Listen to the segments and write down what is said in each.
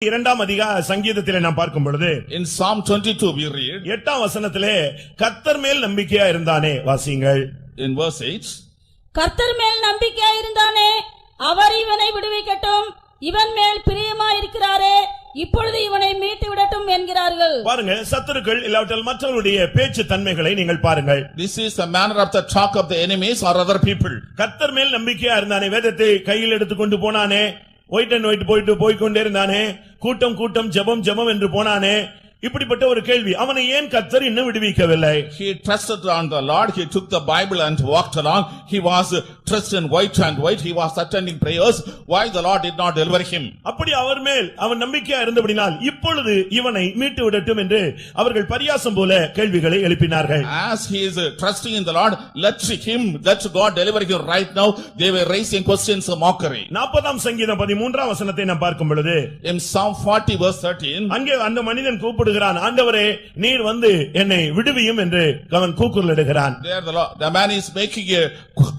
22ஆம் சங்கீதத்திலே நாம் பார்க்கும் பொழுது in Psalm 22 we read 8ஆம் வசனத்திலே கர்த்தர் மேல் நம்பிக்கையா இருந்தானே, வாசிங்கள். in verse 8, கர்த்தர் மேல் நம்பிக்கையா இருந்தானே, அவர் இவனை விடுவிக்கட்டும், இவன் மேல் பிரியமா இருக்கிறாரே, இப்பொழுது இவனை மீட்டு விடட்டும் என்கிறார்கள். பாருங்க, சத்துருக்கள் இல்லாவிட்டால் மற்றவருடைய பேச்சு தன்மைகளை நீங்கள் பாருங்கள். this is the manner of the talk of the enemies or other people. கர்த்தர் மேல் நம்பிக்கையா இருந்தானே, வேதத்தை கையில் எடுத்துக்கொண்டு போனானே, ஒயிட் அண்ட் ஒயிட் போய்க்கொண்டே இருந்தானே, கூட்டம் கூட்டம் ஜெபம் ஜெபம் என்று போனானே, இப்படிப்பட்ட ஒரு கேள்வி. அவனை ஏன் கர்த்தர் இன்னும் விடுவிக்கவில்லை? He trusted on the Lord. He took the Bible and walked along. He was dressed in white and white. He was attending prayers. Why the Lord did not deliver him? அப்படி அவர் மேல் அவன் நம்பிக்கையா இருந்தபடினால் இப்பொழுது இவனை மீட்டு விடட்டும் என்று அவர்கள் பரியாசம் போல கேள்விகளை எழுப்பினார்கள். As he is trusting in the Lord, let God deliver him right now. They were raising questions of mockery. 40ஆம் சங்கீதம் 13ஆம் வசனத்தை நாம் பார்க்கும் பொழுது in Psalm 40 verse 13, அங்கே அந்த மனிதன் கூப்பிடுகிறான், ஆண்டவரே நீர் வந்து என்னை விடுவியும் என்று அவன் கூக்குரலிடுகிறான். there the man is making a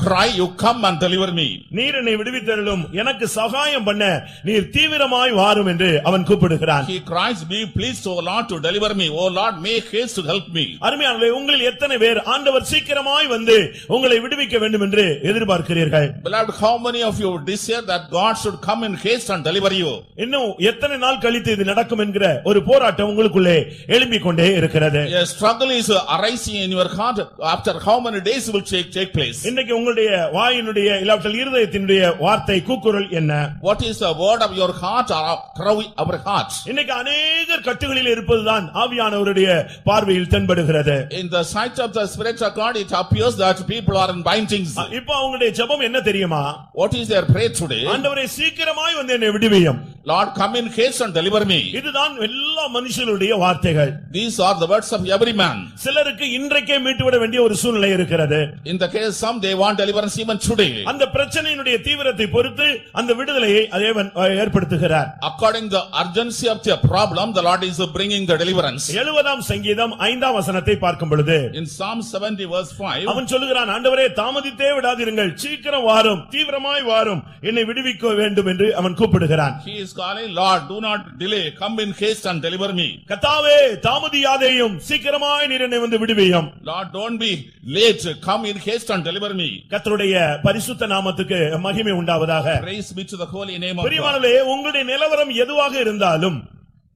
cry, you come and deliver me. நீர் என்னை விடுவித்தருளும், எனக்கு சகாயம் பண்ண நீர் தீவிரமாய் வாரும் என்று அவன் கூப்பிடுகிறான். He cries, be pleased O Lord to deliver me. O Lord, make haste to help me. அருமையானவர்களே, உங்களில் எத்தனை பேர் ஆண்டவர் சீக்கிரமாய் வந்து உங்களை விடுவிக்க வேண்டும் என்று எதிர்பார்க்கிறீர்கள்? Beloved, how many of you desire that God should come in haste and deliver you? இன்னும் எத்தனை நாள் கழித்து இது நடக்கும் என்கிற ஒரு போராட்டம் உங்களுக்குள்ளே எழும்பிக் கொண்டே இருக்கிறது. A struggle is arising in your heart. After how many days will take place? இன்னைக்கு உங்களுடைய வாயினுடைய இல்லாவிட்டால் இருதயத்தினுடைய வார்த்தை கூக்குரல் என்ன? What is the word of your heart or crow of our heart? இன்னைக்கு அநேகர் கட்டுகளில் இருப்பதுதான் ஆவியானவருடைய பார்வையில் தென்படுகிறது. In the sight of the Spirit of God, it appears that people are in bindings. இப்போ அவங்களுடைய ஜெபம் என்ன தெரியுமா? What is their prayer today? ஆண்டவரே சீக்கிரமாய் வந்து என்னை விடுவியும். Lord, come in haste and deliver me. இதுதான் எல்லா மனுஷனுடைய வார்த்தைகள். These are the words of every man. சிலருக்கு இன்றைக்கே மீட்டுவிட வேண்டிய ஒரு சூழ்நிலை இருக்கிறது. In the case some they want deliverance even today. அந்த பிரச்சனையினுடைய தீவிரத்தை பொறுத்து அந்த விடுதலையை தேவன் ஏற்படுத்துகிறார். According to the urgency of the problem, the Lord is bringing the deliverance. 70ஆம் சங்கீதம் 5ஆம் வசனத்தை பார்க்கும் பொழுது in Psalm 70 verse 5, அவன் சொல்லுகிறான், ஆண்டவரே தாமதித்தே விடாதீருங்கள், சீக்கிரம் வாரும், தீவிரமாய் வாரும், என்னை விடுவிக்க வேண்டும் என்று அவன் கூப்பிடுகிறான். he is calling, Lord, do not delay, come in haste and deliver me. கர்த்தாவே தாமதியாதேயும், சீக்கிரமாய் நீர் என்னை வந்து விடுவியும். Lord, don't be late, come in haste and deliver me. கர்த்தருடைய பரிசுத்த நாமத்துக்கு மகிமை உண்டாவதாக. Praise be to the holy name of God. பிரியமானவர்களே, உங்களுடைய நிலவரம் எதுவாக இருந்தாலும்,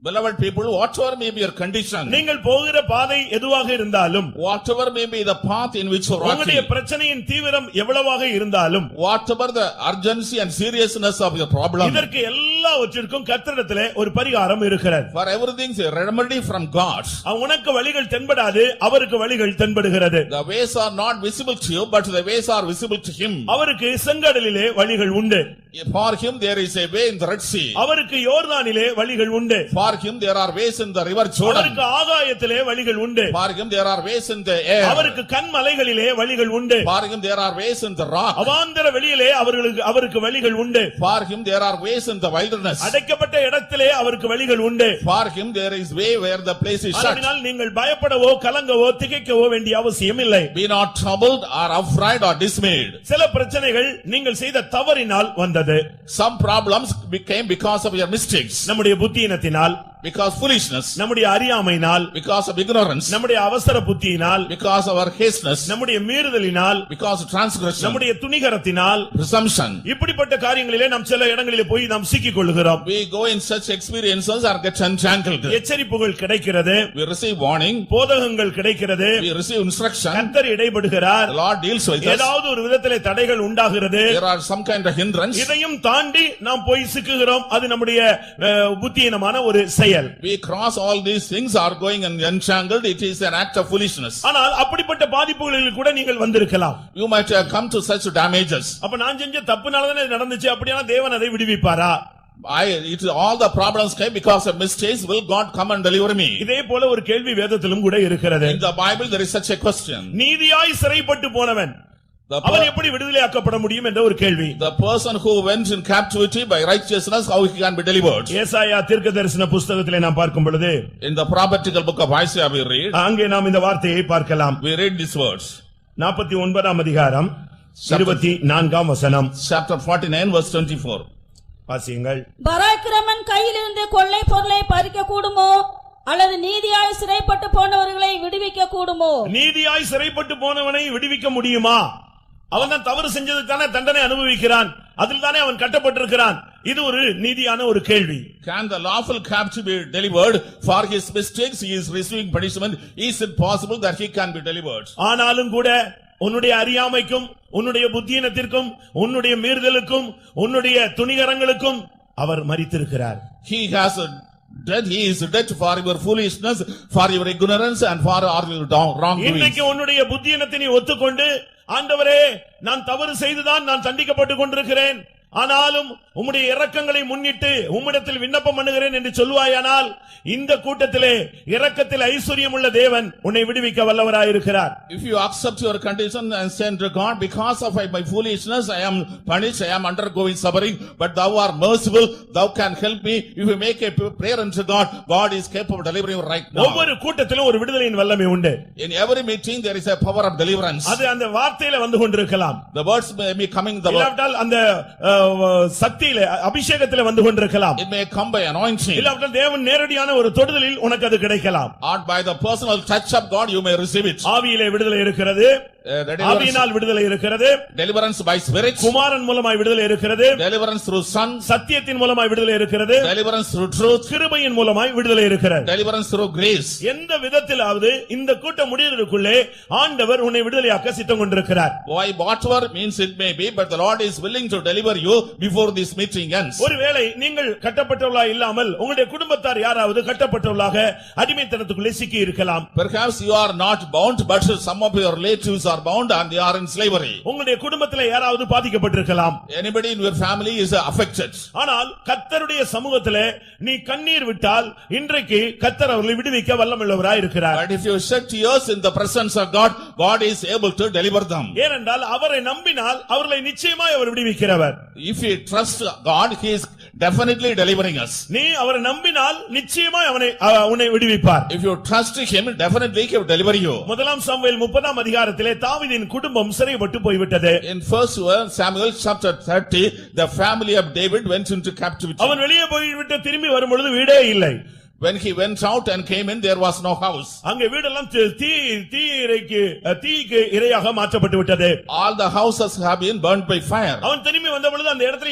beloved people, whatever may be your condition, நீங்கள் போகிற பாதை எதுவாக இருந்தாலும், whatever may be the path in which you are உங்களுடைய walking, பிரச்சனையின் தீவிரம் எவ்வளவாக இருந்தாலும், whatever the urgency and seriousness of your problem, இதற்கு எல்லாவற்றிற்கும் கர்த்தரிடத்திலே ஒரு பரிகாரம் இருக்கிறது. for everything is a remedy from God. உனக்கு வழிகள் தென்படாது, அவருக்கு வழிகள் தென்படுகிறது. The ways are not visible to you, but the ways are visible to him. அவருக்கு செங்கடலிலே வழிகள் உண்டு. For him there is a way in the Red Sea. அவருக்கு யோர்தானிலே வழிகள் உண்டு. For him there are ways in the river Jordan. அவருக்கு ஆகாயத்திலே வழிகள் உண்டு. For him there are ways in the air. அவருக்கு கன்மலைகளிலே வழிகள் உண்டு. For him there are ways in the rock. அவாந்தர வெளியிலே அவருக்கு வழிகள் உண்டு. For him there are ways in the wilderness. அடைக்கப்பட்ட இடத்திலே அவருக்கு வழிகள் உண்டு. For him there is way where the place is shut. அதனால் நீங்கள் பயப்படவோ கலங்கவோ திகைக்கவோ வேண்டிய அவசியம் இல்லை. Be not troubled or afraid or dismayed. சில பிரச்சனைகள் நீங்கள் செய்த தவறினால் வந்தது. Some problems became because of your mistakes. நம்முடைய புத்தியினத்தினால், because foolishness, நம்முடைய அறியாமையினால், because of ignorance, நம்முடைய அவசர புத்தியினால், because of our hasteness, நம்முடைய மீறுதலினால், because of transgression, நம்முடைய துணிகரத்தினால், presumption. இப்படிப்பட்ட காரியங்களிலே நாம் சில இடங்களிலே போய் நாம் சிக்கிக் கொள்கிறோம். We go in such experiences or get entangled. எச்சரிப்புகள் கிடைக்கிறது, we receive warning, போதகங்கள் கிடைக்கிறது, we receive instruction, கர்த்தர் இடைபடுகிறார், the Lord deals with us, ஏதாவது ஒரு விதத்திலே தடைகள் உண்டாகிறது, there are some kind of hindrance, இதையும் தாண்டி நாம் போய் சிக்குகிறோம். அது நம்முடைய புத்தியீனமான ஒரு செயல். we cross all these things, are going and entangled. It is an act of foolishness. ஆனால் அப்படிப்பட்ட பாதிப்புகளில் கூட நீங்கள் வந்திருக்கலாம். You might have come to such damages. அப்ப நான் செஞ்ச தப்புனால தானே இது நடந்துச்சு, அப்படினா தேவன் அதை விடுவிப்பாரா? All the problems came because of mistakes. Will God come and deliver me? இதே போல ஒரு கேள்வி வேதத்திலும் கூட இருக்கிறது. In the Bible there is such a question. நீதியாய் சிறைப்பட்டு போனவன் அவன் எப்படி விடுதலையாக்கப்பட முடியும் என்ற ஒரு கேள்வி. The person who went in captivity by righteousness, how he can be delivered? ஏசாயா தீர்க்கதரிசன புத்தகத்திலே நாம் பார்க்கும் பொழுது, in the prophetical book of Isaiah we read, அங்கே நாம் இந்த வார்த்தையை பார்க்கலாம். we read these words. 49ஆம் அதிகாரம் 24ஆம் வசனம். Chapter 49 verse 24. வாசியுங்கள். பராக்கிரமன் கையிலிருந்து கொள்ளை பொருளை பறிக்க கூடுமோ அல்லது நீதியாய் சிறைப்பட்டு போனவர்களை விடுவிக்க கூடுமோ? நீதியாய் சிறைப்பட்டு போனவனை விடுவிக்க முடியுமா? அவன் தான் தவறு செஞ்சதுக்கு தானே தண்டனை அனுபவிக்கிறான், அதில் தானே அவன் கட்டப்பட்டிருக்கிறான். இது ஒரு நீதியான ஒரு கேள்வி. Can the lawful captive be delivered for his mistakes? He is receiving punishment. Is it possible that he can be delivered? ஆனாலும் கூட உன்னுடைய அறியாமைக்கும் உன்னுடைய புத்தியினத்திற்கும் உன்னுடைய மீறுதலுக்கும் உன்னுடைய துணிகரங்களுக்கும் அவர் மரித்திருக்கிறார். He has a death. He is dead for your foolishness, for your ignorance and for all your wrongdoings. இன்னைக்கு உன்னுடைய புத்தியினத்தை நீ ஒத்துக்கொண்டு, ஆண்டவரே நான் தவறு செய்துதான் நான் தண்டிக்கப்பட்டு கொண்டிருக்கிறேன், ஆனாலும் உம்முடைய இரக்கங்களை முன்னிட்டு உம்மிடத்தில் விண்ணப்பம் பண்ணுகிறேன் என்று சொல்வாயானால், இந்த கூட்டத்திலே இரக்கத்தில் ஐஸ்வர்யம் உள்ள தேவன் உன்னை விடுவிக்க வல்லவராயிருக்கிறார். If you accept your condition and say to God, because of my foolishness I am punished, I am undergoing suffering, but thou art merciful, thou can help me. If you make a prayer unto God, God is capable of delivering you right now. ஒவ்வொரு கூட்டத்திலும் ஒரு விடுதலையின் வல்லமை உண்டு. In every meeting there is a power of deliverance. அது அந்த வார்த்தையில வந்து கொண்டிருக்கலாம். The words may be coming, இல்லாவிட்டால் அந்த சக்தியிலே அபிஷேகத்திலே வந்து கொண்டிருக்கலாம். it may come by anointing. இல்லாவிட்டால் தேவன் நேரடியான ஒரு தொடுதலில் உனக்கு அது கிடைக்கலாம். Or by the personal touch of God you may receive it. ஆவியிலே விடுதலை இருக்கிறது, ஆவியினால் விடுதலை இருக்கிறது, deliverance by spirit, குமாரன் மூலமாய் விடுதலை இருக்கிறது, deliverance through son, சத்தியத்தின் மூலமாய் விடுதலை இருக்கிறது, deliverance through truth, கிருபையின் மூலமாய் விடுதலை இருக்கிறது. deliverance through grace. எந்த விதத்திலாவது இந்த கூட்டம் முடியறதுக்குள்ளே ஆண்டவர் உன்னை விடுதலையாக்க சித்தம் கொண்டிருக்கிறார். Why whatever means it may be, but the Lord is willing to deliver you before this meeting ends. ஒருவேளை நீங்கள் கட்டப்பட்டவர்களா இல்லாமல் உங்களுடைய குடும்பத்தார் யாராவது கட்டப்பட்டவர்களாக அடிமைத்தனத்துக்குள்ளே சிக்கி இருக்கலாம். Perhaps you are not bound, but some of your relatives are bound and they are in slavery. உங்களுடைய குடும்பத்திலே யாராவது பாதிக்கப்பட்டிருக்கலாம். Anybody in your family is affected. ஆனால் கர்த்தருடைய சமூகத்திலே நீ கண்ணீர் விட்டால் இன்றைக்கு கர்த்தர் அவர்களை விடுவிக்க வல்லமையுள்ளவராய் இருக்கிறார். But if you shed tears in the presence of God, God is able to deliver them. ஏனென்றால் அவரை நம்பினால் அவர்களை நிச்சயமாய் அவர் விடுவிக்கிறவர். If you trust God, he is definitely delivering us. நீ அவரை நம்பினால் நிச்சயமாய் உன்னை விடுவிப்பார். If you trust him, definitely he will deliver you. முதலாம் சாமுவேல் 30ஆம் அதிகாரத்திலே தாவீதின் குடும்பம் சிறைப்பட்டு போய்விட்டது. In 1 Samuel chapter 30, the family of David went into captivity. அவன் வெளியே போய்விட்டு திரும்பி வரும் பொழுது வீடே இல்லை. When he went out and came in, there was no house. அங்கே வீடெல்லாம் தீக்கு இரையாக மாற்றப்பட்டு விட்டது. All the houses have been burnt by fire. அவன் திரும்பி வந்த பொழுது அந்த இடத்துல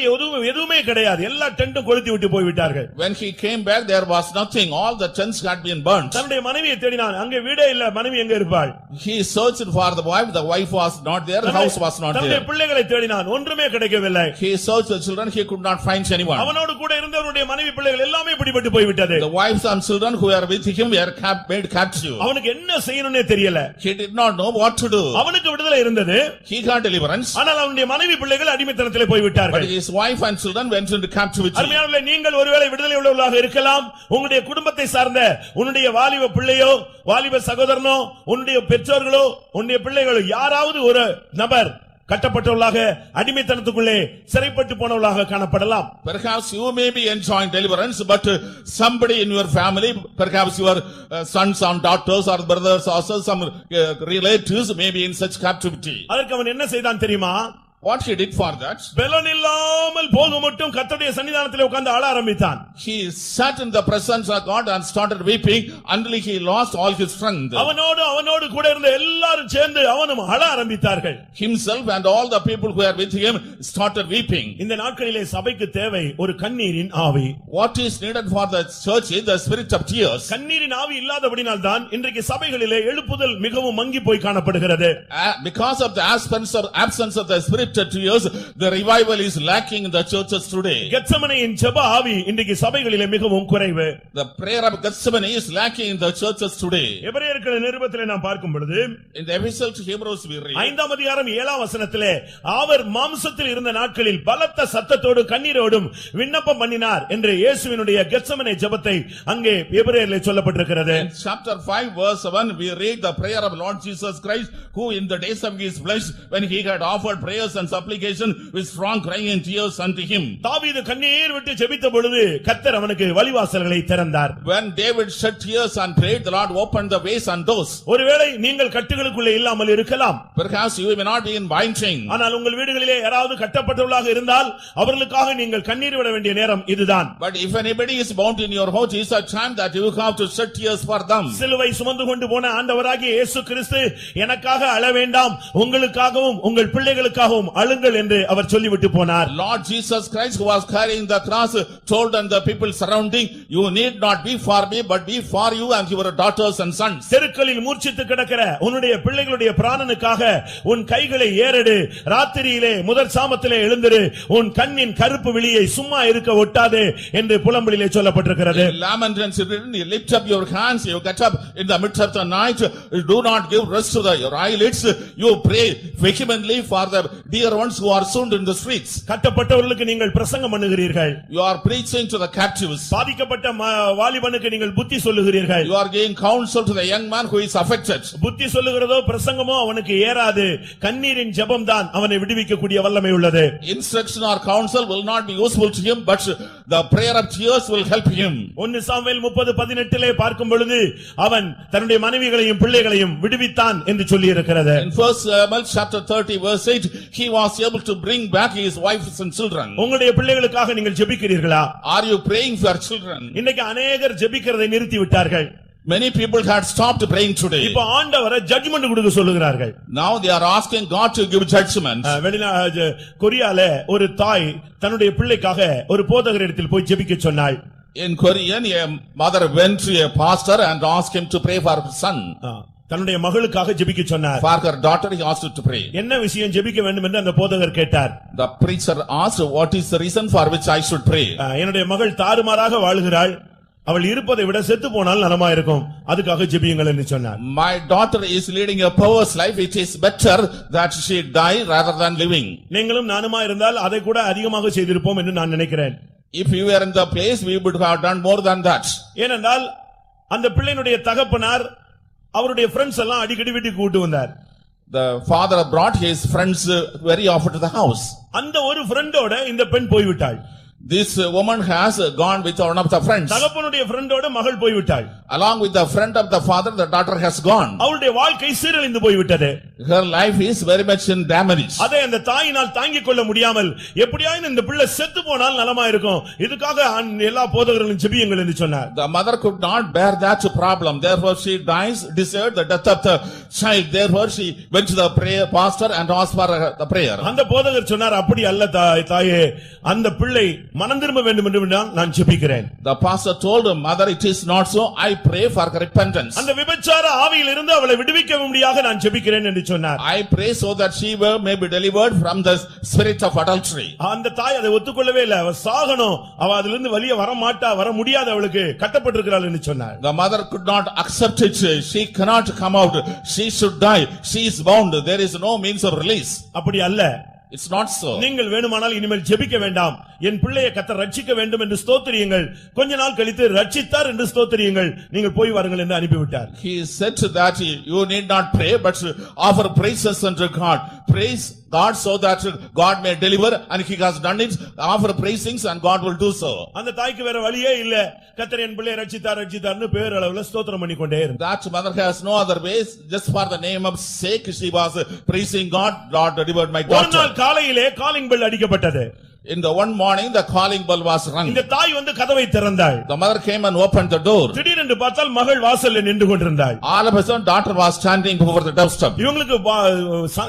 எதுவுமே கிடையாது, எல்லா டென்ட்டும் கொளுத்தி விட்டு போய்விட்டார்கள். When he came back, there was nothing. All the tents had been burnt. தன்னுடைய மனைவியை தேடினான். அங்கே வீடே இல்ல, மனைவி எங்க இருப்பாள்? He searched for the wife was not there, the house was not தன்னுடைய there. பிள்ளைகளை தேடினான், ஒன்றுமே கிடைக்கவில்லை. He searched the children, he could not find anyone. அவனோடு கூட இருந்தவருடைய மனைவி பிள்ளைகள் எல்லாமே பிடிபட்டு போய்விட்டது. The wives and children who were with him were made captive. அவனுக்கு என்ன செய்யணும்னே தெரியல. He did not know what to do. அவனுக்கு விடுதலை இருந்தது, He got deliverance, ஆனால் அவனுடைய மனைவி பிள்ளைகள் அடிமைத்தனத்திலே போய்விட்டார்கள். but his wife and children went into captivity. அருமையானவர்களே, நீங்கள் ஒருவேளை விடுதலை உள்ளவர்களாக இருக்கலாம். உங்களுடைய குடும்பத்தை சார்ந்த உன்னுடைய வாலிப பிள்ளையோ வாலிப சகோதரனோ உன்னுடைய பெற்றோர்களோ உன்னுடைய பிள்ளைகளோ யாராவது ஒரு நபர் கட்டப்பட்டவர்களாக அடிமைத்தனத்துக்குள்ளே சிறைப்பட்டு போனவர்களாக காணப்படலாம். Perhaps you may be enjoying deliverance, but somebody in your family, perhaps your sons and daughters or brothers or some relatives may be in such captivity. அதற்கு அவன் என்ன செய்தான் தெரியுமா? What he did for that? பலன் இல்லாமல் போக மட்டும் கர்த்தருடைய சன்னிதானத்திலே உட்கார்ந்து அழ ஆரம்பித்தான். He sat in the presence of God and started weeping until he lost all his strength. அவனோடு கூட இருந்த எல்லாரும் சேர்ந்து அவனும் அழ ஆரம்பித்தார்கள். Himself and all the people who are with him started weeping. இந்த நாட்களிலே சபைக்கு தேவை ஒரு கண்ணீரின் ஆவி. What is needed for the church is the spirit of tears. கண்ணீரின் ஆவி இல்லாதபடியால் தான் இன்றைக்கு சபைகளிலே எழுப்புதல் மிகவும் மங்கி போய் காணப்படுகிறது. Because of the absence of the spirit of tears, the revival is lacking in the churches today. கெத்செமனேயின் ஜெப ஆவி இன்றைக்கு சபைகளிலே மிகவும் குறைவு. The prayer of Gethsemane is lacking in the churches today. எபிரேயர்கள் நிருபத்திலே நாம் பார்க்கும் பொழுது, In the epistle to Hebrews we read, 5ஆம் அதிகாரம் 7ஆம் வசனத்திலே, அவர் மாம்சத்தில் இருந்த நாட்களில் பலத்த சத்தத்தோடு கண்ணீரோடும் விண்ணப்பம் பண்ணினார் என்று இயேசுவினுடைய கெத்செமனே ஜெபத்தை அங்கே எபிரேயரிலே சொல்லப்பட்டிருக்கிறது. In chapter 5 verse 7 we read the prayer of Lord Jesus Christ, who in the days of his flesh, when he had offered prayers and supplication with strong crying and tears unto him. தாவீது கண்ணீர் விட்டு ஜெபித்த பொழுது கர்த்தர் அவனுக்கு வழிவாசல்களை திறந்தார். When David shed tears and prayed, the Lord opened the ways and doors. ஒருவேளை நீங்கள் கட்டுகளுக்குள்ளே இல்லாமல் இருக்கலாம். Perhaps you may not be in binding. ஆனால் உங்கள் வீடுகளிலே யாராவது கட்டப்பட்டவர்களாக இருந்தால் அவர்களுக்காக நீங்கள் கண்ணீர் விட வேண்டிய நேரம் இதுதான். But if anybody is bound in your house, it's a time that you have to shed tears for them. சிலுவை சுமந்து கொண்டு போன ஆண்டவராகிய இயேசு கிறிஸ்து எனக்காக அழ வேண்டாம், உங்களுக்காகவும் உங்கள் பிள்ளைகளுக்காகவும் அழுங்கள் என்று அவர் சொல்லிவிட்டு போனார். Lord Jesus Christ, who was carrying the cross, told unto the people surrounding, you need not be for me, but be for you and your daughters and sons. தெருக்களில் மூர்ச்சித்து கிடக்கிற உன்னுடைய பிள்ளைகளுடைய பிராணனுக்காக உன் கைகளை ஏறெடு, ராத்திரியிலே முதற் சாமத்திலே எழுந்திரு, உன் கண்ணின் கருப்பு விழியை சும்மா இருக்க ஒட்டாதே என்று புலம்பலிலே சொல்லப்பட்டிருக்கிறது. In Lamentations it is written, you lift up your hands, you get up in the midst of the night, do not give rest to your eyelids, you pray vehemently for the dear ones who are soon in the streets. கட்டப்பட்டவர்களுக்கு நீங்கள் பிரசங்கம் பண்ணுகிறீர்கள். You are preaching to the captives. பாதிக்கப்பட்ட வாலிபனுக்கு நீங்கள் புத்தி சொல்லுகிறீர்கள். You are giving counsel to the young man who is affected. புத்தி சொல்லுகிறதோ பிரசங்கமோ அவனுக்கு ஏறாது. கண்ணீரின் ஜெபம் தான் அவனை விடுவிக்கக்கூடிய வல்லமை உள்ளது. Instruction or counsel will not be useful to him, but the prayer of tears will help him. 1 Samuel 30:18 பார்க்கும் பொழுது அவன் தன்னுடைய மனைவிகளையும் பிள்ளைகளையும் விடுவித்தான் என்று சொல்லி இருக்கிறது. In 1 Samuel chapter 30 verse 8, he was able to bring back his wives and children. உங்களுடைய பிள்ளைகளுக்காக நீங்கள் ஜெபிக்கிறீர்களா? Are you praying for your children? இன்னைக்கு अनेகர் ஜெபிக்கிறதை நிறுத்தி விட்டார்கள். Many people had stopped praying today. இப்ப ஆண்டவரை ஜட்ஜ்மென்ட் கொடுக்க சொல்லுகிறார்கள். Now they are asking God to give judgment. கொரியால ஒரு தாய் தன்னுடைய பிள்ளைக்காக ஒரு போதகரிடத்தில் போய் ஜெபிக்க சொன்னாள். In Korean, a mother went to a pastor and asked him to pray for her son. தன்னுடைய மகளுக்காக ஜெபிக்க சொன்னார். For her daughter he asked her to pray. என்ன விஷயம் ஜெபிக்க வேண்டும் என்று அந்த போதகர் கேட்டார். The preacher asked, what is the reason for which I should pray? என்னுடைய மகள் தாறுமாறாக வாழுகிறாள், அவள் இருப்பதை விட செத்து போனால் நலமா இருக்கும், அதுக்காக ஜெபியுங்கள் என்று சொன்னார். My daughter is leading a perverse life, it is better that she die rather than living. நீங்களும் நானுமா இருந்தால் அதை கூட அதிகமாக செய்திருப்போம் என்று நான் நினைக்கிறேன். If we were in the place, we would have done more than that. ஏனென்றால் அந்த பிள்ளையினுடைய தகப்பனார் அவருடைய ஃப்ரெண்ட்ஸ் எல்லாம் அடிக்கடி வீட்டுக்கு கூட்டி வந்தார். The father brought his friends very often to the house. அந்த ஒரு ஃப்ரெண்டோட இந்த பெண் போய்விட்டாள். This woman has gone with one of the friends. தகப்பனுடைய ஃப்ரெண்டோட மகள் போய்விட்டாள். Along with the friend of the father, the daughter has gone. அவளுடைய வாழ்க்கை சீரழிந்து போய்விட்டது. Her life is very much in damage. அதை அந்த தாயினால் தாங்கிக் கொள்ள முடியாமல் எப்படியாவது இந்த பிள்ளை செத்து போனால் நலமா இருக்கும், இதுக்காக எல்லா போதகர்களும் ஜெபியுங்கள் என்று சொன்னார். The mother could not bear that problem, therefore she desired the death of the child. Therefore she went to the pastor and asked for the prayer. அந்த போதகர் சொன்னார், அப்படி அல்ல தாயே, அந்த பிள்ளை மனம் திரும்ப வேண்டும் என்று நான் ஜெபிக்கிறேன். The pastor told her, mother, it is not so, I pray for repentance. அந்த விபச்சார ஆவியில் இருந்து அவளை விடுவிக்க முடியாக நான் ஜெபிக்கிறேன் என்று சொன்னார். I pray so that she may be delivered from the spirit of adultery. அந்த தாய் அதை ஒத்துக்கொள்ளவே இல்லை. அவ சாகணும், அவ அதிலிருந்து வெளியே வர முடியாது, அவளுக்கு கட்டப்பட்டிருக்கிறாள் என்று சொன்னார். The mother could not accept it. She cannot come out. She should die. She is bound. There is no means of release. அப்படி அல்ல. It's not so. நீங்கள் வேணுமானால் இனிமேல் ஜெபிக்க வேண்டாம், என் பிள்ளையை கர்த்தர் ரட்சிக்க வேண்டும் என்று ஸ்தோத்திரியுங்கள், கொஞ்ச நாள் கழித்து ரட்சித்தார் என்று ஸ்தோத்திரியுங்கள், நீங்கள் போய் வாருங்கள் என்று அனுப்பிவிட்டார். He said that you need not pray, but offer praises unto God. Praise God so that God may deliver, and he has done it. Offer praisings and God will do so. அந்த தாய்க்கு வேற வழியே இல்ல. கர்த்தர் என் பிள்ளையை ரட்சித்தார்னு பேரளவுல ஸ்தோத்திரம் பண்ணிக்கொண்டே இருந்தார். That mother has no other ways, just for the name of sake she was praising God. Lord delivered my daughter. ஒரு நாள் காலையிலே காலிங் பெல் அடிக்கப்பட்டது. In the one morning the calling bell was rung. இந்த தாய் வந்து கதவை திறந்தாள். The mother came and opened the door. திடீரென்று பார்த்தால் மகள் வாசல்ல நின்று கொண்டிருந்தாள். All of a sudden daughter was standing before the doorstep. இவங்களுக்கு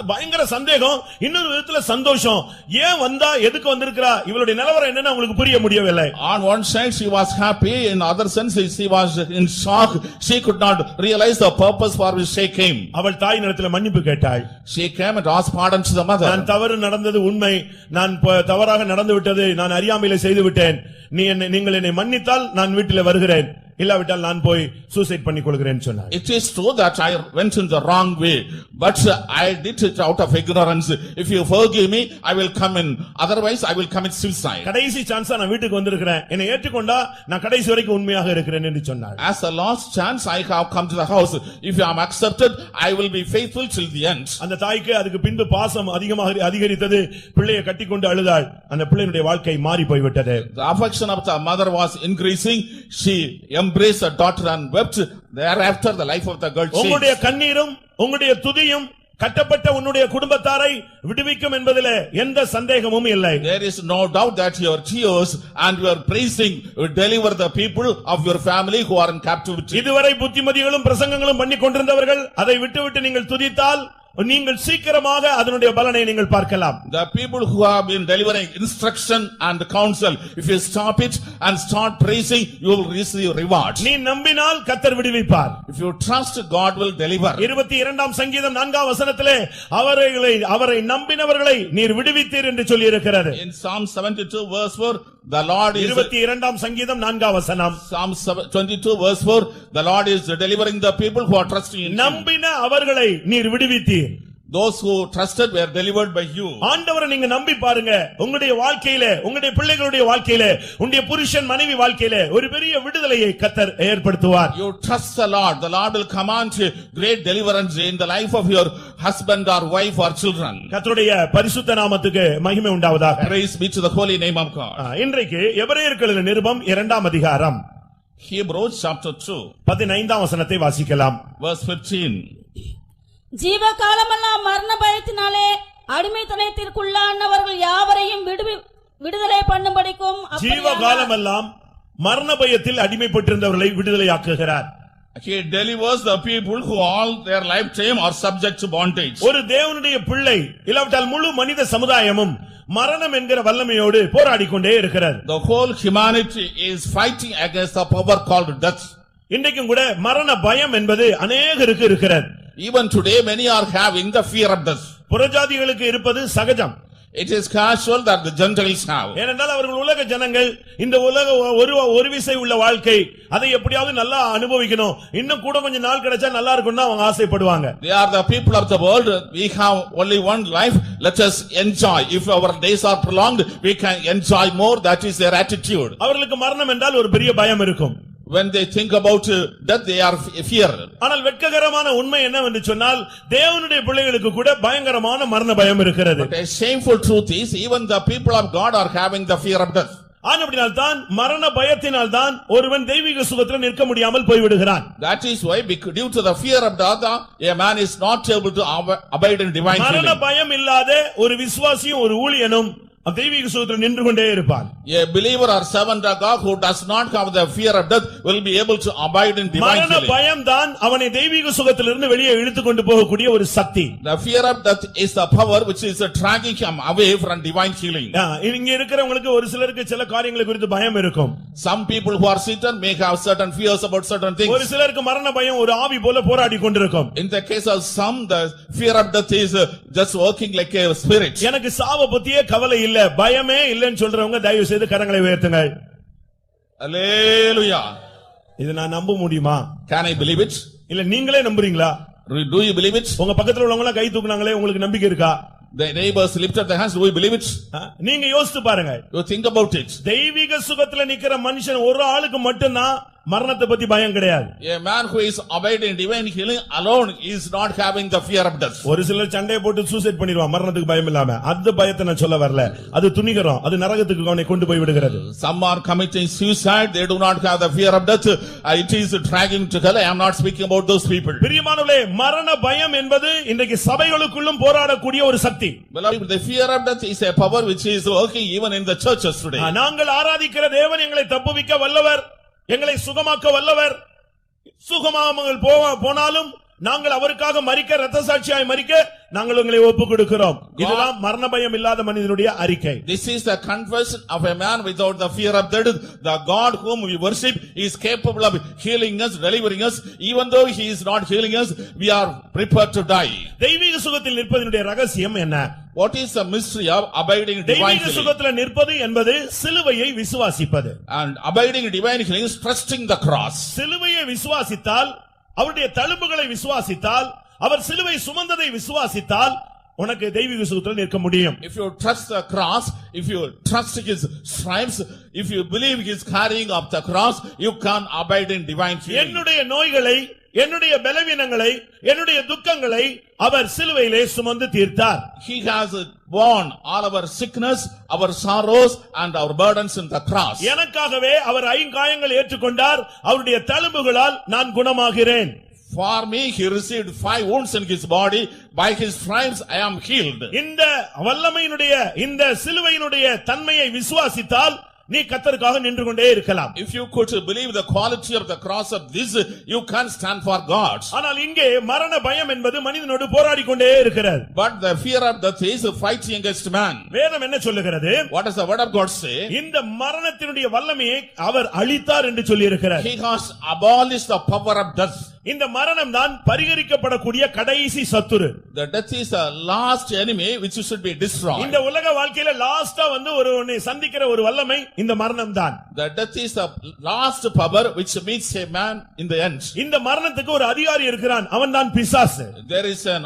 பயங்கர சந்தேகம், இன்னொரு விதத்துல சந்தோஷம். ஏன் வந்தா, எதுக்கு வந்திருக்கிறா, இவளுடைய நிலவரம் என்னன்னு அவங்களுக்கு புரிய முடியவில்லை. On one side she was happy, in other sense she was in shock. She could not realize the purpose for which she came. அவள் தாய் இடத்துல மன்னிப்பு கேட்டாள். She came and asked pardon to the mother. நான் தவறு நடந்தது உண்மை, நான் தவறாக நடந்து விட்டது, நான் அறியாமையிலே செய்து விட்டேன், நீங்கள் என்னை மன்னித்தால் நான் வீட்டிலே வருகிறேன் இல்லாவிட்டால் நான் போய் சூசைட் பண்ணிக் கொள்கிறேன்னு சொன்னார். It is true that I went in the wrong way, but I did it out of ignorance. If you forgive me, I will come in. Otherwise, I will commit suicide. கடைசி சான்ஸா நான் வீட்டுக்கு வந்திருக்கிறேன், என்னை ஏற்றுக்கொண்டா நான் கடைசி வரைக்கும் உண்மையாக இருக்கிறேன் என்று சொன்னார். As a last chance, I have come to the house. If I am accepted, I will be faithful till the end. அந்த தாய்க்கு அதுக்கு பின்பு பாசம் அதிகமாக அதிகரித்தது. பிள்ளையை கட்டிக்கொண்டு அழுதாள். அந்த பிள்ளையினுடைய வாழ்க்கை மாறி போய்விட்டது. The affection of the mother was increasing. She embraced her daughter and wept. Thereafter, the life of the girl changed. உங்களுடைய கண்ணீரும் உங்களுடைய துதியும் கட்டப்பட்ட உன்னுடைய குடும்பத்தாரை விடுவிக்கும் என்பதிலே எந்த சந்தேகமும் இல்லை. There is no doubt that your tears and your praising will deliver the people of your family who are in captivity. இதுவரை புத்திமதிகளும் பிரசங்கங்களும் பண்ணி கொண்டிருந்தவர்கள் அதை விட்டுவிட்டு நீங்கள் துதித்தால் நீங்கள் சீக்கிரமாக அதனுடைய பலனை நீங்கள் பார்க்கலாம். The people who have been delivering instruction and counsel, if you stop it and start praising, you will receive reward. நீ நம்பினால் கர்த்தர் விடுவிப்பார். If you trust, God will deliver. 22ஆம் சங்கீதம் 4ஆம் வசனத்திலே அவரை நம்பினவர்களை நீர் விடுவித்தீர் என்று சொல்லி இருக்கிறது. In Psalm 72 verse 4, the Lord is 22ஆம் சங்கீதம் 4ஆம் வசனம். Psalm 22 verse 4, the Lord is delivering the people who are trusting in Him. நம்பின அவர்களை நீர் விடுவித்தீர். Those who trusted were delivered by you. ஆண்டவரை நீங்க நம்பி பாருங்க. உங்களுடைய வாழ்க்கையிலே, உங்களுடைய பிள்ளைகளுடைய வாழ்க்கையிலே, உங்களுடைய புருஷன் மனைவி வாழ்க்கையிலே ஒரு பெரிய விடுதலையை கர்த்தர் ஏற்படுத்துவார். You trust the Lord will command great deliverance in the life of your husband or wife or children. கர்த்தருடைய பரிசுத்த நாமத்துக்கு மகிமை உண்டாவதாக. Praise be to the holy name of God. இன்றைக்கு எபிரேயர்களின் நிருபம் 2ஆம் அதிகாரம் Hebrews chapter 2 15ஆம் வசனத்தை வாசிக்கலாம். verse 15. ஜீவ காலமெல்லாம் மரண பயத்தினாலே அடிமைத்தனத்திற்குள்ளானவர்கள் யாவரையும் விடுதலை பண்ணும்படிக்கும் ஜீவ காலமெல்லாம் மரண பயத்தில் அடிமைப்பட்டிருந்தவர்களை விடுதலையாக்குகிறார். He delivers the people who all their lifetime are subject to bondage. ஒரு தேவனுடைய பிள்ளை இல்லாவிட்டால் முழு மனித சமுதாயமும் மரணம் என்கிற வல்லமையோடு போராடிக்கொண்டே இருக்கிறது. The whole humanity is fighting against the power called death. இன்றைக்கும் கூட மரண பயம் என்பது அநேகருக்கு இருக்கிறது. Even today many are having the fear of death. புறஜாதிகளுக்கு இருப்பது சகஜம். It is casual that the Gentiles have. ஏனென்றால் அவர்கள் உலக ஜனங்கள் இந்த உலக ஒரு விசை உள்ள வாழ்க்கை அதை எப்படியாவது நல்லா அனுபவிக்கணும், இன்னும் கூட கொஞ்சம் நாள் கிடைச்சா நல்லா இருக்கும்னு அவங்க ஆசைப்படுவாங்க. They are the people of the world. We have only one life. Let us enjoy. If our days are prolonged, we can enjoy more. That is their attitude. அவர்களுக்கு மரணம் என்றால் ஒரு பெரிய பயம் இருக்கும். When they think about death, they are fear. ஆனால் வெட்ககரமான உண்மை என்னவென்று சொன்னால் தேவனுடைய பிள்ளைகளுக்கு கூட பயங்கரமான மரண பயம் இருக்கிறது. But a shameful truth is even the people of God are having the fear of death. ஆனபடியால் தான் மரண பயத்தினால் தான் ஒருவன் தெய்வீக சுகத்தில் நிற்க முடியாமல் போய்விடுகிறான். That is why due to the fear of death, a man is not able to abide in divine healing. மரண பயம் இல்லாத ஒரு விசுவாசியும் ஒரு ஊழியனும் தெய்வீக சுகத்தில் நின்று கொண்டே இருப்பான். A believer or servant of God who does not have the fear of death will be able to abide in divine healing. மரண பயம் தான் அவனை தெய்வீக சுகத்திலிருந்து வெளியே இழுத்து கொண்டு போகக்கூடிய ஒரு சக்தி. The fear of death is the power which is dragging him away from divine healing. இங்க இருக்கிறவங்களுக்கு ஒரு சிலருக்கு சில காரியங்களை குறித்து பயம் இருக்கும். Some people who are seated may have certain fears about certain things. ஒரு சிலருக்கு மரண பயம் ஒரு ஆவி போல போராடி கொண்டிருக்கும். In the case of some, the fear of death is just working like a spirit. எனக்கு சாவ பத்தியே கவலை இல்ல, பயமே இல்லன்னு சொல்றவங்க தயவு செய்து கரங்களை உயர்த்துங்க. Hallelujah. இது நான் நம்ப முடியுமா? Can I believe it? இல்ல நீங்களே நம்புறீங்களா? Do you believe it? உங்க பக்கத்துல உள்ளவங்க எல்லாம் கை தூக்குனாங்களே, உங்களுக்கு நம்பிக்கை இருக்கா? The neighbors lifted their hands. Do we believe it? நீங்க யோசித்து பாருங்க. You think about it. தெய்வீக சுகத்துல நிக்கிற மனுஷன் ஒரு ஆளுக்கு மட்டும்தான் மரணத்தை பத்தி பயம் கிடையாது. A man who is abiding in divine healing alone is not having the fear of death. ஒரு சிலர் சண்டையை போட்டு சூசைட் பண்ணிடுவான் மரணத்துக்கு பயம் இல்லாம. அந்த பயத்தை நான் சொல்ல வரல, அது துணிகரம், அது நரகத்துக்கு அவனை கொண்டு போய் விடுகிறது. Some are committing suicide, they do not have the fear of death. It is dragging to hell. I am not speaking about those people. பிரியமானவர்களே, மரண பயம் என்பது இன்றைக்கு சபைகளுக்குள்ளும் போராடக்கூடிய ஒரு சக்தி. Beloved, the fear of death is a power which is working even in the churches today. நாங்கள் ஆராதிக்கிற தேவன் எங்களை தப்புவிக்க வல்லவர், எங்களை சுகமாக்க வல்லவர். சுகமாமல் போனாலும் நாங்கள் அவருக்காக மரிக்க இரத்த சாட்சியாய் மரிக்க நாங்கள் உங்களை ஒப்பு கொடுக்கிறோம். இதுதான் மரண பயம் இல்லாத மனிதனுடைய அறிக்கை. This is the confession of a man without the fear of death. The God whom we worship is capable of healing us, delivering us. Even though he is not healing us, we are prepared to die. தெய்வீக சுகத்தில் நிற்பதனுடைய ரகசியம் என்ன? What is the mystery of abiding in divine தெய்வீக healing? சுகத்தில் நிற்பது என்பது சிலுவையை விசுவாசிப்பது. And abiding in divine healing is trusting the cross. சிலுவையை விசுவாசித்தால், அவருடைய தழும்புகளை விசுவாசித்தால், அவர் சிலுவை சுமந்ததை விசுவாசித்தால் உனக்கு தெய்வீக சுகத்தில் நிற்க முடியும். If you trust the cross, if you trust his stripes, if you believe he is carrying up the cross, you can abide in divine healing. என்னுடைய நோய்களை, என்னுடைய பலவீனங்களை, என்னுடைய துக்கங்களை அவர் சிலுவையிலே சுமந்து தீர்த்தார். He has borne all our sickness, our sorrows and our burdens in the cross. எனக்காகவே அவர் ஐங்காயங்கள் ஏற்றுக்கொண்டார். அவருடைய தழும்புகளால் நான் குணமாகிறேன். For me, he received 5 wounds in his body. By his stripes, I am healed. இந்த வல்லமையினுடைய, இந்த சிலுவையினுடைய தன்மையை விசுவாசித்தால் நீ கர்த்தருக்காக நின்று கொண்டே இருக்கலாம். If you could believe the quality of the cross of this, you can stand for God. ஆனால் இங்கே மரண பயம் என்பது மனிதனோடு போராடி கொண்டே இருக்கிறது. But the fear of death is fighting against man. வேதம் என்ன சொல்லுகிறது? What does the word of God say? இந்த மரணத்தினுடைய வல்லமையை அவர் அழித்தார் என்று சொல்லி இருக்கிறார். He has abolished the power of death. இந்த மரணம் தான் பரிகரிக்கப்படக்கூடிய கடைசி சத்துரு. The death is the last enemy which should be destroyed. இந்த உலக வாழ்க்கையில லாஸ்டா வந்து ஒருவனை சந்திக்கிற ஒரு வல்லமை இந்த மரணம் தான். The death is the last power which meets a man in the end. இந்த மரணத்துக்கு ஒரு அதிகாரி இருக்கிறான், அவன் தான் பிசாசு. There is an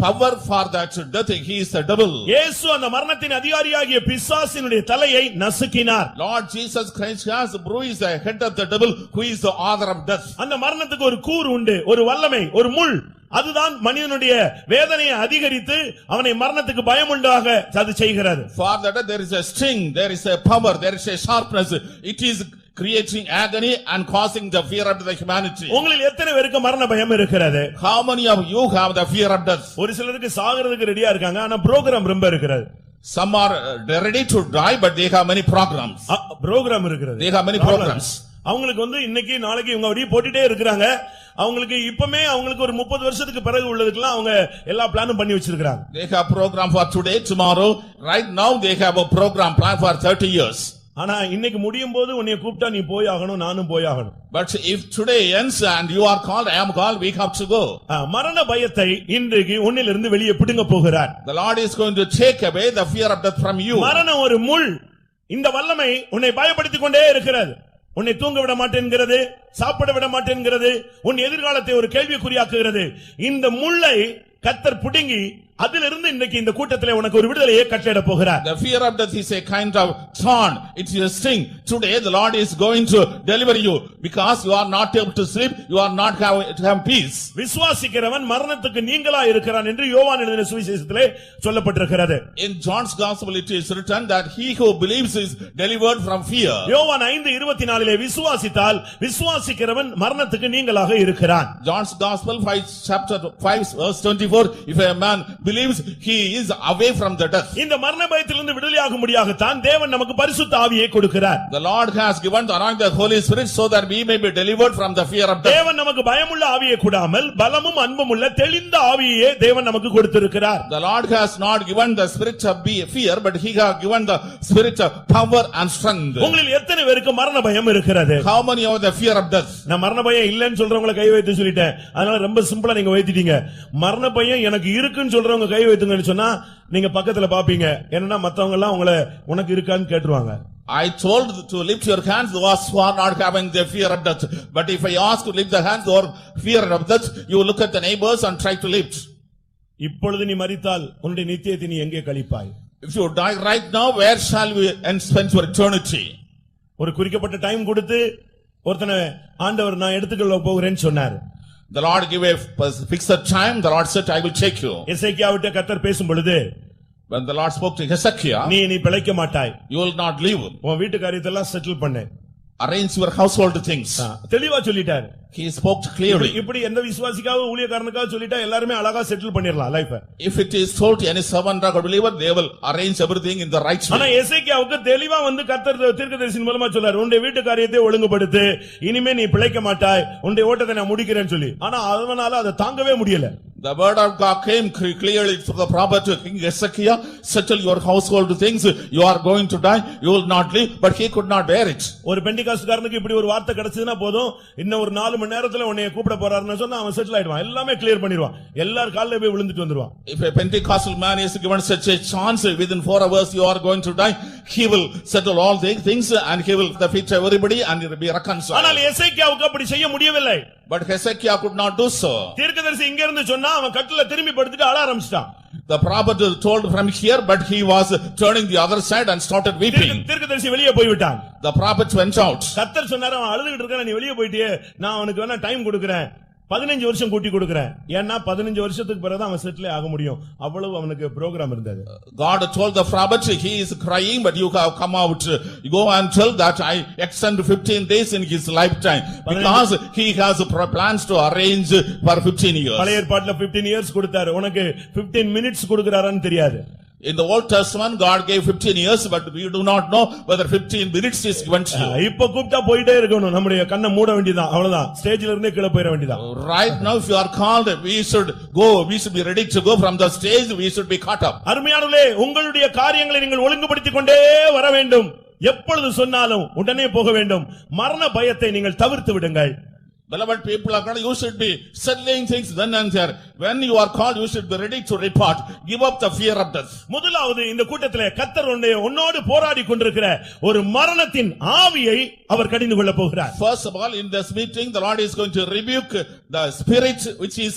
power for that death, he is the devil. இயேசு அந்த மரணத்தின் அதிகாரியாகிய பிசாசினுடைய தலையை நசுக்கினார். Lord Jesus Christ has bruised the head of the devil who is the author of death. அந்த மரணத்துக்கு ஒரு கூர் உண்டு, ஒரு வல்லமை, ஒரு முள். அதுதான் மனிதனுடைய வேதனையை அதிகரித்து அவனை மரணத்துக்கு பயமுண்டாக அது செய்கிறது. For that there is a sting, there is a power, there is a sharpness. It is creating agony and causing the fear of the humanity. உங்களில் எத்தனை பேருக்கு மரண பயம் இருக்கிறது? How many of you have the fear of death? ஒரு சிலருக்கு சாகிறதுக்கு ரெடியா இருக்காங்க, ஆனா ப்ரோகிராம் ரொம்ப இருக்கிறது. Some are ready to die but they have many programs. Program இருக்கிறது. They have many programs. அவங்களுக்கு வந்து இன்னைக்கு நாளைக்கு இவங்க அப்படியே போட்டுட்டே இருக்கிறாங்க. அவங்களுக்கு இப்பமே அவங்களுக்கு ஒரு 30 வருஷத்துக்கு பிறகு உள்ளதுக்குலாம் அவங்க எல்லா பிளானும் பண்ணி வச்சிருக்காங்க. They have program for today, tomorrow. Right now they have a program plan for 30 years. ஆனா இன்னைக்கு முடியும் போது உன்னை கூப்பிட்டா நீ போய் ஆகணும், நானும் போய் ஆகணும். But if today ends and you are called, I am called, we have to go. மரண பயத்தை இன்றைக்கு உன்னிலிருந்து வெளியே பிடுங்க போகிறார். The Lord is going to take away the fear of death from you. மரணம் ஒரு முள். இந்த வல்லமை உன்னை பயப்படுத்திக் கொண்டே இருக்கிறது. உன்னை தூங்க விட மாட்டேன்கிறது, சாப்பிட விட மாட்டேன்கிறது, உன் எதிர்காலத்தை ஒரு கேள்விக்குறியாக்குகிறது. இந்த முள்ளை கர்த்தர் பிடுங்கி அதிலிருந்து இன்னைக்கு இந்த கூட்டத்திலே உனக்கு ஒரு விடுதலையை கட்டளையிட போகிறார். The fear of death is a kind of thorn. It is a sting. Today the Lord is going to deliver you because you are not able to sleep, you are not to have peace. விசுவாசிக்கிறவன் மரணத்துக்கு நீங்களா இருக்கிறான் என்று யோவான் எழுதின சுவிசேஷத்திலே சொல்லப்பட்டிருக்கிறது. In John's gospel it is written that he who believes is delivered from fear. யோவான் 5:24 விசுவாசித்தால் விசுவாசிக்கிறவன் மரணத்துக்கு நீங்களாக இருக்கிறான். John's gospel chapter 5 verse 24, if a man believes, he is away from the death. இந்த மரண பயத்திலிருந்து விடுதலையாக முடியாகத்தான் தேவன் நமக்கு பரிசுத்த ஆவியை கொடுக்கிறார். The Lord has given the anointed Holy Spirit so that we may be delivered from the fear of death. தேவன் நமக்கு பயமுள்ள ஆவியை கொடாமல் பலமும் அன்பும் உள்ள தெளிந்த ஆவியை தேவன் நமக்கு கொடுத்திருக்கிறார். The Lord has not given the spirit of fear, but he has given the spirit of power and strength. உங்களில் எத்தனை பேருக்கு மரண பயம் இருக்கிறது? How many have the fear of death? நான் மரண பயம் இல்லைன்னு சொல்றவங்களை கை வைத்து சொல்லிட்டேன். அதனால ரொம்ப சிம்பிளா நீங்க வைத்திட்டீங்க. மரண பயம் எனக்கு இருக்குன்னு சொல்றவங்க கை வைத்துங்கன்னு சொன்னா நீங்க பக்கத்துல பாப்பீங்க. என்னன்னா மத்தவங்க எல்லாம் உனக்கு இருக்கான்னு கேட்டுருவாங்க. I told to lift your hands those who are not having the fear of death. But if I ask to lift the hands or fear of death, you look at the neighbors and try to lift. இப்பொழுது நீ மரித்தால் உன்னுடைய நித்தியத்தை நீ எங்கே கழிப்பாய்? If you die right now, where shall we spend your eternity? ஒரு குறிக்கப்பட்ட time கொடுத்து ஒருத்தனை ஆண்டவர் நான் எடுத்துக்கொள்ள போகிறேன்னு சொன்னார். The Lord gave a fixed time. The Lord said, I will take you. எசேக்கியாவிட்ட கர்த்தர் பேசும் பொழுது when the Lord spoke to Hezekiah, நீ பிழைக்க மாட்டாய், you will not live. உன் வீட்டு காரியத்தை எல்லாம் செட்டில் பண்ணு, arrange your household things. தெளிவா சொல்லிட்டாரு. He spoke clearly. இப்படி எந்த விசுவாசிக்காக ஊழியக்காரனுக்காக சொல்லிட்டா எல்லாருமே அழகா செட்டில் பண்ணிரலாம் லைஃப. If it is told to any servant or believer, they will arrange everything in the right ஆனா way. எசேக்கியாவுக்கு தெளிவா கர்த்தர் தீர்க்கதரிசியின் மூலமா சொல்றாரு, உன்னுடைய வீட்டு காரியத்தை ஒழுங்குபடுத்து, இனிமே நீ பிழைக்க மாட்டாய், உன்னுடைய ஓட்டத்தை நான் முடிக்கிறேன்னு சொல்லி. ஆனா அவனால அதை தாங்கவே முடியல. The word of God came clearly through the prophet to King Hezekiah, settle your household things, you are going to die, you will not live, but he could not bear it. ஒரு பெண்டிகாஸ்ட்காரனுக்கு இப்படி ஒரு வார்த்தை கிடைச்சதுன்னா போதும், இன்னும் ஒரு 4 மணி நேரத்துல உன்னை கூப்பிட போறாருன்னு சொன்னா அவன் செட்டில் ஆயிடுவான், எல்லாமே கிளியர் பண்ணிடுவான், எல்லார் கால்ல போய் விழுந்துட்டு வந்துருவான். If a Pentecostal man is given such a chance, within 4 hours you are going to die, he will settle all the things and he will defeat everybody and he will be reconciled. ஆனால் எசேக்கியாவுக்கு அப்படி செய்ய முடியவில்லை. But Hezekiah could not do so. தீர்க்கதரிசி இங்க இருந்து சொன்னா அவன் கட்டில திரும்பி படுத்துட்டு அழ ஆரம்பிச்சிட்டான். The prophet told from here, but he was turning the other side and started weeping. தீர்க்கதரிசி வெளியே போய் விட்டான். The prophet went out. கர்த்தர் சொன்னாரு, அவன் அழுதுகிட்டு இருக்கான், நீ வெளியே போயிட்டியே, நான் அவனுக்கு வேணா டைம் கொடுக்கிறேன், 15 வருஷம் கூட்டி கொடுக்கிறேன். ஏன்னா 15 வருஷத்துக்கு பிறகு அவன் செட்டில் ஆக முடியும், அவ்வளவு அவனுக்கு ப்ரோகிராம் இருந்தது. God told the prophet, he is crying, but you have come out, you go and tell that I extend 15 days in his lifetime, because he has plans to arrange for 15 years. பழைய ஏற்பாட்டுல 15 years கொடுத்தாரு, உனக்கு 15 minutes கொடுக்கறாரான்னு தெரியாது. In the Old Testament, God gave 15 years, but we do not know whether 15 minutes is given to you. இப்ப கூப்பிட்டா போயிட்டே இருக்கணும், நம்முடைய கண்ணை மூட வேண்டியதான், அவ்வளவுதான், ஸ்டேஜ்ல இருந்தே கீழ போயிட வேண்டியதான். Right now, if you are called, we should go, we should be ready to go from the stage, we should be caught up. அருமையானவர்களே, உங்களுடைய காரியங்களை நீங்கள் ஒழுங்குபடுத்திக் கொண்டே வர வேண்டும், எப்பொழுது சொன்னாலும் உடனே போக வேண்டும், மரண பயத்தை நீங்கள் தவிர்த்து விடுங்கள். Beloved people of God, you should be settling things then and there. When you are called, you should be ready to report. Give up the fear of death. முதலாவது இந்த கூட்டத்திலே கர்த்தர் உன்னோடு போராடி கொண்டிருக்கிற ஒரு மரணத்தின் ஆவியை அவர் கடிந்து கொள்ள போகிறார். First of all, in this meeting, the Lord is going to rebuke the spirit which is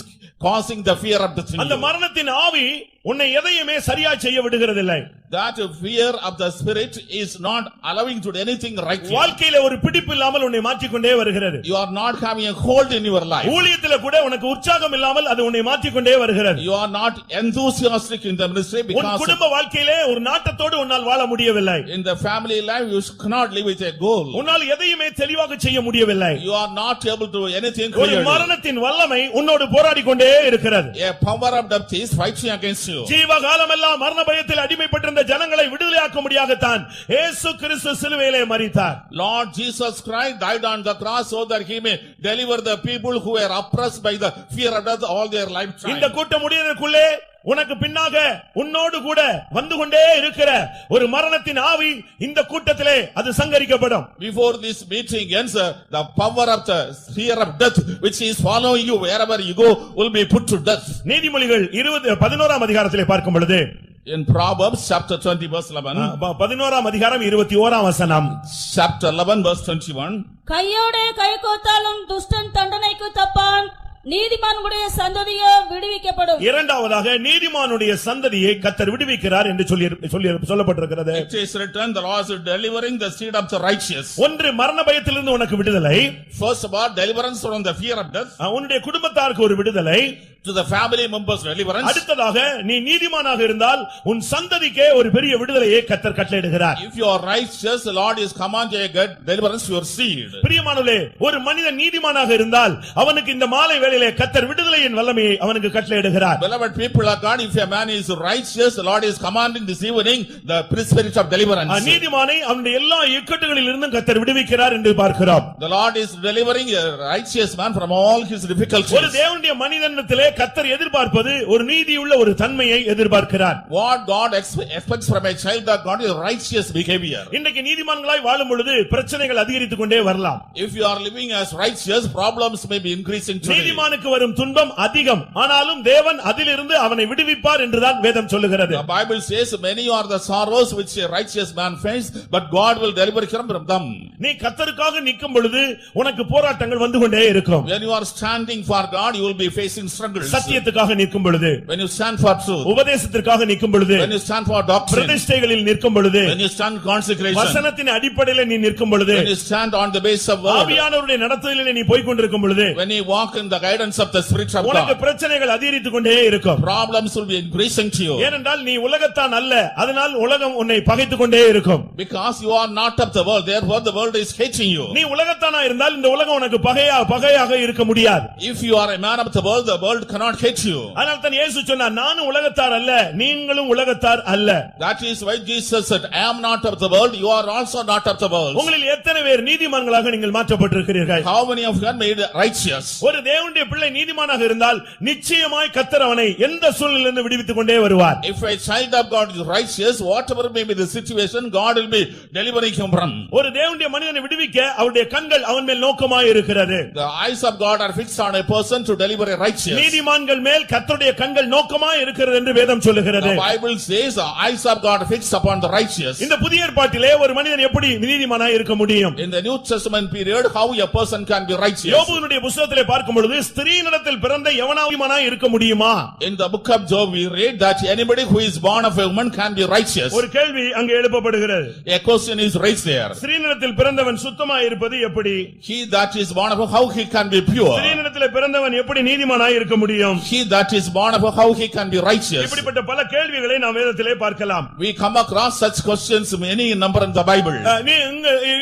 causing the fear of death. அந்த மரணத்தின் ஆவி உன்னை எதையுமே சரியா செய்ய விடுகிறதில்லை. That fear of the spirit is not allowing to do anything right. வாழ்க்கையில ஒரு பிடிப்பு இல்லாமல் உன்னை மாற்றிக் கொண்டே வருகிறது. You are not having a hold in your life. ஊழியத்திலே கூட உனக்கு உற்சாகம் இல்லாமல் அது உன்னை மாற்றிக் கொண்டே வருகிறது. You are not enthusiastic in the ministry because உன் குடும்ப வாழ்க்கையிலே ஒரு நாட்டத்தோடு உன்னால் வாழ முடியவில்லை. in the family life you cannot live with a goal. உன்னால் எதையுமே தெளிவாக செய்ய முடியவில்லை. You are not able to do anything ஒரு clearly. மரணத்தின் வல்லமை உன்னோடு போராடி கொண்டே இருக்கிறது. A power of death is fighting against you. ஜீவகாலமெல்லாம் மரண பயத்தில் அடிமைப்பட்டிருந்த ஜனங்களை விடுதலையாக்க முடியாகத்தான் இயேசு கிறிஸ்து சிலுவையிலே மரித்தார். Lord Jesus Christ died on the cross so that he may deliver the people who were oppressed by the fear of death all their lifetime. இந்த கூட்டம் முடியறதுக்குள்ளே உனக்கு பின்னாக உன்னோடு கூட வந்து கொண்டே இருக்கிற ஒரு மரணத்தின் ஆவி இந்த கூட்டத்திலே அது சங்கரிக்கப்படும். Before this meeting ends, the power of the fear of death which is following you wherever you go will be put to death. நீதிமொழிகள் 11ஆம் அதிகாரத்திலே பார்க்கும் பொழுது, in Proverbs chapter 20 verse 11, 11ஆம் அதிகாரம் 21ஆம் வசனம், chapter 11 verse 21, கையோடே கை கோத்தாலும் துஷ்டன் தண்டனைக்கு தப்பான், நீதிமானுடைய சந்ததியோ விடுவிக்கப்படும். இரண்டாவதாக நீதிமானுடைய சந்ததியை கர்த்தர் விடுவிக்கிறார் என்று சொல்லப்பட்டிருக்கிறது. it is written, the Lord is delivering the seed of the righteous. ஒன்று மரண பயத்திலிருந்து உனக்கு விடுதலை. First of all, deliverance from the fear of death. உன்னுடைய குடும்பத்தாருக்கு ஒரு விடுதலை. To the family members deliverance. அடுத்ததாக நீ நீதிமானாக இருந்தால் உன் சந்ததிக்கே ஒரு பெரிய விடுதலையை கர்த்தர் கட்டளையிடுகிறார். If you are righteous, the Lord is commanding a good deliverance to your seed. பிரியமானவர்களே, ஒரு மனிதன் நீதிமானாக இருந்தால் அவனுக்கு இந்த மாலை வேளையிலே கர்த்தர் விடுதலையின் வல்லமையை அவனுக்கு கட்டளையிடுகிறார். Beloved people of God, if a man is righteous, the Lord is commanding this evening the spirit of deliverance. நீதிமானை அவனுடைய எல்லா இக்கட்டுகளில் இருந்தும் கர்த்தர் விடுவிக்கிறார் என்று பார்க்கிறோம். The Lord is delivering a righteous man from all his difficulties. ஒரு தேவனுடைய மனிதனிடத்திலே கர்த்தர் எதிர்பார்ப்பது ஒரு நீதியுள்ள ஒரு தன்மையை எதிர்பார்க்கிறார். What God expects from a child of God is righteous behavior. இன்றைக்கு நீதிமான்களாய் வாழும் பொழுது பிரச்சனைகள் அதிகரித்துக் கொண்டே வரலாம். If you are living as righteous, problems may be increasing today. நீதிமானுக்கு வரும் துன்பம் அதிகம், ஆனாலும் தேவன் அதிலிருந்து அவனை விடுவிப்பார் என்றுதான் வேதம் சொல்லுகிறது. The Bible says many are the sorrows which a righteous man faces, but God will deliver him from them. நீ கர்த்தருக்காக நிற்கும் பொழுது உனக்கு போராட்டங்கள் வந்து கொண்டே இருக்கும். When you are standing for God, you will be facing struggles. principles, சத்தியத்துக்காக நிற்கும் பொழுது, when you stand for truth, உபதேசத்திற்காக நிற்கும் பொழுது, when you stand for doctrine, பிரதிஷ்டைகளில் நிற்கும் பொழுது, when you stand consecration, வசனத்தின் அடிப்படையில் நீ நிற்கும் பொழுது, when you stand on the base of word, ஆவியானவருடைய நடத்துதலில் நீ போய் கொண்டிருக்கும் பொழுது, when you walk in the guidance of the Spirit of உனக்கு God, பிரச்சனைகள் அதிகரித்துக் கொண்டே இருக்கும். problems will be increasing to you. ஏனென்றால் நீ உலகத்தான் அல்ல, அதனால் உலகம் உன்னை பகைத்துக் கொண்டே இருக்கும். Because you are not of the world, therefore the world is hating you. நீ உலகத்தானா இருந்தால் இந்த உலகம் உனக்கு பகையாக இருக்க முடியாது. If you are a man of the world cannot hate you. அதனால் தான் இயேசு சொன்னார், நானும் உலகத்தார் அல்ல, நீங்களும் உலகத்தார் அல்ல. That is why Jesus said, I am not of the world, you are also not of the world. உங்களில் எத்தனை பேர் நீதிமான்களாக நீங்கள் மாற்றப்பட்டிருக்கிறீர்கள்? How many of you are made righteous? ஒரு தேவனுடைய பிள்ளை நீதிமானாக இருந்தால் நிச்சயமாய் கர்த்தர் அவனை எந்த சூழ்நிலையிலிருந்து விடுவித்துக் கொண்டே வருவார். If a child of God is righteous, whatever may be the situation, God will be delivering him from. ஒரு தேவனுடைய மனிதனை விடுவிக்க அவருடைய கண்கள் அவன் மேல் நோக்கமாய் இருக்கிறது. The eyes of God are fixed on a person to deliver a righteous. நீதிமான்கள் மேல் கர்த்தருடைய கண்கள் நோக்கமாய் இருக்கிறது என்று வேதம் சொல்லுகிறது. The Bible says the eyes of God are fixed upon the righteous. இந்த புதிய ஏற்பாட்டிலே ஒரு மனிதன் எப்படி நீதிமானாய் இருக்க முடியும்? In the New Testament period, how a person can be righteous? யோபுவினுடைய புத்தகத்திலே பார்க்கும் பொழுது ஸ்திரீனிடத்தில் பிறந்த எவனாவது இருக்க முடியுமா? In the book of Job we read that anybody who is born of a woman can be righteous. ஒரு கேள்வி அங்கே எழுப்பப்படுகிறது. A question is raised there. ஸ்திரீனிடத்தில் பிறந்தவன் சுத்தமாய் இருப்பது எப்படி? He that is born of a, how he can be pure? ஸ்திரீனிடத்தில் பிறந்தவன் எப்படி நீதிமானாய் இருக்க முடியும்? He that is born of a, how he can be righteous? இப்படிப்பட்ட பல கேள்விகளை நாம் வேதத்திலே பார்க்கலாம். We come across such questions many number in the Bible.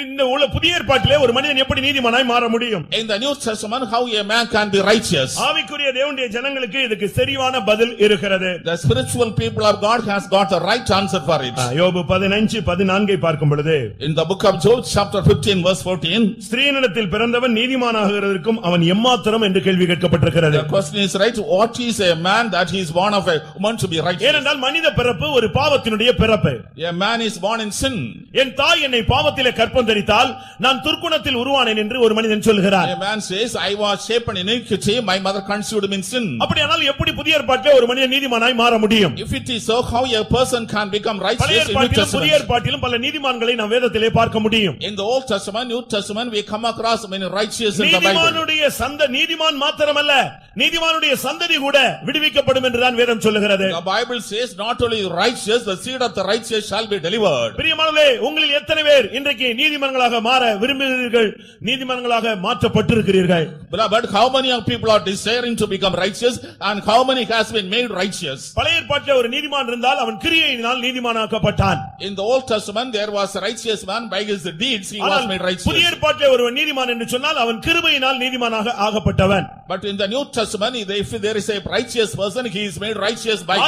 இந்த புதிய ஏற்பாட்டிலே ஒரு மனிதன் எப்படி நீதிமானாய் மாற முடியும்? In the New Testament, how a man can be righteous? ஆவிக்குரிய தேவனுடைய ஜனங்களுக்கு இதுக்கு சரியான பதில் இருக்கிறது. The spiritual people of God has got the right answer for it. யோபு 15:14 பார்க்கும் பொழுது, In the book of Job chapter 15 verse 14, ஸ்திரீனிடத்தில் பிறந்தவன் நீதிமானாகிறதற்கும் அவன் எம்மாத்திரம் என்று கேள்வி கேட்கப்பட்டிருக்கிறது. the question is right, what is a man that he is born of a woman to be righteous? ஏனென்றால் மனித பிறப்பு ஒரு பாவத்தினுடைய பிறப்பு. A man is born in sin. என் தாய் என்னை பாவத்திலே கற்பம் தரித்தால் நான் துர்க்குணத்தில் உருவானேன் என்று ஒரு மனிதன் சொல்கிறார். A man says, I was shapen in iniquity, my mother conceived me in sin. அப்படியானால் எப்படி புதிய ஏற்பாட்டிலே ஒரு மனிதன் நீதிமானாய் மாற முடியும்? If it is so, how a person can become righteous பழைய in New ஏற்பாட்டிலும் புதிய Testament? ஏற்பாட்டிலும் பல நீதிமான்களை நாம் வேதத்திலே பார்க்க முடியும். In the Old Testament, New Testament, we come across many righteous in the Bible. நீதிமான் மாத்திரமல்ல, நீதிமானுடைய சந்ததி கூட விடுவிக்கப்படும் என்றுதான் வேதம் சொல்லுகிறது. The Bible says not only righteous, the seed of the righteous shall be delivered. பிரியமானவர்களே, உங்களில் எத்தனை பேர் இன்றைக்கு நீதிமான்களாக மாற விரும்புகிறீர்கள்? நீதிமான்களாக மாற்றப்பட்டிருக்கிறீர்கள்? But how many of people are desiring to become righteous and how many has been made righteous? பழைய ஏற்பாட்டிலே ஒரு நீதிமான் இருந்தால் அவன் கிரியையினால் நீதிமானாக்கப்பட்டான். In the Old Testament there was a righteous man, by his deeds he was made righteous. புதிய ஏற்பாட்டிலே ஒருவன் நீதிமான் என்று சொன்னால் அவன் கிருபையினால் நீதிமானாக ஆகப்பட்டவன். But in the New Testament, if there is a righteous person, he is made righteous by grace.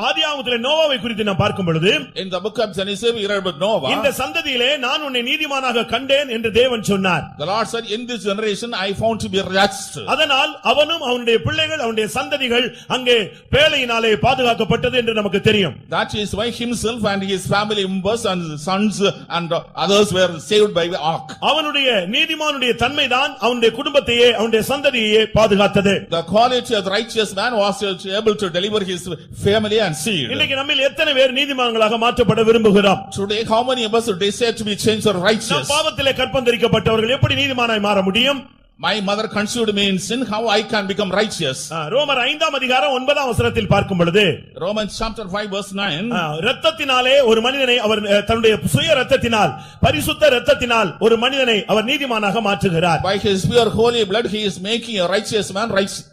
ஆதியாகமத்திலே நோவாவை குறித்து நாம் பார்க்கும் பொழுது, In the book of Genesis we read about Noah. இந்த சந்ததியிலே நான் உன்னை நீதிமானாக கண்டேன் என்று தேவன் சொன்னார். The Lord said, in this generation I found to be just. அதனால் அவனும் அவனுடைய பிள்ளைகள் அவனுடைய சந்ததிகள் அங்கே பேழையினாலே பாதுகாக்கப்பட்டது என்று நமக்கு தெரியும். That is why himself and his family members and sons and others were saved by the ark. அவனுடைய நீதிமானுடைய தன்மைதான் அவனுடைய குடும்பத்தையே அவனுடைய சந்ததியையே பாதுகாத்தது. The quality of the righteous man was able to deliver his family and seed. இன்னைக்கு நம்மில் எத்தனை பேர் நீதிமான்களாக மாற்றப்பட விரும்புகிறோம்? Today how many of us desire to be changed or righteous? பாவத்திலே கற்பம் தரிக்கப்பட்டவர்கள் எப்படி நீதிமானாய் மாற முடியும்? My mother conceived me in sin, how I can become righteous? ரோமர் 5:9 பார்க்கும் பொழுது, Romans chapter 5 verse 9, இரத்தத்தினாலே ஒரு மனிதனை அவர் தன்னுடைய சுய இரத்தத்தினால் பரிசுத்த இரத்தத்தினால் ஒரு மனிதனை அவர் நீதிமானாக மாற்றுகிறார். by his pure holy blood he is making a righteous man righteous.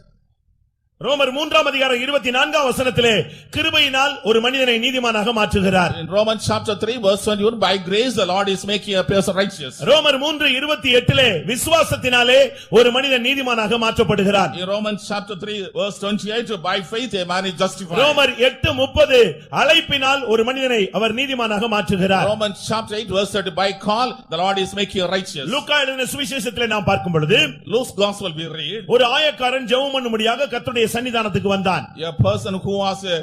ரோமர் 3:24 கிருபையினால் ஒரு மனிதனை நீதிமானாக மாற்றுகிறார். In Romans chapter 3 verse 21, by grace the Lord is making a person righteous. ரோமர் 3:28 விசுவாசத்தினாலே ஒரு மனிதன் நீதிமானாக மாற்றப்படுகிறார். In Romans chapter 3 verse 28, by faith a man is justified. ரோமர் 8:30 அழைப்பினால் ஒரு மனிதனை அவர் நீதிமானாக மாற்றுகிறார். Romans chapter 8 verse 30, by call the Lord is making you righteous. லூக்கா எழுதின சுவிசேஷத்திலே நாம் பார்க்கும் பொழுது, Luke's gospel we read, ஒரு ஆயக்காரன் ஜெபம் பண்ணும்படியாக கர்த்தருடைய சன்னிதானத்துக்கு வந்தான். a person who was a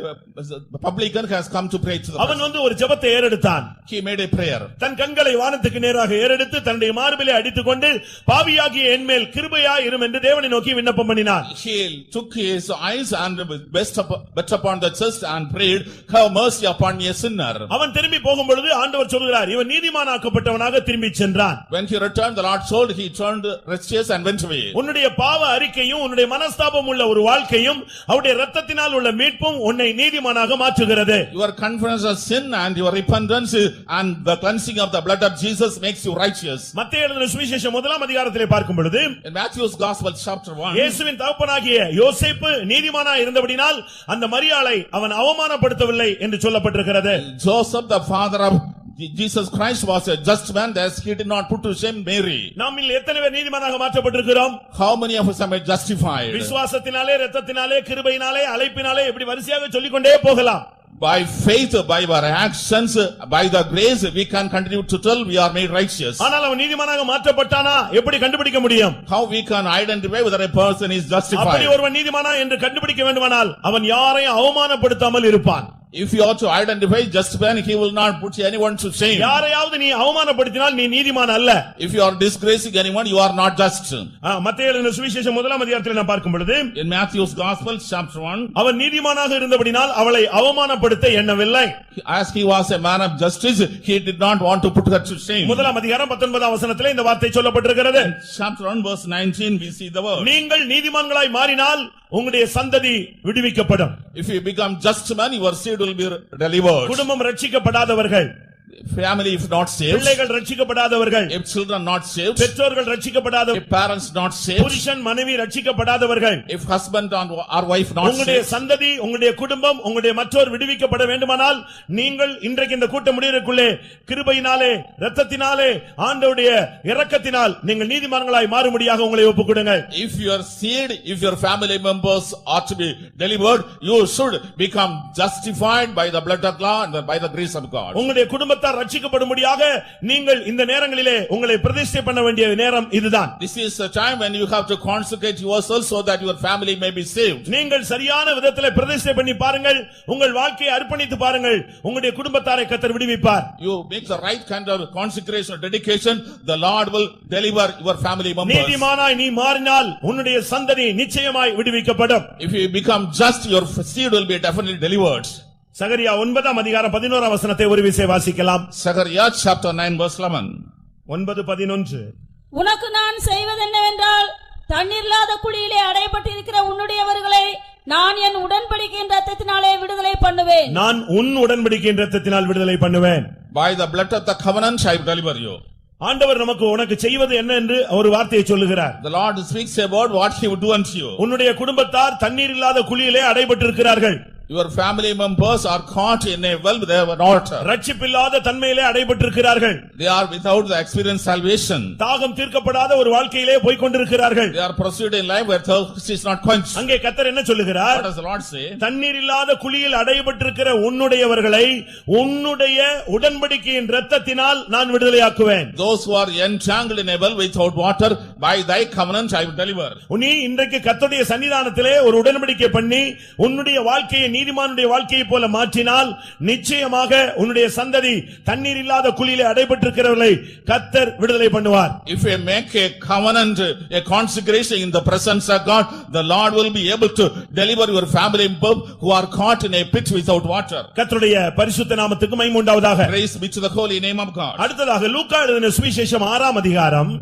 publican has come to pray to the அவன் ஒரு ஜெபத்தை ஏறெடுத்தான். he made a prayer. தன் கண்களை வானத்துக்கு நேராக ஏறெடுத்து தன்னுடைய மார்பிலே அடித்துக்கொண்டு பாவியாகிய என்மேல் கிருபையாய் இரும் என்று தேவனை நோக்கி விண்ணப்பம் பண்ணினான். He took his eyes and bet upon the chest and prayed, have mercy upon me a sinner. அவன் திரும்பி போகும் பொழுது ஆண்டவர் சொல்கிறார், இவன் நீதிமானாக்கப்பட்டவனாக திரும்பி சென்றான். When he returned, the Lord told, he turned righteous and went away. உன்னுடைய பாவ அறிக்கையும் உன்னுடைய மனஸ்தாபம் உள்ள ஒரு வாழ்க்கை வாழ்க்கையும் அவருடைய இரத்தத்தினால் உள்ள மீட்பும் உன்னை நீதிமானாக மாற்றுகிறது. Your confession of sin and your repentance and the cleansing of the blood of Jesus makes you righteous. மத்தேயு எழுதின சுவிசேஷம் 1ஆம் அதிகாரத்திலே பார்க்கும் பொழுது In Matthew's Gospel chapter 1, இயேசுவின் தகப்பனாகிய யோசேப்பு நீதிமானாய் இருந்தபடினால் அந்த மரியாளை அவன் அவமானப்படுத்தவில்லை என்று சொல்லப்பட்டிருக்கிறது. Joseph, the father of Jesus Christ, was a just man, thus he did not put to shame Mary. நம்மில் எத்தனை பேர் நீதிமானாக மாற்றப்பட்டிருக்கிறோம்? How many of us are justified? விசுவாசத்தினாலே, இரத்தத்தினாலே, கிருபையினாலே, அழைப்பினாலே இப்படி வரிசையாக சொல்லிக்கொண்டே போகலாம். By faith, by our actions, by the grace, we can continue to tell we are made righteous. ஆனால் அவன் நீதிமானாக மாற்றப்பட்டானா எப்படி கண்டுபிடிக்க முடியும்? How we can identify whether a person is justified? அப்படி ஒருவன் நீதிமானா என்று கண்டுபிடிக்க வேண்டுமானால் அவன் யாரையும் அவமானப்படுத்தாமல் இருப்பான். If you are to identify just man, he will not put anyone to shame. யாரையாவது நீ அவமானப்படுத்தினால் நீ நீதிமான் அல்ல. If you are disgracing anyone, you are not just. மத்தேயு எழுதின சுவிசேஷம் 1ஆம் அதிகாரத்தில் நாம் பார்க்கும் பொழுது In Matthew's Gospel chapter 1, அவன் நீதிமானாக இருந்தபடினால் அவளை அவமானப்படுத்த எண்ணவில்லை. as he was a man of justice, he did not want to put her to shame. 1ஆம் அதிகாரம் 19ஆம் வசனத்திலே இந்த வார்த்தை சொல்லப்பட்டிருக்கிறது. Chapter 1 verse 19, we see the word. நீங்கள் நீதிமான்களாய் மாறினால் உங்களுடைய சந்ததி விடுவிக்கப்படும். If you become just man, your seed will be delivered. குடும்பம் ரட்சிக்கப்படாதவர்கள், Family if not saved, பிள்ளைகள் ரட்சிக்கப்படாதவர்கள், if children not saved, பெற்றோர்கள் ரட்சிக்கப்படாதவர்கள், if parents not saved, புருஷன் மனைவி ரட்சிக்கப்படாதவர்கள், if husband or wife not உங்களுடைய saved, சந்ததி, உங்களுடைய குடும்பம், உங்களுடைய மற்றோர் விடுவிக்கப்பட வேண்டுமானால் நீங்கள் இன்றைக்கு இந்த கூட்டம் முடியறதுக்குள்ளே கிருபையினாலே, இரத்தத்தினாலே, ஆண்டவருடைய இரக்கத்தினால் நீங்கள் நீதிமான்களாய் மாறும்படியாக உங்களை ஒப்புக்கொடுங்கள். if your seed, if your family members are to be delivered, you should become justified by the blood of God and by the grace of God. உங்களுடைய குடும்பத்தார் ரட்சிக்கப்படும்படியாக நீங்கள் இந்த நேரங்களிலே உங்களை பிரதிஷ்டை பண்ண வேண்டிய நேரம் இதுதான். This is a time when you have to consecrate yourself so that your family may be saved. நீங்கள் சரியான விதத்திலே பிரதிஷ்டை பண்ணி பாருங்கள், உங்கள் வாழ்க்கையை அர்ப்பணித்து பாருங்கள், உங்களுடைய குடும்பத்தாரை கர்த்தர் விடுவிப்பார். You make the right kind of consecration or dedication, the Lord will deliver your family members. நீதிமானாய் நீ மாறினால் உன்னுடைய சந்ததி நிச்சயமாய் விடுவிக்கப்படும். If you become just, your seed will be definitely delivered. சகரியா 9ஆம் அதிகாரம் 11ஆம் வசனத்தை ஒரு விசை வாசிக்கலாம். Zechariah chapter 9 verse 11. 9:11. உனக்கு நான் செய்வதென்னவென்றால் தண்ணீர் இல்லாத குழியிலே அடைபட்டிருக்கிற உன்னுடையவர்களை நான் என் உடன்படிக்கையின் இரத்தத்தினாலே விடுதலை பண்ணுவேன். நான் உன் உடன்படிக்கையின் இரத்தத்தினால் விடுதலை பண்ணுவேன். By the blood of the covenant I will deliver you. ஆண்டவர் நமக்கு உனக்கு செய்வது என்ன என்று ஒரு வார்த்தையை சொல்லுகிறார். The Lord speaks about what he would do unto you. உன்னுடைய குடும்பத்தார் தண்ணீர் இல்லாத குழியிலே அடைபட்டிருக்கிறார்கள். Your family members are caught in a well with a water. ரட்சிப்பில்லாத தன்மையிலே அடைபட்டிருக்கிறார்கள். They are without the experience salvation. தாகம் தீர்க்கப்படாத ஒரு வாழ்க்கையிலே போய் கொண்டிருக்கிறார்கள். They are proceeding in life where thirst is not quenched. அங்கே கர்த்தர் என்ன சொல்லுகிறார்? What does the Lord say? தண்ணீர் இல்லாத குழியில் அடைபட்டிருக்கிற உன்னுடையவர்களை உன்னுடைய உடன்படிக்கையின் இரத்தத்தினால் நான் விடுதலையாக்குவேன். Those who are entangled in a well without water, by thy covenant I will deliver. நீ இன்றைக்கு கர்த்தருடைய சன்னிதானத்திலே ஒரு உடன்படிக்கை பண்ணி உன்னுடைய வாழ்க்கையை நீதிமானுடைய வாழ்க்கையை போல மாற்றினால் நிச்சயமாக உன்னுடைய சந்ததி தண்ணீர் இல்லாத குழியிலே அடைபட்டிருக்கிறவர்களை கர்த்தர் விடுதலை பண்ணுவார். If you make a covenant, a consecration in the presence of God, the Lord will be able to deliver your family members who are caught in a pit without water. கர்த்தருடைய பரிசுத்த நாமத்துக்கு மகிமை உண்டாவதாக. Praise be to the holy name of God. அடுத்ததாக லூக்கா எழுதின சுவிசேஷம் 6ஆம் அதிகாரம்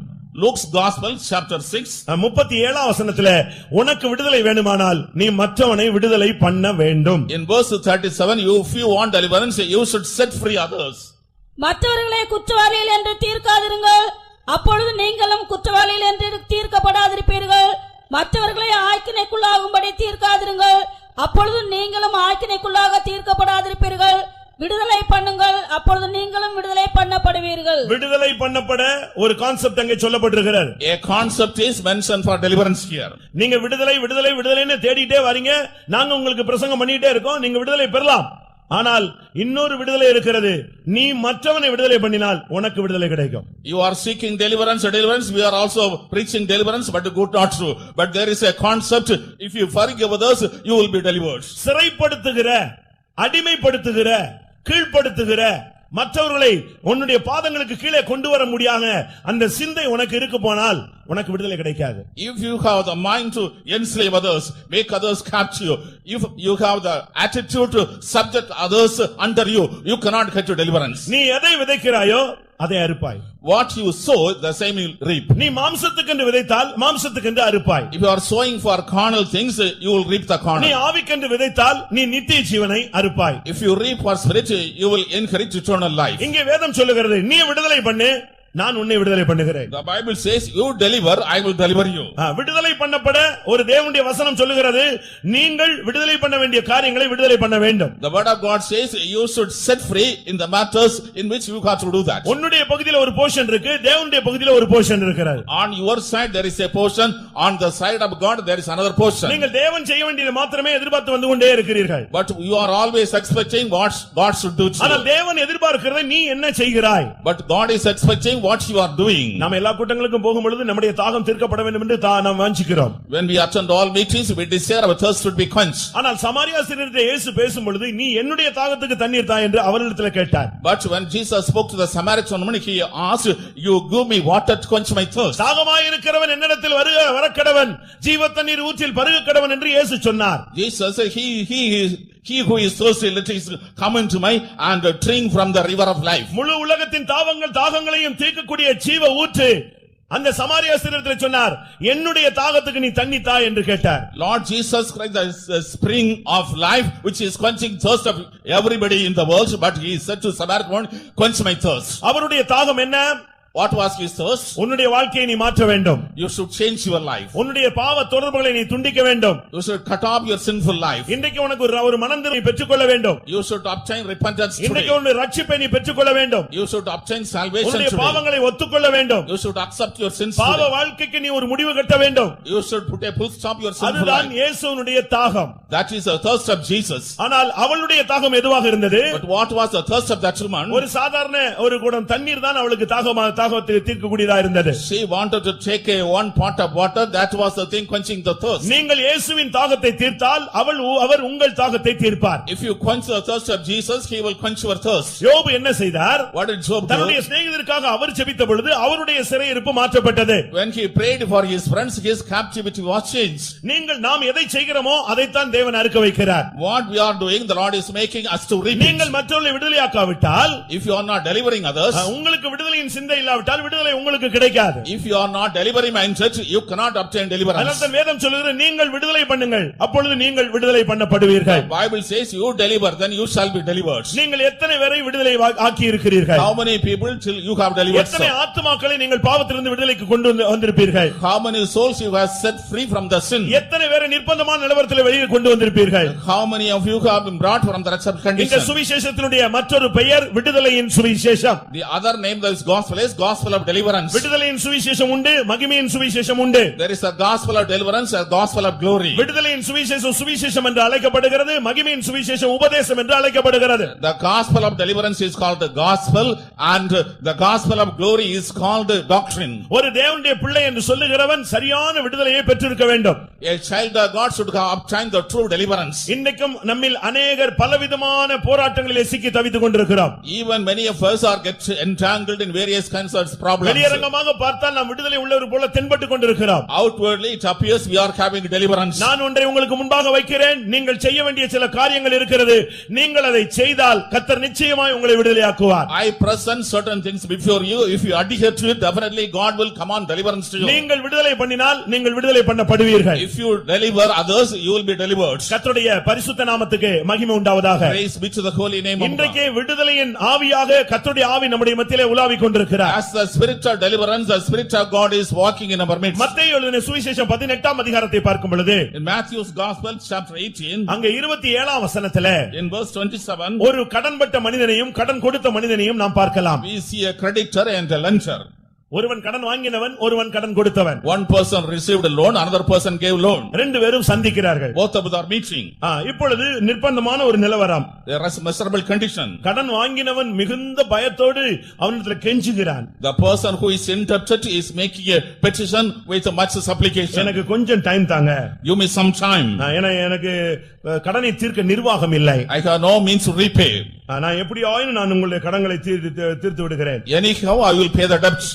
Luke's Gospel chapter 6 37ஆம் வசனத்திலே உனக்கு விடுதலை வேண்டுமானால் நீ மற்றவனை விடுதலை பண்ண வேண்டும். in verse 37, if you want deliverance, you should set free others. மற்றவர்களை குற்றவாளிகள் என்று தீர்க்காதிருங்கள், அப்பொழுது நீங்களும் குற்றவாளிகள் என்று தீர்க்கப்படாதிருப்பீர்கள். மற்றவர்களை ஆக்கினைக்குள்ளாகும்படி தீர்க்காதிருங்கள், அப்பொழுது நீங்களும் ஆக்கினைக்குள்ளாக தீர்க்கப்படாதிருப்பீர்கள். விடுதலை பண்ணுங்கள், அப்பொழுது நீங்களும் விடுதலை பண்ணப்படுவீர்கள். விடுதலை பண்ணப்பட ஒரு கான்செப்ட் அங்கே சொல்லப்பட்டிருக்கிறது. A concept is mentioned for deliverance here. நீங்க விடுதலை விடுதலை விடுதலைன்னு தேடிட்டே வரீங்க, நாங்க உங்களுக்கு பிரசங்கம் பண்ணிட்டே இருக்கோம், நீங்க விடுதலை பெறலாம். ஆனால் இன்னொரு விடுதலை இருக்கிறது, நீ மற்றவனை விடுதலை பண்ணினால் உனக்கு விடுதலை கிடைக்கும். You are seeking deliverance, we are also preaching deliverance, but good not true. But there is a concept, if you forgive others, you will be delivered. சிறைப்படுத்துகிற, அடிமைப்படுத்துகிற, கீழ்ப்படுத்துகிற, மற்றவர்களை உன்னுடைய பாதங்களுக்கு கீழே கொண்டு வர முடியாத அந்த சிந்தை உனக்கு இருக்கு போனால் உனக்கு விடுதலை கிடைக்காது. If you have the mind to enslave others, make others capture you, if you have the attitude to subject others under you, you cannot get your deliverance. நீ எதை விதைக்கிறாயோ அதை அறுப்பாய். What you sow, the same you reap. நீ மாம்சத்துக்கென்று விதைத்தால் மாம்சத்துக்கென்று அறுப்பாய். If you are sowing for carnal things, you will reap the நீ carnal. ஆவிக்கென்று விதைத்தால் நீ நித்திய ஜீவனை அறுப்பாய். If you reap for spirit, you will inherit eternal life. இங்கே வேதம் சொல்லுகிறது நீ விடுதலை பண்ணு, நான் உன்னை விடுதலை பண்ணுகிறேன். The Bible says, you deliver, I will deliver you. விடுதலை பண்ணப்பட ஒரு தேவனுடைய வசனம் சொல்லுகிறது நீங்கள் விடுதலை பண்ண வேண்டிய காரியங்களை விடுதலை பண்ண வேண்டும். The word of God says, you should set free in the matters in which you have to do that. உன்னுடைய பகுதியில ஒரு போர்ஷன் இருக்கு, தேவனுடைய பகுதியில ஒரு போர்ஷன் இருக்கிறது. On your side there is a portion, on the side of God there is another portion. நீங்கள் தேவன் செய்ய வேண்டியது மாத்திரமே எதிர்பார்த்து வந்து கொண்டே இருக்கிறீர்கள். But you are always expecting what God should do to you. ஆனால் தேவன் எதிர்பார்க்கிறதை நீ என்ன செய்கிறாய்? But God is expecting what you are doing. நாம் எல்லா கூட்டங்களுக்கும் போகும்பொழுது நம்முடைய தாகம் தீர்க்கப்பட வேண்டும் என்று நாம் வாஞ்சிக்கிறோம். When we attend all meetings, we desire our thirst should be quenched. ஆனால் சமாரியா ஸ்திரீயிடம் இயேசு பேசும்பொழுது நீ என்னுடைய தாகத்துக்கு தண்ணீர் தா என்று அவரிடத்தில் கேட்டார். But when Jesus spoke to the Samaritan woman, he asked, you give me water to quench my thirst. தாகமாய் இருக்கிறவன் என்னிடத்தில் வரக்கடவன், ஜீவ தண்ணீர் ஊற்றில் பருக கடவன் என்று இயேசு சொன்னார். Jesus said, he who is thirsty, let him come into me and drink from the river of life. முழு உலகத்தின் தாகங்களையும் தீர்க்கக்கூடிய ஜீவ ஊற்று அந்த சமாரியா ஸ்திரீயிடத்தில் சொன்னார், என்னுடைய தாகத்துக்கு நீ தண்ணி தா என்று கேட்டார். Lord Jesus Christ, the spring of life which is quenching thirst of everybody in the world, but he said to Samaritan, quench my thirst. அவருடைய தாகம் என்ன? What was his thirst? உன்னுடைய வாழ்க்கையை நீ மாற்ற வேண்டும். You should change your life. உன்னுடைய பாவ தொடர்புகளை நீ துண்டிக்க வேண்டும். You should cut off your sinful life. இன்றைக்கு உனக்கு ஒரு மனந்திரும்பை பெற்றுக்கொள்ள வேண்டும். You should obtain repentance today. இன்றைக்கு உன்னுடைய ரட்சிப்பை நீ பெற்றுக்கொள்ள வேண்டும். You should obtain salvation உன்னுடைய today. பாவங்களை ஒத்துக்கொள்ள வேண்டும். You should accept your sins பாவ today. வாழ்க்கைக்கு நீ ஒரு முடிவு கட்ட வேண்டும். You should put a full stop your sinful அதுதான் life. இயேசுவினுடைய தாகம். That is the thirst of Jesus. ஆனால் அவளுடைய தாகம் எதுவாக இருந்தது? But what was the thirst of that woman? ஒரு சாதாரண ஒரு குடம் தண்ணீர் தான் அவளுக்கு தாகத்தை தீர்க்கக்கூடியதா இருந்தது. She wanted to take one pot of water. That was the thing quenching the thirst. நீங்கள் இயேசுவின் தாகத்தை தீர்த்தால் அவர் உங்கள் தாகத்தை தீர்ப்பார். If you quench the thirst of Jesus, he will quench your thirst. யோபு என்ன செய்தார்? What did Job do? தன்னுடைய சிநேகிதருக்காக அவர் ஜெபித்த பொழுது அவருடைய சிறையிருப்பு மாற்றப்பட்டது. When he prayed for his friends, his captivity was changed. நாம் எதை செய்கிறோமோ அதைத்தான் தேவன் அறுக்க வைக்கிறார். What we are doing, the Lord is making us to reap. நீங்கள் மற்றவர்களை விடுதலையாக்காவிட்டால், if you are not delivering others, உங்களுக்கு விடுதலையின் சிந்தை இல்லாவிட்டால் விடுதலை உங்களுக்கு கிடைக்காது. if you are not delivering mindset, you cannot obtain deliverance. அதனால்தான் வேதம் சொல்லுகிறது நீங்கள் விடுதலை பண்ணுங்கள், அப்பொழுது நீங்கள் விடுதலை பண்ணப்படுவீர்கள். The Bible says you deliver, then you shall be delivered. நீங்கள் எத்தனை பேரை விடுதலை ஆக்கி இருக்கிறீர்கள்? How many people till you have delivered? எத்தனை ஆத்துமாக்களை நீங்கள் பாவத்திலிருந்து விடுதலைக்கு கொண்டு வந்திருப்பீர்கள்? How many souls you have set free from the sin? எத்தனை பேரை நிர்பந்தமான நிலவரத்தில் வெளியே கொண்டு வந்திருப்பீர்கள்? How many of you have been brought from the wretched இந்த condition? சுவிசேஷத்தினுடைய மற்றொரு பெயர் விடுதலையின் சுவிசேஷம். The other name of this gospel is gospel of deliverance. விடுதலையின் சுவிசேஷம் உண்டு, மகிமையின் சுவிசேஷம் உண்டு. There is a gospel of deliverance, a gospel of glory. விடுதலையின் சுவிசேஷம் என்று அழைக்கப்படுகிறது, மகிமையின் சுவிசேஷம் உபதேசம் என்று அழைக்கப்படுகிறது. The gospel of deliverance is called the gospel and the gospel of glory is called doctrine. ஒரு தேவனுடைய பிள்ளை என்று சொல்லுகிறவன் சரியான விடுதலையை பெற்றிருக்க வேண்டும். A child of God should have obtained the true deliverance. இன்றைக்கும் நம்மில் அநேகர் பலவிதமான போராட்டங்களிலே சிக்கி தவித்துக் கொண்டிருக்கிறோம். Even many of us are get entangled in various kinds of problems. வெளியரங்கமாக பார்த்தால் நாம் விடுதலை உள்ளவர் போல தென்பட்டுக் கொண்டிருக்கிறோம். Outwardly it appears we are having deliverance. நான் ஒன்றை உங்களுக்கு முன்பாக வைக்கிறேன், நீங்கள் செய்ய வேண்டிய சில காரியங்கள் இருக்கிறது. நீங்கள் அதை செய்தால் கர்த்தர் நிச்சயமாய் உங்களை விடுதலையாக்குவார். I present certain things before you. If you adhere to it, definitely God will come on deliverance to you. நீங்கள் விடுதலை பண்ணினால் நீங்கள் விடுதலை பண்ணப்படுவீர்கள். If you deliver others, you will be delivered. கர்த்தருடைய பரிசுத்த நாமத்துக்கு மகிமை உண்டாவதாக. Praise be to the holy name of God. இன்றைக்கு விடுதலையின் ஆவியாக கர்த்தருடைய ஆவி நம்முடைய மத்தியிலே உலாவிக் கொண்டிருக்கிறார். As the spirit of deliverance, the spirit of God is walking in our midst. மத்தேயு எழுதின சுவிசேஷம் 18ஆம் அதிகாரத்தை பார்க்கும் பொழுது, In Matthew's Gospel, chapter 18, அங்க 27ஆம் வசனத்திலே in verse 27, ஒரு கடன்பட்ட மனிதனையும் கடன் கொடுத்த மனிதனையும் நாம் பார்க்கலாம். we see a creditor and a lender. ஒருவன் கடன் வாங்கினவன், ஒருவன் கடன் கொடுத்தவன். One person received a loan, another person gave loan. ரெண்டு பேரும் சந்திக்கிறார்கள். Both of them are meeting. இப்பொழுது நிர்பந்தமான ஒரு நிலவரம். There is miserable condition. கடன் வாங்கினவன் மிகுந்த பயத்தோடு அவனிடத்தில் கெஞ்சுகிறான். The person who is indebted is making a petition with much supplication. எனக்கு கொஞ்சம் டைம் தாங்க. Give me some time. எனக்கு கடனை தீர்க்க நிர்வாகம் இல்லை. I have no means to repay. நான் எப்படியாயினும் நான் உங்களுடைய கடன்களை தீர்த்து விடுகிறேன். Anyhow, I will pay the debts.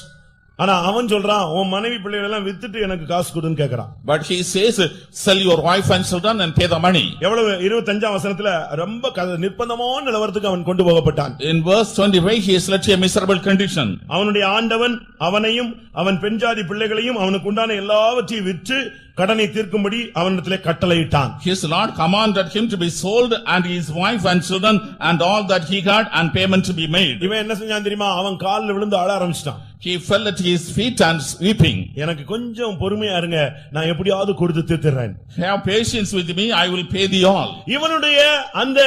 ஆனா அவன் சொல்றான் உன் மனைவி பிள்ளைகள் எல்லாம் வித்துட்டு எனக்கு காசு கொடுன்னு கேக்குறான். But he says, sell your wife and children and pay the money. எவ்வளவு 25ஆம் வசனத்துல ரொம்ப நிர்பந்தமான நிலவரத்துக்கு அவன் கொண்டு போகப்பட்டான். In verse 25 he is led to a miserable condition. அவனுடைய ஆண்டவன் அவனையும் அவன் பெண்ஜாதி பிள்ளைகளையும் அவனுக்கு உண்டான எல்லாவற்றையும் விற்று கடனை தீர்க்கும்படி அவனிடத்திலே கட்டளையிட்டான். His Lord commanded him to be sold and his wife and children and all that he had and payment to be made. இவன் என்ன செஞ்சான் தெரியுமா? அவன் கால்ல விழுந்து அழ ஆரம்பிச்சிட்டான். He fell at his feet and weeping. எனக்கு கொஞ்சம் பொறுமையா இருங்க, நான் எப்படியாவது கொடுத்து தீர்த்துறேன். Have patience with me, I will pay thee all. இவனுடைய அந்த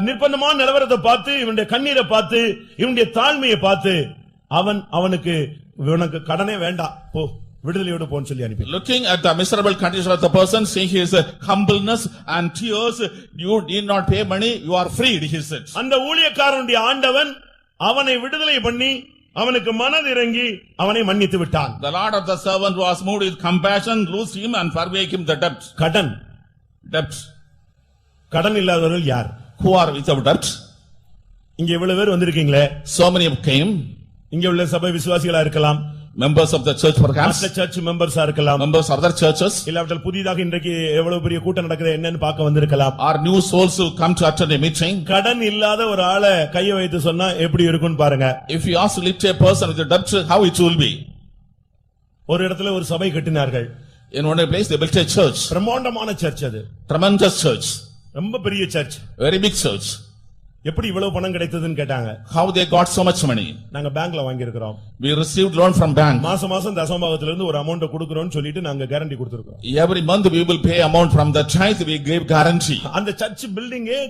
நிர்பந்தமான நிலவரத்தை பார்த்து, இவனுடைய கண்ணீரை பார்த்து, இவனுடைய தாழ்மையை பார்த்து அவனுக்கு இவனுக்கு கடனே வேண்டாம், போ விடுதலையோடு போன்னு சொல்லி அனுப்பி. Looking at the miserable condition of the person, seeing his humbleness and tears, you need not pay money, you are freed, he said. அந்த ஊழியக்காரனுடைய ஆண்டவன் அவனை விடுதலை பண்ணி அவனுக்கு மனதிறங்கி அவனை மன்னித்து விட்டான். The Lord of the servant was moved with compassion, loosed him and forgave him the debt. கடன் கடன் இல்லாதவர்கள் யார்? Who are without debt? இங்க இவ்வளவு பேர் வந்திருக்கீங்களே, So many came. இங்க உள்ள சபை விசுவாசிகளா இருக்கலாம், members of the church perhaps, church மெம்பர்ஸா இருக்கலாம், members of other churches, இல்லாவிட்டால் புதிதாக இன்றைக்கு எவ்வளவு பெரிய கூட்டம் நடக்குது என்னன்னு பார்க்க வந்திருக்கலாம். or new souls who come to attend a meeting. கடன் இல்லாத ஒரு ஆளை கையை வைத்து சொன்னா எப்படி இருக்கும்னு பாருங்க. If you ask to lift a person with a debt, how it will be? ஒரு இடத்துல ஒரு சபை கட்டினார்கள். In one place they built a church, பிரம்மாண்டமான சர்ச், அது tremendous church, ரொம்ப பெரிய சர்ச். very big church. எப்படி இவ்வளவு பணம் கிடைத்ததுன்னு கேட்டாங்க. How they got so much money? நாங்க பேங்க்ல வாங்கி இருக்கோம். We received loan from bank. மாசம் மாசம் தசமபாகத்துல இருந்து ஒரு அமௌண்ட் கொடுக்கறோம்னு சொல்லிட்டு நாங்க கேரண்டி கொடுத்திருக்கோம். Every month we will pay amount from the tithe, we gave guarantee. அந்த சர்ச் பில்டிங்கே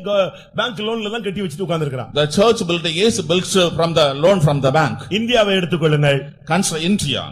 பேங்க் லோன்ல தான் கட்டி வச்சிட்டு உட்கார்ந்திருக்கான். The church building is built from the loan from the bank. இந்தியாவை எடுத்துக்கொள்ளுங்கள். Consider India.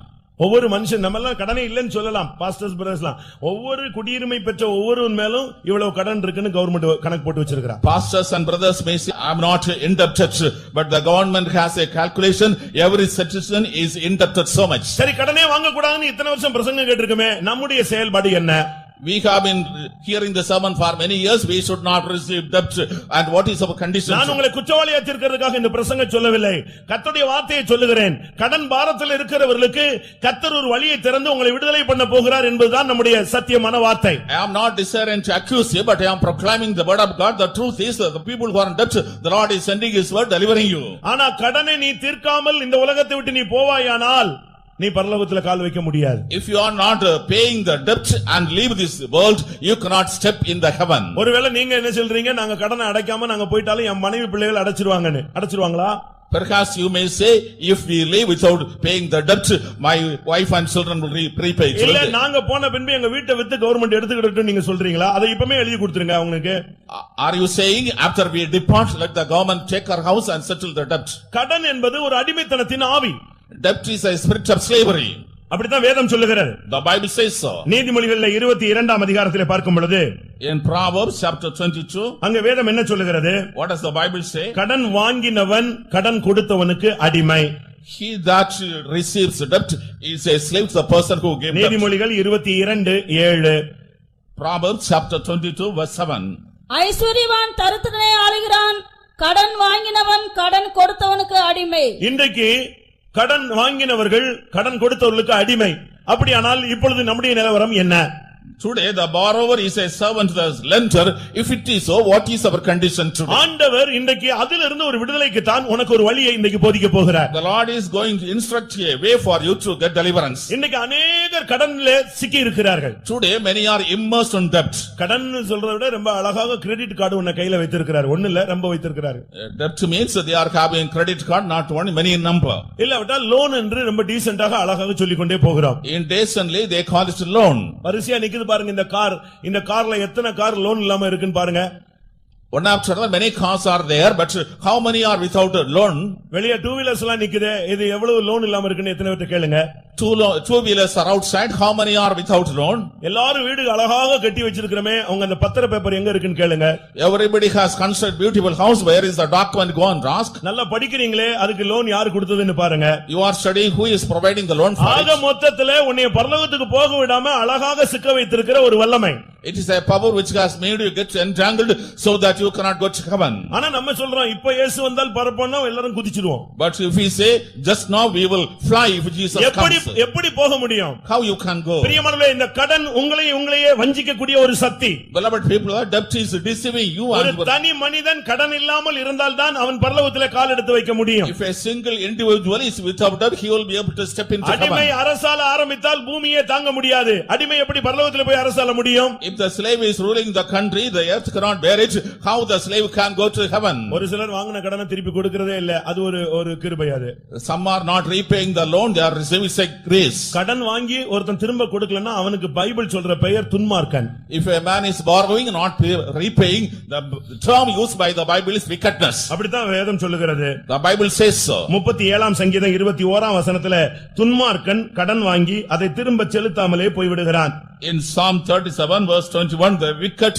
ஒவ்வொரு மனுஷன் நம்ம எல்லாம் கடனே இல்லைன்னு சொல்லலாம், பாஸ்டர்ஸ் பிரதர்ஸ்லாம். ஒவ்வொரு குடியுரிமை பெற்ற ஒவ்வொருவன் மேலும் இவ்வளவு கடன் இருக்குன்னு கவர்மெண்ட் கணக்கு போட்டு வச்சிருக்கான். Pastors and brothers may say, I am not indebted, but the government has a calculation, every citizen is indebted so much. சரி, கடனே வாங்க கூடாதுன்னு இத்தனை வருஷம் பிரசங்கம் கேட்டிருக்கமே, நம்முடைய செயல்பாடு என்ன? We have been hearing the sermon for many years, we should not receive debt, and what is our condition? நான் உங்களை குற்றவாளியா தீர்க்கிறதுக்காக இந்த பிரசங்கம் சொல்லவில்லை, கர்த்தருடைய வார்த்தையை சொல்லுகிறேன். கடன் பாரத்தில் இருக்கிறவர்களுக்கு கர்த்தர் ஒரு வழியை திறந்து உங்களை விடுதலை பண்ண போகிறார் என்பதுதான் நம்முடைய சத்தியமான வார்த்தை. I am not desiring to accuse you, but I am proclaiming the word of God. The truth is that the people who are in debt, the Lord is sending his word, delivering you. ஆனா கடனை நீ தீர்க்காமல் இந்த உலகத்தை விட்டு நீ போவாயானால் நீ பரலோகத்துல கால் வைக்க முடியாது. If you are not paying the debt and leave this world, you cannot step in the heaven. ஒருவேளை நீங்க என்ன சொல்றீங்க, நாங்க கடனை அடைக்காம நாங்க போயிட்டாலும் என் மனைவி பிள்ளைகள் அடைச்சிருவாங்களா? Perhaps you may say, if we leave without paying the debt, my wife and children will repay. இல்ல நாங்க போன பின்பு எங்க வீட்டை வித்து கவர்மெண்ட் எடுத்துக்கிட்டு நீங்க சொல்றீங்களா? அதை இப்பமே எழுதி கொடுத்துருங்க அவங்களுக்கு. Are you saying after we depart, let the government take our house and settle the debt? கடன் என்பது ஒரு அடிமைத்தனத்தின் ஆவி. Debt is a spirit of slavery. அப்படித்தான் வேதம் சொல்லுகிறது. The Bible says so. நீதிமொழிகள்ல 22ஆம் அதிகாரத்திலே பார்க்கும் பொழுது, in Proverbs chapter 22, அங்க வேதம் என்ன சொல்லுகிறது? What does the Bible say? கடன் வாங்கினவன் கடன் கொடுத்தவனுக்கு அடிமை. He that receives debt is a slave to the person who gave debt. நீதிமொழிகள் 22:7. Proverbs chapter 22 verse 7. ஐஸ்வரியவான் தரித்திரனை ஆளுகிறான், கடன் வாங்கினவன் கடன் கொடுத்தவனுக்கு அடிமை. இன்றைக்கு கடன் வாங்கினவர்கள் கடன் கொடுத்தவர்களுக்கு அடிமை. அப்படியானால் இப்பொழுது நம்முடைய நிலவரம் என்ன? Today the borrower is a servant to the lender. If it is so, what is our condition today? ஆண்டவர் இன்றைக்கு அதிலிருந்து ஒரு விடுதலைக்கு தான் உனக்கு ஒரு வழியை இன்றைக்கு போதிக்க போகிறார். The Lord is going to instruct a way for you to get deliverance. இன்றைக்கு அநேகர் கடனிலே சிக்கி இருக்கிறார்கள். Today many are immersed in debt. கடன் சொல்றதை விட ரொம்ப அழகாக கிரெடிட் கார்டு உன்னை கையில வைத்திருக்கிறார். ஒண்ணு இல்ல, ரொம்ப வைத்திருக்கிறார். Debt means they are having credit card, not one, many in number. இல்லாவிட்டால் லோன் என்று ரொம்ப டீசென்ட்டாக அழகாக சொல்லிக் கொண்டே போகிறோம். Indecently they call it loan. வரிசையா நிக்குது பாருங்க இந்த கார்ல எத்தனை கார் லோன் இல்லாம இருக்குன்னு பாருங்க. One after another, many cars are there, but how many are without a loan? வெளிய டூ வீலர்ஸ் எல்லாம் நிக்குது, இது எவ்வளவு லோன் இல்லாம இருக்குன்னு எத்தனை பேர்ட்ட கேளுங்க. Two wheelers are outside, how many are without loan? எல்லாரும் வீடு அழகாக கட்டி வச்சிருக்கிறமே, அவங்க அந்த பத்திர பேப்பர் எங்க இருக்குன்னு கேளுங்க. Everybody has constructed beautiful house, where is the document? Go and ask. நல்லா படிக்கிறீங்களே, அதுக்கு லோன் யார் கொடுத்ததுன்னு பாருங்க. You are studying, who is providing the loan for it? ஆக மொத்தத்துல உன்னை பரலோகத்துக்கு போக விடாம அழகாக சிக்க வைத்திருக்கிற ஒரு வல்லமை. It is a power which has made you get entangled so that you cannot go to heaven. ஆனா நம்ம சொல்றோம் இப்ப இயேசு வந்தால் பரப்போம்னா எல்லாரும் குதிச்சிடுவோம். But if we say just now we will fly if Jesus comes. எப்படி போக முடியும்? How you can go? பிரியமானவர்களே, இந்த கடன் உங்களையே வஞ்சிக்கக்கூடிய ஒரு சக்தி. Beloved people, debt is deceiving you. ஒரு தனி மனிதன் கடன் இல்லாமல் இருந்தால் தான் அவன் பரலோகத்திலே கால் எடுத்து வைக்க முடியும். If a single individual is without debt, he will be able to step into heaven. அடிமை அரசால ஆரம்பித்தால் பூமியே தாங்க முடியாது. அடிமை எப்படி பரலோகத்திலே போய் அரசால முடியும்? If the slave is ruling the country, the earth cannot bear it. How the slave can go to heaven? ஒரு சிலர் வாங்கின கடனை திருப்பி கொடுக்கிறதே இல்ல. அது ஒரு கிருபை அது. Some are not repaying the loan, they are receiving grace. கடன் வாங்கி ஒருத்தன் திரும்ப கொடுக்கலன்னா அவனுக்கு பைபிள் சொல்ற பெயர் துன்மார்க்கன். If a man is borrowing not repaying, the term used by the Bible is wickedness. அப்படிதான் வேதம் சொல்லுகிறது. The Bible says so. 37ஆம் சங்கீதம் 21ஆம் வசனத்திலே துன்மார்க்கன் கடன் வாங்கி அதை திரும்ப செலுத்தாமலே போய்விடுகிறான். In Psalm 37 verse 21, the wicked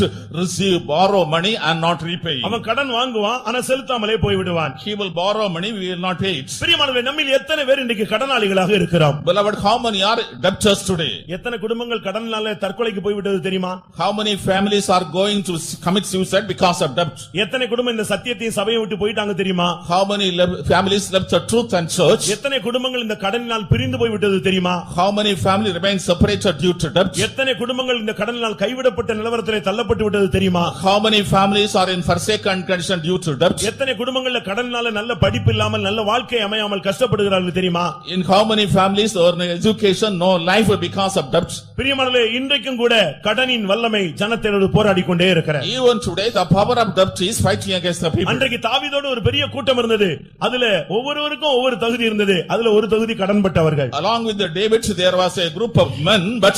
borrow money and not repay. அவன் கடன் வாங்குவான் ஆனா செலுத்தாமலே போய்விடுவான். He will borrow money, we will not pay it. பிரியமானவர்களே, நம்மில் எத்தனை பேர் இன்றைக்கு கடனாளிகளாக இருக்கிறோம்? Beloved, how many are debtors today? எத்தனை குடும்பங்கள் கடனால தற்கொலைக்கு போய்விட்டது தெரியுமா? How many families are going to commit suicide because of debt? எத்தனை குடும்பம் இந்த சத்தியத்தையும் சபையை விட்டு போயிட்டாங்க தெரியுமா? How many families left the truth and church? எத்தனை குடும்பங்கள் இந்த கடனினால் பிரிந்து போய்விட்டது தெரியுமா? How many families remain separated due to debt? எத்தனை குடும்பங்கள் இந்த கடனினால் கைவிடப்பட்ட நிலவரத்திலே தள்ளப்பட்டு விட்டது தெரியுமா? How many families are in forsaken condition due to debt? எத்தனை குடும்பங்கள்ல கடனினால நல்ல படிப்பு இல்லாமல் நல்ல வாழ்க்கை அமையாமல் கஷ்டப்படுகிறார்கள் தெரியுமா? In how many families or education no life because of debt? பிரியமானவர்களே, இன்றைக்கும் கூட கடனின் வல்லமை ஜனத்தோடு போராடிக் கொண்டே இருக்கிறது. Even today the power of debt is fighting against the people. அன்றைக்கு தாவீதோடு ஒரு பெரிய கூட்டம் இருந்தது. அதுல ஒவ்வொருவருக்கும் ஒவ்வொரு தகுதி இருந்தது. அதுல ஒரு தகுதி கடன்பட்டவர்கள். Along with the David there was a group of men, but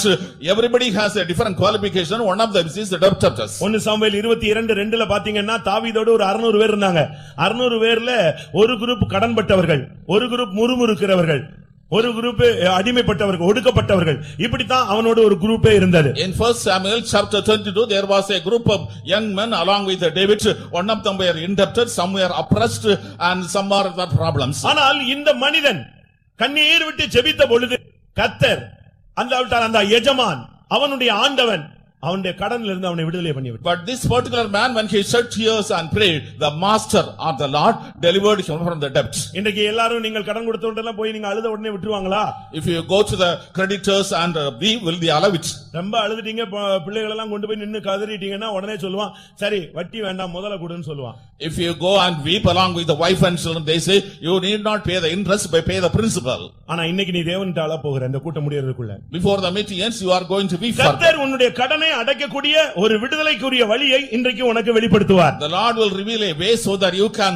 everybody has a different qualification. One of them is the debtors. 1 Samuel 22:2ல பாத்தீங்கன்னா தாவீதோடு ஒரு 600 பேர் இருந்தாங்க. 600 பேர்ல ஒரு குரூப் கடன்பட்டவர்கள், ஒரு குரூப் முறுமுறுக்கிறவர்கள், ஒரு குரூப் அடிமைப்பட்டவர்கள், ஒடுக்கப்பட்டவர்கள். இப்படித்தான் அவனோட ஒரு குரூப்பே இருந்தது. In 1 Samuel chapter 22 there was a group of young men along with David. One of them were indebted, some were oppressed and some are the problems. ஆனால் இந்த மனிதன் கண்ணீர் விட்டு ஜெபித்த பொழுது கர்த்தர் அந்த எஜமான் அவனுடைய ஆண்டவன் அவனுடைய கடனில் இருந்து அவனை விடுதலை பண்ணிவிட்டார். But this particular man, when he shed tears and prayed, the master or the Lord delivered him from the debt. இன்றைக்கு எல்லாரும் நீங்கள் கடன் கொடுத்தவங்கெல்லாம் போய் நீங்க அழுத உடனே விட்டுருவாங்களா? If you go to the creditors and will they allow it? ரொம்ப அழுதுட்டீங்க, பிள்ளைகள் எல்லாம் கொண்டு போய் நின்னு கதறிட்டீங்கன்னா உடனே சொல்லுவான், சரி வட்டி வேண்டாம் முதல்ல கொடுன்னு சொல்லுவான். If you go and weep along with the wife and children, they say you need not pay the interest but pay the principal. ஆனா இன்னைக்கு நீ தேவன்கிட்ட அழ போகிற இந்த கூட்டம் முடியறதுக்குள்ள. Before the meeting ends you are going to weep. கர்த்தர் உன்னுடைய கடனை அடைக்கக்கூடிய ஒரு விடுதலைக்குரிய வழியை இன்றைக்கு உனக்கு வெளிப்படுத்துவார். The Lord will reveal a way so that you can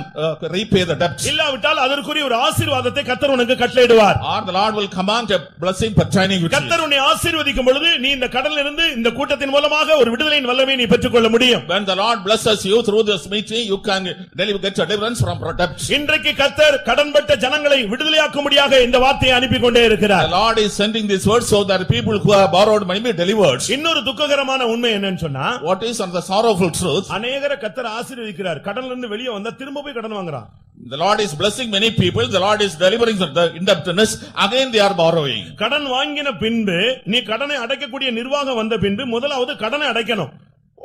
repay the debt. இல்லாவிட்டால் அதற்குரிய ஒரு ஆசீர்வாதத்தை கர்த்தர் உனக்கு கட்டளையிடுவார். Or the Lord will command a blessing pertaining with you. கர்த்தர் உன்னை ஆசீர்வதிக்கும் பொழுது நீ இந்த கடனில் இருந்து இந்த கூட்டத்தின் மூலமாக ஒரு விடுதலையின் வல்லமையை நீ பெற்றுக்கொள்ள முடியும். When the Lord blesses you through this meeting, you can get a deliverance from debt. இன்றைக்கு கர்த்தர் கடன்பட்ட ஜனங்களை விடுதலையாக்கும்படியாக இந்த வார்த்தையை அனுப்பி கொண்டே இருக்கிறார். The Lord is sending this word so that people who have borrowed money be delivered. இன்னொரு துக்ககரமான உண்மை என்னன்னு சொன்னா, what is on the sorrowful truth? அநேகரை கர்த்தர் ஆசீர்வதிக்கிறார், கடன்ல இருந்து வெளியே வந்தா திரும்ப போய் கடன் வாங்குறான். The Lord is blessing many people, the Lord is delivering the indebtedness, again they are borrowing. கடன் வாங்கின பின்பு நீ கடனை அடைக்கக்கூடிய நிர்வாகம் வந்த பின்பு முதலாவது கடனை அடைக்கணும்.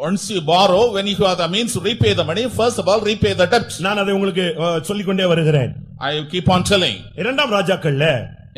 Once you borrow, when you have the means to repay the money, first of all repay the debt. நான் அதை உங்களுக்கு சொல்லிக்கொண்டே வருகிறேன். I keep on telling. இரண்டாம் ராஜாக்கள்ல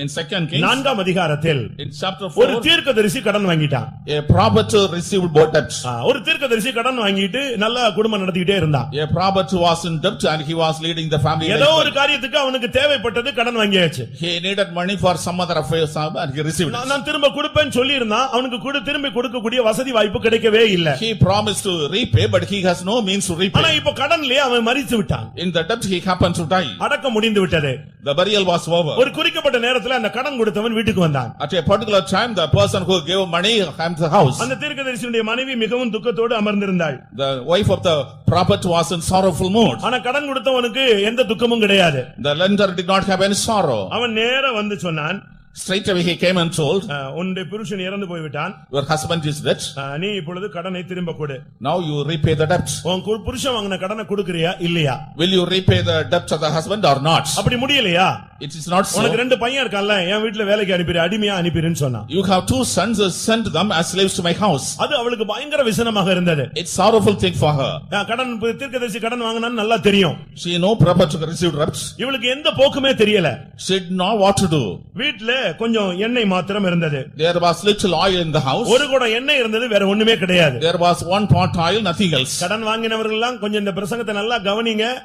In 2 Kings, 4ஆம் அதிகாரத்தில் in chapter ஒரு 4, தீர்க்கதரிசி கடன் வாங்கிட்டான். a prophet received both debts. ஒரு தீர்க்கதரிசி கடன் வாங்கிட்டு நல்ல குடும்பம் நடத்திட்டே இருந்தான். A prophet was in debt and he was leading the family. ஏதோ ஒரு காரியத்துக்கு அவனுக்கு தேவைப்பட்டது, கடன் வாங்கியாச்சு. He needed money for some other affairs and he received it. நான் திரும்ப கொடுப்பேன்னு சொல்லி இருந்தான். அவனுக்கு திரும்பி கொடுக்கக்கூடிய வசதி வாய்ப்பு கிடைக்கவே இல்ல. He promised to repay but he has no means to repay. ஆனா இப்ப கடன்லயே அவன் மரித்து விட்டான். In the debt he happened to die. அடக்கம் முடிந்து விட்டது. The burial was over. ஒரு குறிக்கப்பட்ட நேரத்துல அந்த கடன் கொடுத்தவன் வீட்டுக்கு வந்தான். At a particular time the person who gave money came to the house. அந்த தீர்க்கதரிசியுடைய மனைவி மிகவும் துக்கத்தோடு அமர்ந்திருந்தாள். The wife of the prophet was in sorrowful mood. ஆனா கடன் கொடுத்தவனுக்கு எந்த துக்கமும் கிடையாது. The lender did not have any sorrow. அவன் நேரா வந்து சொன்னான், Straight away he came and told, உன்னுடைய புருஷன் இறந்து போய்விட்டான், your husband is dead. நீ இப்பொழுது கடனை திரும்ப கொடு. Now you repay the debt. உன் புருஷன் வாங்கின கடனை கொடுக்கறியா இல்லையா? Will you repay the debt of the husband or not? அப்படி முடியலையா? It is not so. உனக்கு 2 பையன் இருக்கான்ல, என் வீட்டுல வேலைக்கு அனுப்பிடு, அடிமையா அனுப்பிடுன்னு சொன்னான். You have 2 sons, send them as slaves to my house. அது அவளுக்கு பயங்கர விசனமாக இருந்தது. It's sorrowful thing for her. கடன் தீர்க்கதரிசி கடன் வாங்கினான்னு நல்லா தெரியும். She know prophet received debts. இவளுக்கு எந்த போக்குமே தெரியல. She did not what to do. வீட்டுல கொஞ்சம் எண்ணெய் மாத்திரம் இருந்தது. There was little oil in the house. ஒரு குடம் எண்ணெய் இருந்தது, வேற ஒண்ணுமே கிடையாது. There was 1 pot oil, nothing else. கடன் வாங்கினவர்கள் எல்லாம் கொஞ்சம் இந்த பிரசங்கத்தை நல்லா கவனிங்க.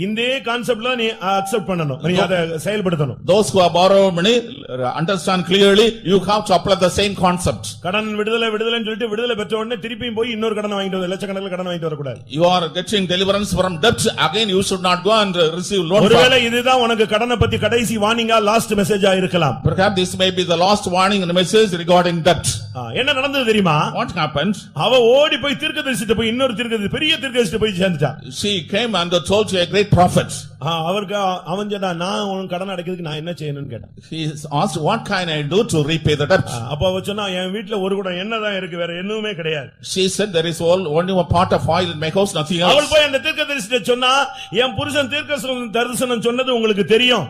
இந்த கான்செப்ட்ல நீ அக்செப்ட் பண்ணணும், நீ அதை செயல்படுத்தணும். Those who are borrowed money understand clearly, you have to apply the same concept. கடன் விடுதலைன்னு சொல்லிட்டு விடுதலை பெற்ற உடனே திருப்பியும் போய் இன்னொரு கடன் வாங்கிட்டு வர, லட்சக்கணக்கில் கடன் வாங்கிட்டு வரக்கூடாது. You are getting deliverance from debt, again you should not go and receive loan. ஒருவேளை இதுதான் உனக்கு கடனை பத்தி கடைசி வார்னிங்கா, லாஸ்ட் மெசேஜா இருக்கலாம். Perhaps this may be the last warning and message regarding debt. என்ன நடந்தது தெரியுமா? What happened? அவ ஓடி போய் தீர்க்கதரிசிட்ட போய் இன்னொரு தீர்க்கதரிசி, பெரிய தீர்க்கதரிசிட்ட போய் சேர்ந்துட்டா. She came and told to a great prophet. அவருக்கு அவன் சொன்னா, நான் உனக்கு கடன் அடைக்கிறதுக்கு நான் என்ன செய்யணும்னு கேட்டான். He asked, what can I do to repay the debt? அப்ப அவ சொன்னா, என் வீட்டுல ஒரு குடம் எண்ணெய் தான் இருக்கு, வேற எதுவுமே கிடையாது. She said, there is only one pot of oil in my house, nothing else. அவள் போய் அந்த தீர்க்கதரிசிட்ட சொன்னா, என் புருஷன் தரிசனம் சொன்னது உங்களுக்கு தெரியும்,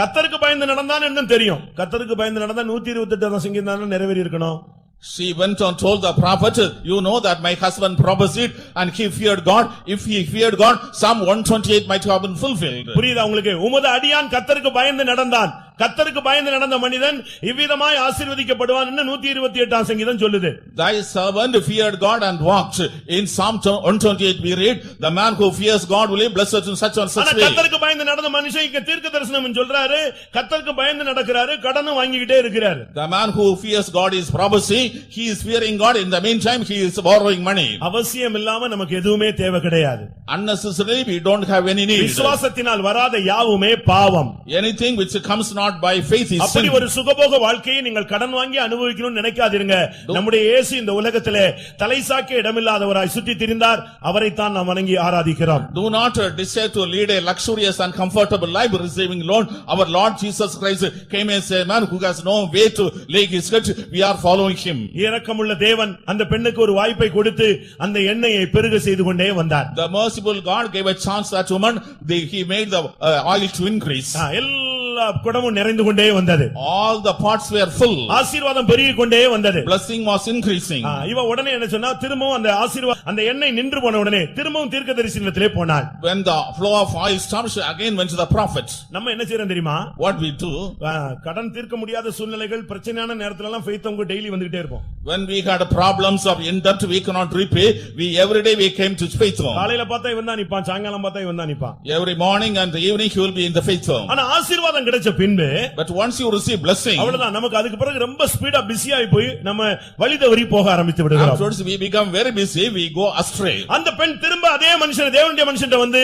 கர்த்தருக்கு பயந்து நடந்தான் என்னும் தெரியும். கர்த்தருக்கு பயந்து நடந்தா 128 சங்கீதம் நிறைவேறி இருக்கணும். She went and told the prophet, you know that my husband prophesied and he feared God. If he feared God, Psalm 128 might have been fulfilled. புரியுதா உங்களுக்கு? உமது அடியான் கர்த்தருக்கு பயந்து நடந்தான், கர்த்தருக்கு பயந்து நடந்த மனிதன் இவ்விதமாய் ஆசீர்வதிக்கப்படுவான் என்று 128 சங்கீதம் சொல்லுது. Thy servant feared God and walked. In Psalm 128 we read, the man who fears God will be blessed in such and such way. கர்த்தருக்கு பயந்து நடந்த மனுஷன் இங்க தீர்க்கதரிசனம் சொல்றாரு, கர்த்தருக்கு பயந்து நடக்கிறாரு, கடனும் வாங்கிக்கிட்டே இருக்கிறாரு. The man who fears God is prophecy, he is fearing God, in the meantime he is borrowing money. அவசியம் இல்லாம நமக்கு எதுவுமே தேவை கிடையாது. Unnecessarily we don't have any need. விசுவாசத்தினால் வராத யாவுமே பாவம். Anything which comes not by faith is sin. அப்படி ஒரு சுகபோக வாழ்க்கையை நீங்கள் கடன் வாங்கி அனுபவிக்கணும்னு நினைக்காதீங்க. நம்முடைய இயேசு இந்த உலகத்திலே தலைசாக்க இடமில்லாதவராய் சுற்றி திரிந்தார், அவரைத்தான் நாம் வணங்கி ஆராதிக்கிறோம். Do not desire to lead a luxurious and comfortable life receiving loan. Our Lord Jesus Christ came as a man who has no way to lay his head. We are following him. இரக்கமுள்ள தேவன் அந்த பெண்ணுக்கு ஒரு வாய்ப்பை கொடுத்து அந்த எண்ணெயை பெருக செய்து கொண்டே வந்தார். The merciful God gave a chance to that woman. He made the oil to increase. எல்லா குடமும் நிறைந்து கொண்டே வந்தது. All the pots were full. ஆசீர்வாதம் பெருகிக் கொண்டே வந்தது. Blessing was increasing. இவ உடனே என்ன சொன்னா, திரும்பவும் அந்த ஆசீர்வாதம், அந்த எண்ணெய் நின்று போன உடனே திரும்பவும் தீர்க்கதரிசனத்திலே போனாள். When the flow of oil stopped, she again went to the prophet. நம்ம என்ன செய்றோம் தெரியுமா? What we do? கடன் தீர்க்க முடியாத சூழ்நிலைகள், பிரச்சனையான நேரத்துல எல்லாம் faith அவங்க டெய்லி வந்துட்டே இருப்போம். When we had problems of in debt we cannot repay, we every day we came to faith home. காலையில பார்த்தா இவன் தான் நிப்பான், சாயங்காலம் பார்த்தா இவன் தான் நிப்பான். Every morning and the evening he will be in the faith home. ஆனா ஆசீர்வாதம் கிடைச்ச பின்பு, but once you receive blessing, அவ்வளவுதான். நமக்கு அதுக்கு பிறகு ரொம்ப ஸ்பீடா பிஸி ஆகி போய் நம்ம வழி தவறி போக ஆரம்பித்து விடுகிறோம். afterwards we become very busy, we go astray. அந்த பெண் திரும்ப அதே மனுஷன், தேவனுடைய மனுஷன்ட்ட வந்து,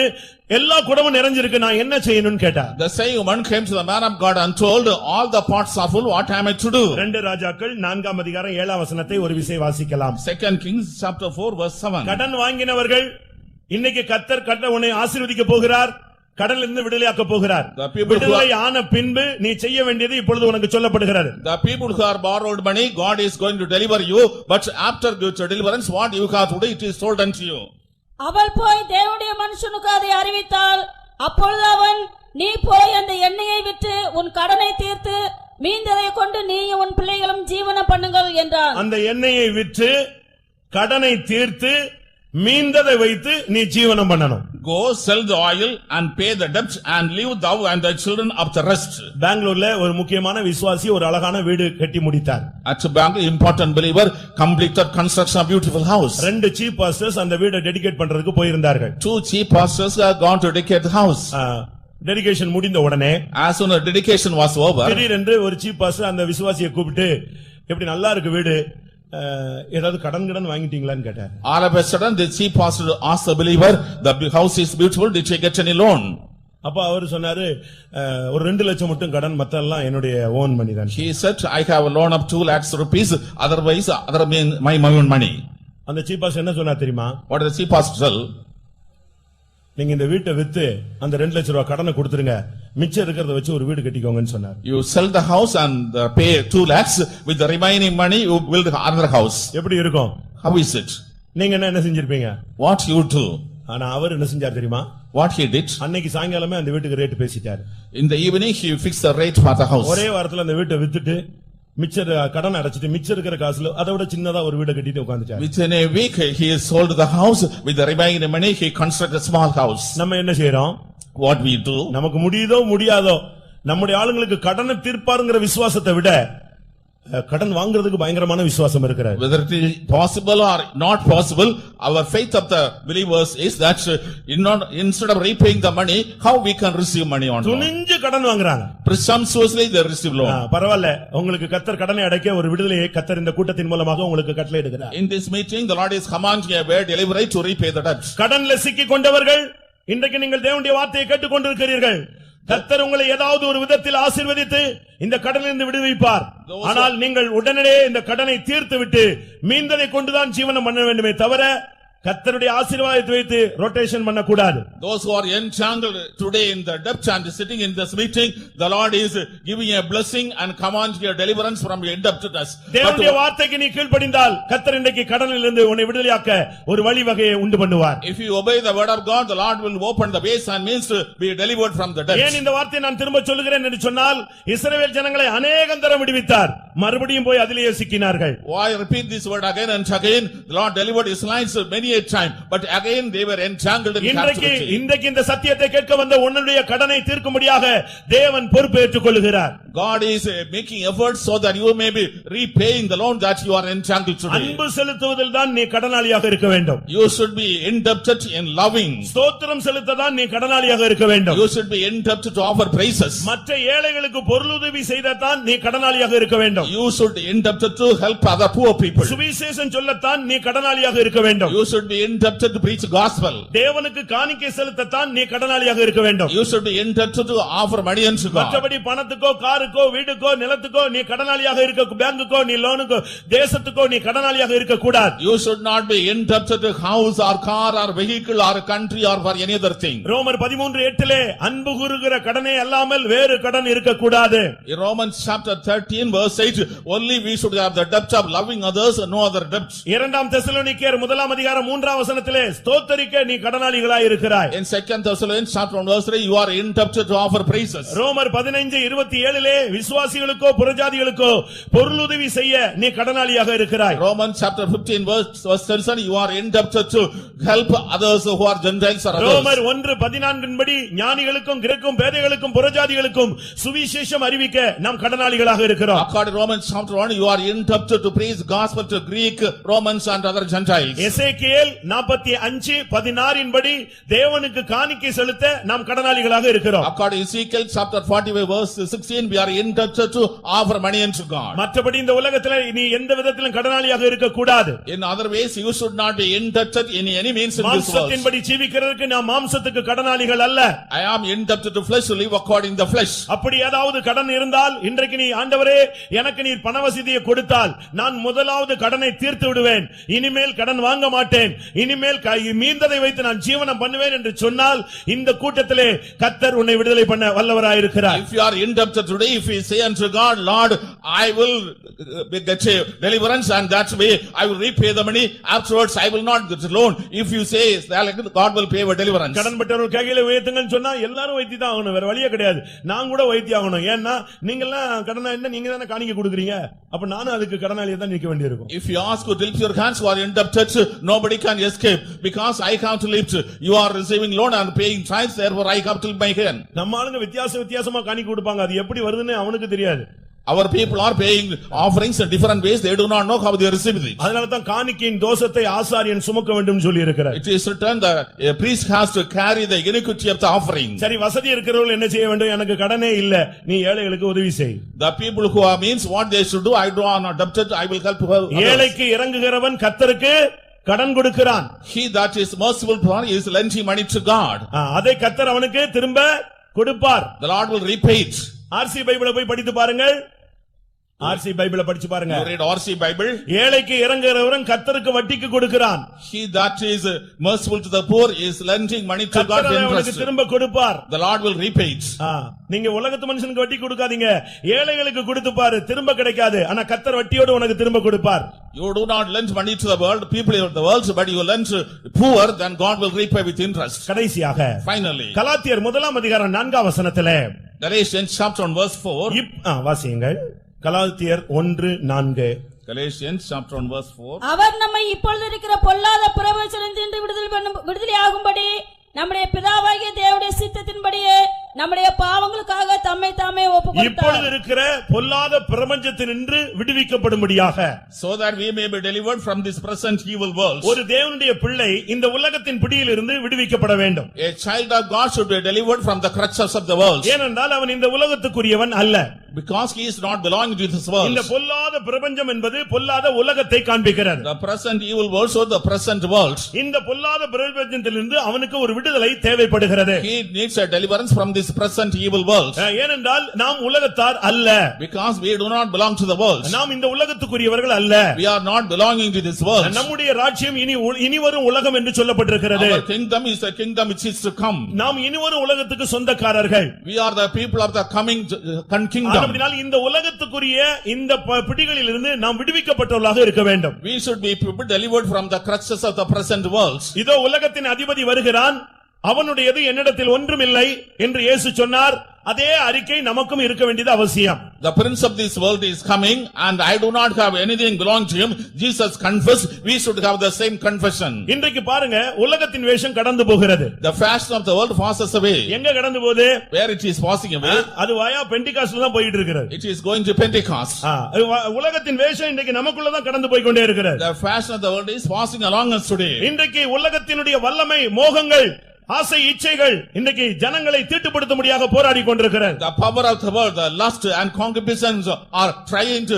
எல்லா குடமும் நிறைஞ்சிருக்கு, நான் என்ன செய்யணும்னு கேட்டா. The same woman came to the man of God and told, all the pots are full, what am I to do? 2 ராஜாக்கள் 4ஆம் அதிகாரம் 7ஆம் வசனத்தை ஒரு விசை வாசிக்கலாம். 2 Kings chapter 4 verse 7. கடன் வாங்கினவர்கள் இன்னைக்கு கர்த்தர் உன்னை ஆசீர்வதிக்க போகிறார், கடனில் இருந்து விடுதலையாக்க போகிறார். விடுதலை ஆன பின்பு நீ செய்ய வேண்டியது இப்பொழுது உனக்கு சொல்லப்படுகிறது. The people who are borrowed money, God is going to deliver you, but after your deliverance what you have to do, it is told unto you. அவள் போய் தேவனுடைய மனுஷனுக்கு அதை அறிவித்தாள். அப்பொழுது அவன், நீ போய் அந்த எண்ணெயை விற்று உன் கடனை தீர்த்து மீந்ததை கொண்டு நீயும் உன் பிள்ளைகளும் ஜீவனம் பண்ணுங்கள் என்றான். அந்த எண்ணெயை விற்று கடனை தீர்த்து மீந்ததை வைத்து நீ ஜீவனம் பண்ணணும். Go sell the oil and pay the debt and leave thou and the children of the rest. பெங்களூர்ல ஒரு முக்கியமான விசுவாசி ஒரு அழகான வீடு கட்டி முடித்தார். At Bangalore, important believer completed construction of beautiful house. 2 chief pastors அந்த வீட்டை டெடிகேட் பண்றதுக்கு போயிருந்தார்கள். 2 chief pastors are gone to dedicate the house. Dedication முடிந்த உடனே, as soon as dedication was over, திடீரென்று ஒரு சீஃப் பாஸ்டர் அந்த விசுவாசியை கூப்பிட்டு, எப்படி நல்லா இருக்கு வீடு, ஏதாவது கடன் வாங்கிட்டீங்களான்னு கேட்டார். All of a sudden the chief pastor asked the believer, the house is beautiful, did you get any loan? அப்ப அவர் சொன்னாரு, ஒரு 2 லட்சம் மட்டும் கடன், மத்தெல்லாம் என்னுடைய ஓன் மணி தான். He said, I have a loan of 2 lakhs rupees, otherwise other mean my own money. அந்த chief pastor என்ன சொன்னார் தெரியுமா? What did the chief pastor tell? நீங்க இந்த வீட்டை வித்து அந்த 2 லட்சம் ரூபாய் கடனை கொடுத்துருங்க, மிச்சம் இருக்கிறத வச்சு ஒரு வீடு கட்டிக்கோங்கன்னு சொன்னார். You sell the house and pay 2 lakhs, with the remaining money you build another house. எப்படி இருக்கும்? How is it? நீங்க என்ன செஞ்சிருப்பீங்க? What you do? ஆனா அவர் என்ன செஞ்சார் தெரியுமா? What he did? அன்னைக்கு சாயங்காலமே அந்த வீட்டுக்கு rate பேசிட்டார். In the evening he fixed the rate for the house. ஒரே வாரத்துல அந்த வீட்டை வித்துட்டு மிச்சர் கடன் அடைச்சிட்டு மிச்சம் இருக்கிற காசுல அதோட சின்னதா ஒரு வீட கட்டிட்டு உட்கார்ந்துட்டார். Within a week he sold the house. With the remaining money he constructed a small house. நம்ம என்ன செய்றோம்? What we do? நமக்கு முடியுதோ முடியாதோ நம்முடைய ஆளுங்களுக்கு கடனை தீர்ப்பாருங்கிற விசுவாசத்தை விட கடன் வாங்குறதுக்கு பயங்கரமான விசுவாசம் இருக்கிறது. Whether it is possible or not possible, our faith of the believers is that instead of repaying the money, how we can receive money on loan. துணிஞ்சு கடன் வாங்குறாங்க. Presumptuously they receive loan. பரவாயில்ல, உங்களுக்கு கர்த்தர் கடனை அடைக்க ஒரு விடுதலையை கர்த்தர் இந்த கூட்டத்தின் மூலமாக உங்களுக்கு கட்டளை இடுகிறார். In this meeting the Lord is commanding a way delivery to repay the debt. கடன்ல சிக்கிக் கொண்டவர்கள் இன்றைக்கு நீங்கள் தேவனுடைய வார்த்தையை கேட்டுக் கொண்டிருக்கிறீர்கள். கர்த்தர் உங்களை ஏதாவது ஒரு விதத்தில் ஆசீர்வதித்து இந்த கடனிலிருந்து விடுவிப்பார். ஆனால் நீங்கள் உடனே இந்த கடனை தீர்த்துவிட்டு மீந்ததை கொண்டுதான் ஜீவனம் பண்ண வேண்டுமே தவிர கர்த்தருடைய ஆசீர்வாதத்தை வைத்து ரொட்டேஷன் பண்ண கூடாது. Those who are entangled today in the debt and sitting in this meeting, the Lord is giving a blessing and commanding a deliverance from your indebtedness. தேவனுடைய வார்த்தைக்கு நீ கீழ்ப்படிந்தால் கர்த்தர் இன்றைக்கு கடனிலிருந்து உன்னை விடுதலையாக்க ஒரு வழி வகையை உண்டு பண்ணுவார். If you obey the word of God, the Lord will open the ways and means to be delivered from the debt. ஏன் இந்த வார்த்தையை நான் திரும்ப சொல்லுகிறேன் என்று சொன்னால் இஸ்ரவேல் ஜனங்களை அநேகம் தரம் விடுவித்தார், மறுபடியும் போய் அதிலேயே சிக்கினார்கள். Why repeat this word again and again? The Lord delivered Israelites many a time, but again they were entangled in captivity. இன்றைக்கு இந்த சத்தியத்தை கேட்க வந்த உன்னுடைய கடனை தீர்க்கும்படியாக தேவன் பொறுப்பை ஏற்றுக்கொள்கிறார். God is making efforts so that you may be repaying the loan that you are entangled today. அன்பு செலுத்துவதில் தான் நீ கடனாளியாக இருக்க வேண்டும். You should be indebted in loving. ஸ்தோத்திரம் செலுத்த தான் நீ கடனாளியாக இருக்க வேண்டும். You should be indebted to offer praises. மற்ற ஏழைகளுக்கு பொருளுதவி செய்ததான் நீ கடனாளியாக இருக்க வேண்டும். You should be indebted to help other poor people. சுவிசேஷம் சொல்லத்தான் நீ கடனாளியாக இருக்க வேண்டும். You should be indebted to preach the gospel. தேவனுக்கு காணிக்கை செலுத்தத்தான் நீ கடனாளியாக இருக்க வேண்டும். You should be indebted to offer money unto God. மற்றபடி பணத்துக்கோ காருக்கோ வீடுக்கோ நிலத்துக்கோ நீ கடனாளியாக இருக்க, பேங்குக்கோ நீ லோனுக்கோ தேசத்துக்கோ நீ கடனாளியாக இருக்க கூடாது. You should not be indebted to house or car or vehicle or country or for any other thing. ரோமர் 13:8 அன்பு கூறுகிற கடனே அல்லாமல் வேறு கடன் இருக்க கூடாது. In Romans chapter 13 verse 8, only we should have the debt of loving others and no other debt. இரண்டாம் தெசலோனிக்கேயர் 1:3 வசனத்திலே ஸ்தோத்திரிக்க நீ கடனாளிகளாய் இருக்கிறாய். In 2 Thessalonians chapter 1 verse 3, you are indebted to offer praises. ரோமர் 15:27 விசுவாசிகளுக்கோ புறஜாதிகளுக்கோ பொருளுதவி செய்ய நீ கடனாளியாக இருக்கிறாய். Romans chapter 15 verse 37, you are indebted to help others who are Gentiles or others. ரோமர் 1:14 படி ஞானிகளுக்கும் கிரேக்கும் பேதைகளுக்கும் புறஜாதிகளுக்கும் சுவிசேஷம் அறிவிக்க நாம் கடனாளிகளாக இருக்கிறோம். According to Romans chapter 1, you are indebted to preach gospel to Greek, Romans and other Gentiles. எசேக்கியேல் 45:16 படி தேவனுக்கு காணிக்கை செலுத்த நாம் கடனாளிகளாக இருக்கிறோம். According to Ezekiel chapter 45 verse 16, we are indebted to offer money unto God. மற்றபடி இந்த உலகத்திலே நீ எந்த விதத்திலும் கடனாளியாக இருக்க கூடாது. In other ways, you should not be indebted in any means in this world. மாம்சத்தின்படி ஜீவிக்கிறதுக்கு நாம் மாம்சத்துக்கு கடனாளிகள் அல்ல. I am indebted to flesh to live according to the flesh. அப்படி ஏதாவது கடன் இருந்தால் இன்றைக்கு நீ ஆண்டவரே எனக்கு நீர் பணவசதியை கொடுத்தால் நான் முதலாவது கடனை தீர்த்து விடுவேன், இனிமேல் கடன் வாங்க மாட்டேன், இனிமேல் மீந்ததை வைத்து நான் ஜீவனம் பண்ணுவேன் என்று சொன்னால் இந்த கூட்டத்திலே கர்த்தர் உன்னை விடுதலை பண்ண வல்லவராயிருக்கிறார். If you are indebted today, if you say unto God, Lord, I will get a deliverance and that way I will repay the money, afterwards I will not get a loan. If you say God will pay a deliverance. கடன் பட்டவர்கள் கையில வைத்துங்கன்னு சொன்னா எல்லாரும் வைத்தி தான் ஆகணும், வேற வழியே கிடையாது. நான் கூட வைத்தி ஆகணும். ஏன்னா நீங்க எல்லாம் கடனா என்ன நீங்க தானே காணிக்கை கொடுக்குறீங்க, அப்ப நானும் அதுக்கு கடனாளியா தான் நிக்க வேண்டியிருக்கும். If you ask to lift your hands who are indebted, nobody can escape because I have to lift. You are receiving loan and paying tithes, therefore I have to lift my hand. நம்ம ஆளுங்க வித்தியாசமா காணிக்கை கொடுப்பாங்க, அது எப்படி வருதுன்னு அவனுக்கு தெரியாது. Our people are paying offerings in different ways, they do not know how they receive it. அதனால தான் காணிக்கையின் தோஷத்தை ஆசாரியன் சுமக்க வேண்டும் சொல்லி இருக்கிறார். It is written that a priest has to carry the iniquity of the offering. சரி, வசதி இருக்கிறவர்கள் என்ன செய்ய வேண்டும்? எனக்கு கடனே இல்ல, நீ ஏழைகளுக்கு உதவி செய். The people who are means what they should do, I do not debted, I will help others. ஏழைக்கு இறங்குகிறவன் கர்த்தருக்கு கடன் கொடுக்கிறான். He that is merciful is lending money to God. அதை கர்த்தர் அவனுக்கு திரும்ப கொடுப்பார். The Lord will repay it. RC பைபிளை போய் படித்து பாருங்கள். ஆர்சி பைபிளை படிச்சு பாருங்க. You read RC Bible. ஏழைக்கு இறங்குறவன் கர்த்தருக்கு வட்டிக்கு கொடுக்கிறான். He that is merciful to the poor is lending money to God with அவனுக்கு interest. திரும்ப கொடுப்பார். The Lord will repay it. நீங்க உலகத்து மனுஷனுக்கு வட்டி கொடுக்காதீங்க, ஏழைகளுக்கு கொடுத்து பாரு, திரும்ப கிடைக்காது. ஆனா கர்த்தர் வட்டியோட உனக்கு திரும்ப கொடுப்பார். You do not lend money to the world, people of the world, but you lend to poor, then God will repay with interest. கடைசியாக Finally, கலாத்தியர் 1 அதிகாரம் 4 Galatians chapter 1 verse 4. வாசியுங்கள். கலாத்தியர் 1:4. Galatians chapter 1 verse 4. அவர் நம்மை இப்பொழுது இருக்கிற பொல்லாத பிரபஞ்சத்தினின்று விடுதலை ஆகும்படி நம்முடைய பிதாவாகிய தேவனுடைய சித்தத்தின்படியே நம்முடைய பாவங்களுக்காக தம்மை தாமே ஒப்புக்கொடுத்தார். இப்பொழுது இருக்கிற பொல்லாத பிரபஞ்சத்தினின்று விடுவிக்கப்படும்படியாக, so that we may be delivered from this present evil world. ஒரு தேவனுடைய பிள்ளை இந்த உலகத்தின் பிடியிலிருந்து விடுவிக்கப்பட வேண்டும். A child of God should be delivered from the clutches of the world. ஏனென்றால் அவன் இந்த உலகத்துக்குரியவன் அல்ல. Because he is not belonging to this world. இந்த பொல்லாத பிரபஞ்சம் என்பது பொல்லாத உலகத்தை காண்பிக்கிறது. The present evil world shows the present world. இந்த பொல்லாத பிரபஞ்சத்திலிருந்து அவனுக்கு ஒரு விடுதலை தேவைப்படுகிறது. He needs a deliverance from this present evil world. ஏனென்றால் நாம் உலகத்தார் அல்ல. Because we do not belong to the world. நாம் இந்த உலகத்துக்குரியவர்கள் அல்ல. We are not belonging to this world. நம்முடைய ராஜ்யம் இனி வரும் உலகம் என்று சொல்லப்பட்டிருக்கிறது. Our kingdom is the kingdom which is to come. நாம் இனி வரும் உலகத்துக்கு சொந்தக்காரர்கள். We are the people of the coming kingdom. அப்படினால் இந்த உலகத்துக்குரிய இந்த பிடிகளிலிருந்து நாம் விடுவிக்கப்பட்டவர்களாக இருக்க வேண்டும். We should be delivered from the clutches of the present world. இதோ உலகத்தின் அதிபதி வருகிறான், அவனுடையது என்னிடத்தில் ஒன்றுமில்லை என்று இயேசு சொன்னார். அதே அறிக்கை நமக்கும் இருக்க வேண்டியது அவசியம். The prince of this world is coming and I do not have anything belonging to him. Jesus confessed, we should have the same confession. இன்றைக்கு பாருங்க, உலகத்தின் வேஷம் கடந்து போகிறது. The fashion of the world passes away. எங்க கடந்து போகுது? Where it is passing away? அது வாயா பெண்டிகாஸ்ட்ல தான் போயிட்டு இருக்கிறது. It is going to Pentecost. உலகத்தின் வேஷம் இன்றைக்கு நமக்குள்ள தான் கடந்து போய் கொண்டே இருக்கிறது. The fashion of the world is passing along us today. இன்றைக்கு உலகத்தினுடைய வல்லமை, மோகங்கள், ஆசை, இச்சைகள் இன்றைக்கு ஜனங்களை தீட்டுப்படுத்தும்படியாக போராடி கொண்டிருக்கிறது. The power of the world, the lust and concupiscence are trying to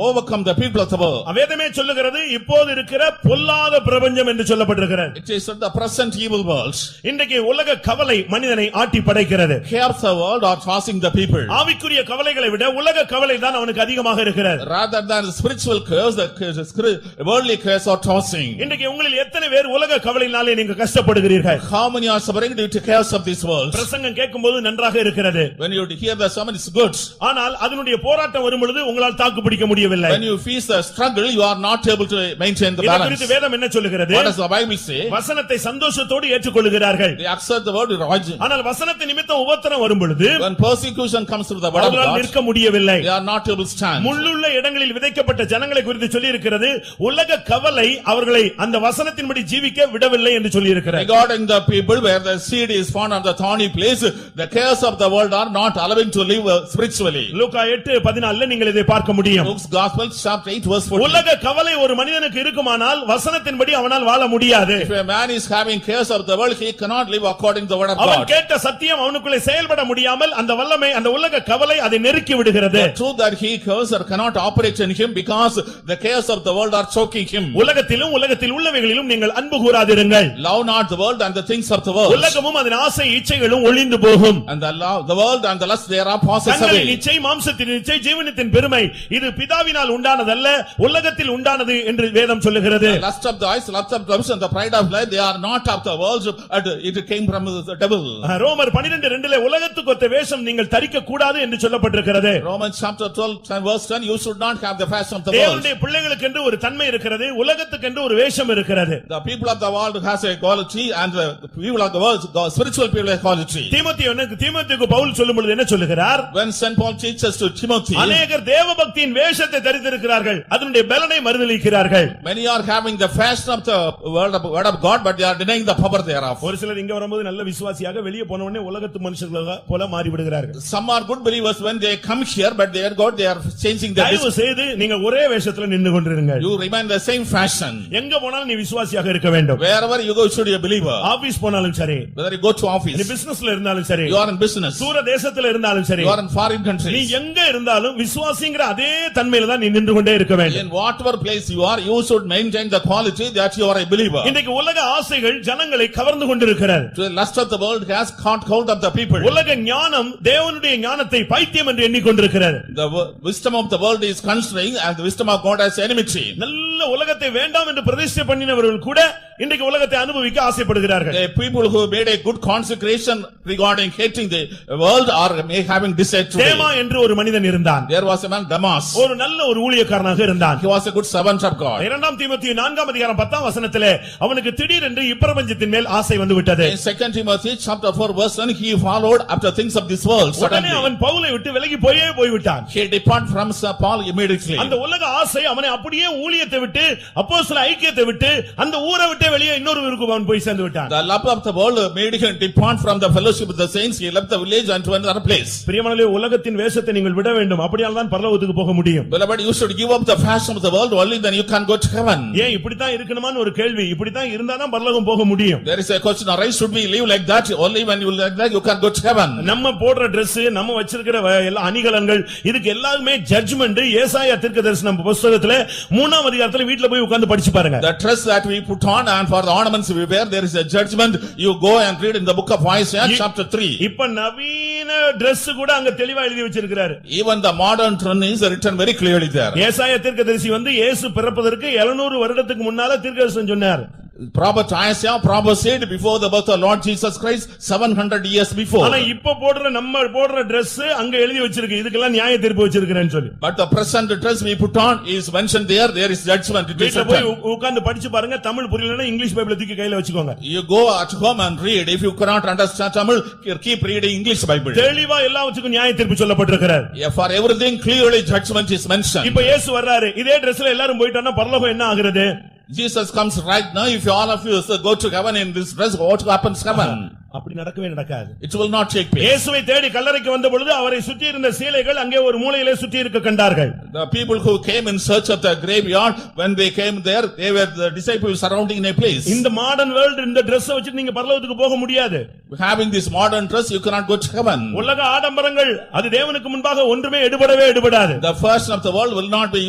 overcome the people of the world. வேதமே சொல்லுகிறது, இப்போது இருக்கிற பொல்லாத பிரபஞ்சம் என்று சொல்லப்பட்டிருக்கிறது. It is the present evil world. இன்றைக்கு உலக கவலை மனிதனை ஆட்டி படைக்கிறது. Cares of the world are tossing the people. ஆவிக்குரிய கவலைகளை விட உலக கவலை தான் அவனுக்கு அதிகமாக இருக்கிறது. Rather than spiritual cares, the worldly cares are tossing. இன்றைக்கு உங்களில் எத்தனை பேர் உலக கவலையினாலே நீங்க கஷ்டப்படுகிறீர்கள்? How many are suffering due to cares of this world? பிரசங்கம் கேட்கும்போது நன்றாக இருக்கிறது. When you hear the sermon, it's good. ஆனால் அதனுடைய போராட்டம் வரும் பொழுது உங்களால் தாக்கு பிடிக்க முடியவில்லை. When you face the struggle, you are not able to maintain the balance. இதற்கு வேதம் என்ன சொல்லுகிறது? What does the Bible say? வசனத்தை சந்தோஷத்தோடு ஏற்றுக்கொள்கிறார்கள். They accept the word with joy. ஆனால் வசனத்தின் நிமித்தம் உபத்திரம் வரும் பொழுது, when persecution comes through the word of God, நிற்க முடியவில்லை. they are not able to stand. முள்ளுள்ள இடங்களில் விதைக்கப்பட்ட ஜனங்களை குறித்து சொல்லி இருக்கிறது, உலக கவலை அவர்களை அந்த வசனத்தின்படி ஜீவிக்க விடவில்லை என்று சொல்லி இருக்கிறார். Regarding the people where the seed is found on the thorny place, the cares of the world are not allowing to live spiritually. லூக்கா 8:14 நீங்கள் இதை பார்க்க முடியும். Luke's Gospel chapter 8 verse 14. உலக கவலை ஒரு மனிதனுக்கு இருக்குமானால் வசனத்தின்படி அவனால் வாழ முடியாது. If a man is having cares of the world, he cannot live according to the word of அவன் God. கேட்ட சத்தியம் அவனுக்குள்ளே செயல்பட முடியாமல் அந்த வல்லமை, அந்த உலக கவலை அதை நெருக்கி விடுகிறது. The truth that he cares cannot operate in him because the cares of the world are choking him. உலகத்திலும் உலகத்தில் உள்ளவைகளிலும் நீங்கள் அன்பு கூராதிருங்கள். Love not the world and the things of the world. உலகமும் அதன் ஆசை இச்சைகளும் ஒளிந்து போகும். And the world and the lust thereof passes away. இச்சை, மாம்சத்தின் இச்சை, ஜீவனத்தின் பெருமை இது பிதாவினால் உண்டானதல்ல, உலகத்தில் உண்டானது என்று வேதம் சொல்லுகிறது. The lust of the eyes, lust of the lips and the pride of life, they are not of the world, it came from the devil. ரோமர் 12:2 உலகத்துக்கு ஒத்த வேஷம் நீங்கள் தரிக்க கூடாது என்று சொல்லப்பட்டிருக்கிறது. Romans chapter 12 verse 10, you should not have the fashion of the world. தேவனுடைய பிள்ளைகளுக்கு என்று ஒரு தன்மை இருக்கிறது, உலகத்துக்கு என்று ஒரு வேஷம் இருக்கிறது. The people of the world has a quality and the people of the world, the spiritual people have quality. தீமோத்தேயுக்கு Pavul சொல்லும் பொழுது என்ன சொல்லுகிறார்? When Saint Paul teaches to Timothy, அநேகர் தேவபக்தியின் வேஷத்தை தரித்திருக்கிறார்கள், அதனுடைய பலனை மறுதலிக்கிறார்கள். many are having the fashion of the word of God, but they are denying the power thereof. ஒரு சிலர் இங்க வரும்போது நல்ல விசுவாசியாக வெளியே போன உடனே உலகத்து மனுஷர்களாக போல மாறி விடுகிறார்கள். Some are good believers when they come here, but they are God, they are changing their தயவு செய்து நீங்க ஒரே வேஷத்துல நின்னு கொண்டிருங்கள். You remain the same fashion. எங்க போனாலும் நீ விசுவாசியாக இருக்க வேண்டும். Wherever you go, you should be a believer. Office போனாலும் இருந்தாலும் சரி, whether you go to நீ office, பிசினஸ்ல இருந்தாலும் சரி, you are in business, தூர தேசத்துல இருந்தாலும் சரி, you are in foreign நீ countries, எங்க இருந்தாலும் விசுவாசிங்கிற அதே தன்மையில தான் நீ நின்று கொண்டே இருக்க வேண்டும். in whatever place you are, you should maintain the quality that you are a believer. இன்றைக்கு உலக ஆசைகள் ஜனங்களை கவர்ந்து கொண்டிருக்கிறது. The lust of the world has caught hold of the people. உலக ஞானம் தேவனுடைய ஞானத்தை பைத்தியம் என்று எண்ணிக்கொண்டிருக்கிறது. The wisdom of the world is constraining and the wisdom of God has enmity. நல்ல உலகத்தை வேண்டாம் என்று பிரதிஷ்டை பண்ணினவர்கள் கூட இன்றைக்கு உலகத்தை அனுபவிக்க ஆசைப்படுகிறார்கள். The people who made a good consecration regarding hating the world are having desire today. தேமா என்று ஒரு மனிதன் இருந்தான். There was a man Damas. ஒரு நல்ல ஒரு ஊழியக்காரனாக இருந்தான். He was a good servant of God. 2 தீமோத்தேயு 4:10 அவனுக்கு திடீரென்று இப்பிரபஞ்சத்தின் மேல் ஆசை வந்து விட்டது. In 2 Timothy chapter 4 verse 1, he followed after things of this world உடனே suddenly. அவன் பவுலை விட்டு விலகி போய்விட்டான். He departed from Paul immediately. அந்த உலக ஆசை அவனை அப்படியே ஊழியத்தை விட்டு அப்போஸ்தல ஐக்கியத்தை விட்டு அந்த ஊரை விட்டு வெளியே இன்னொரு ஊருக்கு அவன் போய் சேர்ந்து விட்டான். The love of the world made him depart from the fellowship of the saints. He left the village and to another place. பிரியமானவர்களே, உலகத்தின் வேஷத்தை நீங்கள் விட வேண்டும். அப்படியால் தான் பரலோகத்துக்கு போக முடியும். Beloved, you should give up the fashion of the world, only then you can go to heaven. ஏன் இப்படி தான் இருக்கணுமான்னு ஒரு கேள்வி. இப்படி தான் இருந்தா தான் பரலோகம் போக முடியும். There is a question, arise, should we live like that? Only when you live like that you can go to heaven. நம்ம போடுற Dress, நம்ம வச்சிருக்கிற எல்லா அணிகலன்கள், இதுக்கு எல்லாமே ஜட்ஜ்மென்ட். ஏசாயா தீர்க்கதரிசன புத்தகத்துல 3ஆம் அதிகாரத்துல வீட்ல போய் உட்கார்ந்து படிச்சு பாருங்க. The dress that we put on and for the ornaments we wear, there is a judgment. You go and read in the book of Isaiah chapter 3. இப்ப நவீன Dress கூட அங்க தெளிவா எழுதி வச்சிருக்காரு. Even the modern trend is written very clearly there. ஏசாயா தீர்க்கதரிசி வந்து இயேசு பிறப்பதற்கு 700 வருடத்துக்கு முன்னால தீர்க்கதரிசனம் சொன்னார். Prophet Isaiah prophesied before the birth of Lord Jesus Christ 700 years before. ஆனா இப்ப நம்ம போடுற Dress அங்க எழுதி வச்சிருக்கு, இதுக்கெல்லாம் நியாய தீர்ப்பு வச்சிருக்கிறேன்னு சொல்லி. But the present dress we put on is mentioned there. There is judgment. It is வீட்ல போய் written. உட்கார்ந்து படிச்சு பாருங்க. தமிழ் புரியலனா இங்கிலீஷ் பைபிளை தூக்கி கையில வச்சுக்கோங்க. You go at home and read. If you cannot understand Tamil, keep reading English Bible. தெளிவா எல்லாவற்றுக்கும் நியாய தீர்ப்பு சொல்லப்பட்டிருக்கிறது. Yeah, for everything clearly judgment is mentioned. இப்ப இயேசு வர்றாரு. இதே Dressல எல்லாரும் போயிட்டானா பரலோகம் என்ன ஆகிறது? Jesus comes right now. If all of you go to heaven in this dress, what happens heaven? அப்படி நடக்கவே நடக்காது. It will not take place. இயேசுவை தேடி கல்லறைக்கு வந்த பொழுது அவரை சுற்றி இருந்த சீலைகள் அங்கே ஒரு மூலையிலே சுற்றி இருக்க கண்டார்கள். The people who came in search of the graveyard, when they came there, they were the disciples surrounding in a place. இந்த மாடர்ன் வேர்ல்ட் இந்த Dress வச்சிட்டு நீங்க பரலோகத்துக்கு போக முடியாது. Having this modern dress, you cannot go to heaven. உலக ஆடம்பரங்கள் அது தேவனுக்கு முன்பாக ஒன்றுமே எடுபடாது. The fashion of the world will not be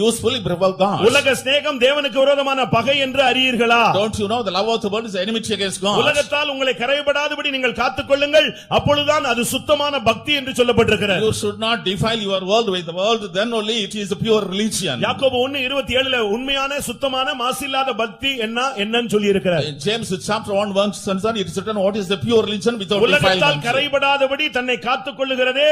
useful before God. உலக ஸ்நேகம் தேவனுக்கு விரோதமான பகை என்று அறியீர்களா? Don't you know the love of the world is enmity against God? உலகத்தால் உங்களை கரைபடாதபடி நீங்கள் காத்துக்கொள்ளுங்கள், அப்பொழுதுதான் அது சுத்தமான பக்தி என்று சொல்லப்பட்டிருக்கிறது. You should not defile your world with the world, then only it is a pure religion. யாக்கோபு 1:27 உண்மையான சுத்தமான மாசில்லாத பக்தி என்னன்னு சொல்லி இருக்கிறார். In James chapter 1 verse 1, it is written, what is the pure religion without உலகத்தால் defilement? கரைபடாதபடி தன்னை காத்துக்கொள்ளுகிறதே